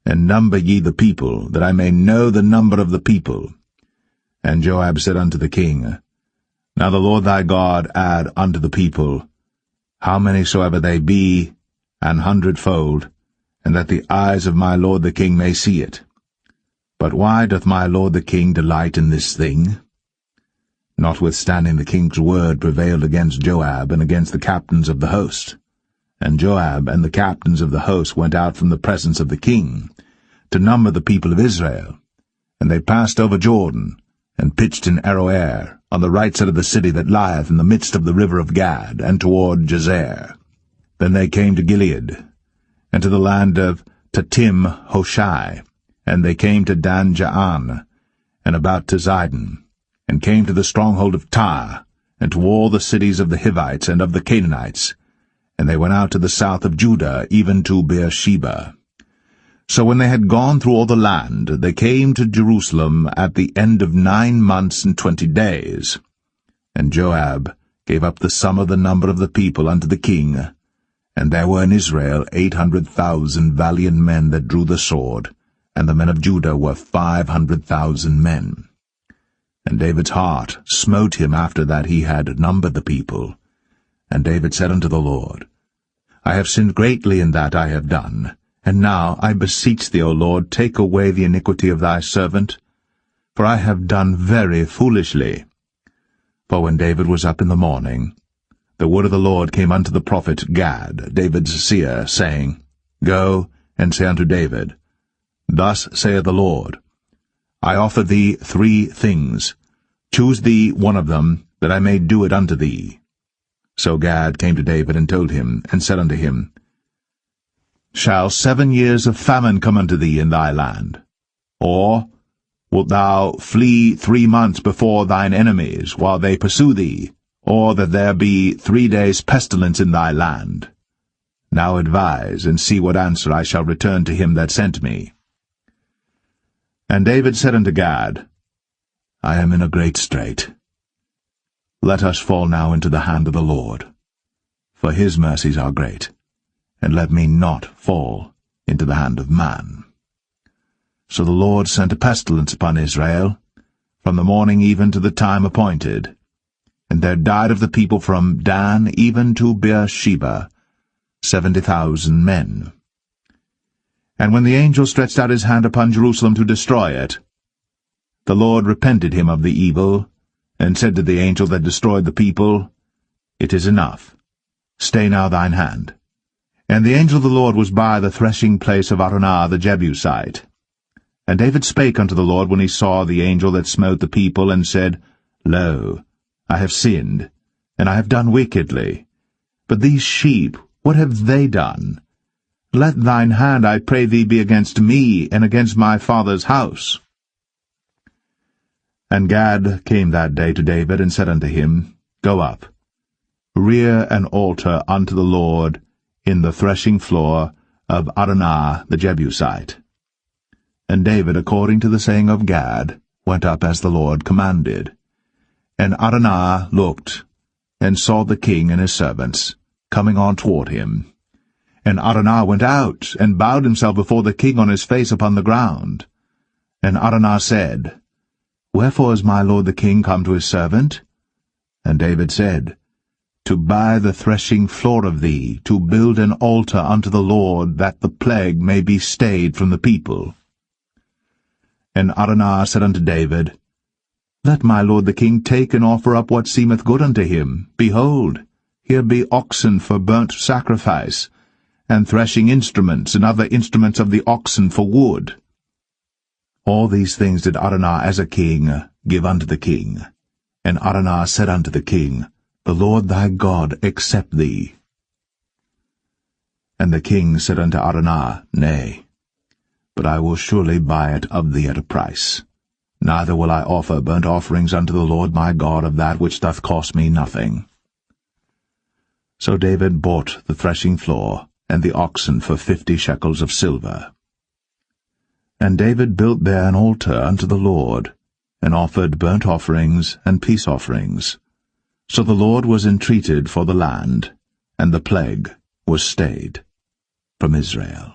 and number ye the people, that I may know the number of the people. And Joab said unto the king, Now the Lord thy God add unto the people, how many soever they be, 100-fold, and that the eyes of my lord the king may see it. But why doth my lord the king delight in this thing? Notwithstanding the king's word prevailed against Joab and against the captains of the host. And Joab and the captains of the host went out from the presence of the king, to number the people of Israel. And they passed over Jordan, and pitched in Aroer, on the right side of the city that lieth in the midst of the river of Gad, and toward Jazer. Then they came to Gilead, and to the land of Tatim Hoshai, and they came to Dan Jaan, and about to Zidon, and came to the stronghold of Tyre, and to all the cities of the Hivites and of the Canaanites, and they went out to the south of Judah, even to Beersheba. So when they had gone through all the land, they came to Jerusalem at the end of 9 months and 20 days. And Joab gave up the sum of the number of the people unto the king, and there were in Israel 800,000 valiant men that drew the sword, and the men of Judah were 500,000 men. And David's heart smote him after that he had numbered the people. And David said unto the Lord, I have sinned greatly in that I have done, and now I beseech thee, O Lord, take away the iniquity of thy servant, for I have done very foolishly. For when David was up in the morning, the word of the Lord came unto the prophet Gad, David's seer, saying, Go and say unto David, Thus saith the Lord, I offer thee 3 things. Choose thee one of them, that I may do it unto thee. So Gad came to David and told him, and said unto him, Shall 7 years of famine come unto thee in thy land? Or wilt thou flee 3 months before thine enemies, while they pursue thee? Or that there be 3 days' pestilence in thy land? Now advise, and see what answer I shall return to him that sent me. And David said unto Gad, I am in a great strait. Let us fall now into the hand of the Lord, for his mercies are great, and let me not fall into the hand of man. So the Lord sent a pestilence upon Israel, from the morning even to the time appointed. And there died of the people from Dan even to Beersheba 70,000 men. And when the angel stretched out his hand upon Jerusalem to destroy it, the Lord repented him of the evil, and said to the angel that destroyed the people, It is enough. Stay now thine hand. And the angel of the Lord was by the threshing place of Araunah the Jebusite. And David spake unto the Lord when he saw the angel that smote the people, and said, Lo, I have sinned, and I have done wickedly. But these sheep, what have they done? Let thine hand, I pray thee, be against me, and against my father's house. And Gad came that day to David, and said unto him, Go up, rear an altar unto the Lord in the threshing floor of Araunah the Jebusite. And David, according to the saying of Gad, went up as the Lord commanded. And Araunah looked, and saw the king and his servants coming on toward him. And Araunah went out, and bowed himself before the king on his face upon the ground. And Araunah said, Wherefore is my lord the king come to his servant? And David said, To buy the threshing floor of thee, to build an altar unto the Lord, that the plague may be stayed from the people. And Araunah said unto David, Let my lord the king take and offer up what seemeth good unto him. Behold, here be oxen for burnt sacrifice, and threshing instruments, and other instruments of the oxen for wood. All these things did Araunah as a king give unto the king. And Araunah said unto the king, The Lord thy God accept thee. And the king said unto Araunah, Nay, but I will surely buy it of thee at a price. Neither will I offer burnt offerings unto the Lord my God of that which doth cost me nothing. So David bought the threshing floor and the oxen for 50 shekels of silver. And David built there an altar unto the Lord, and offered burnt offerings and peace offerings. So the Lord was entreated for the land, and the plague was stayed from Israel.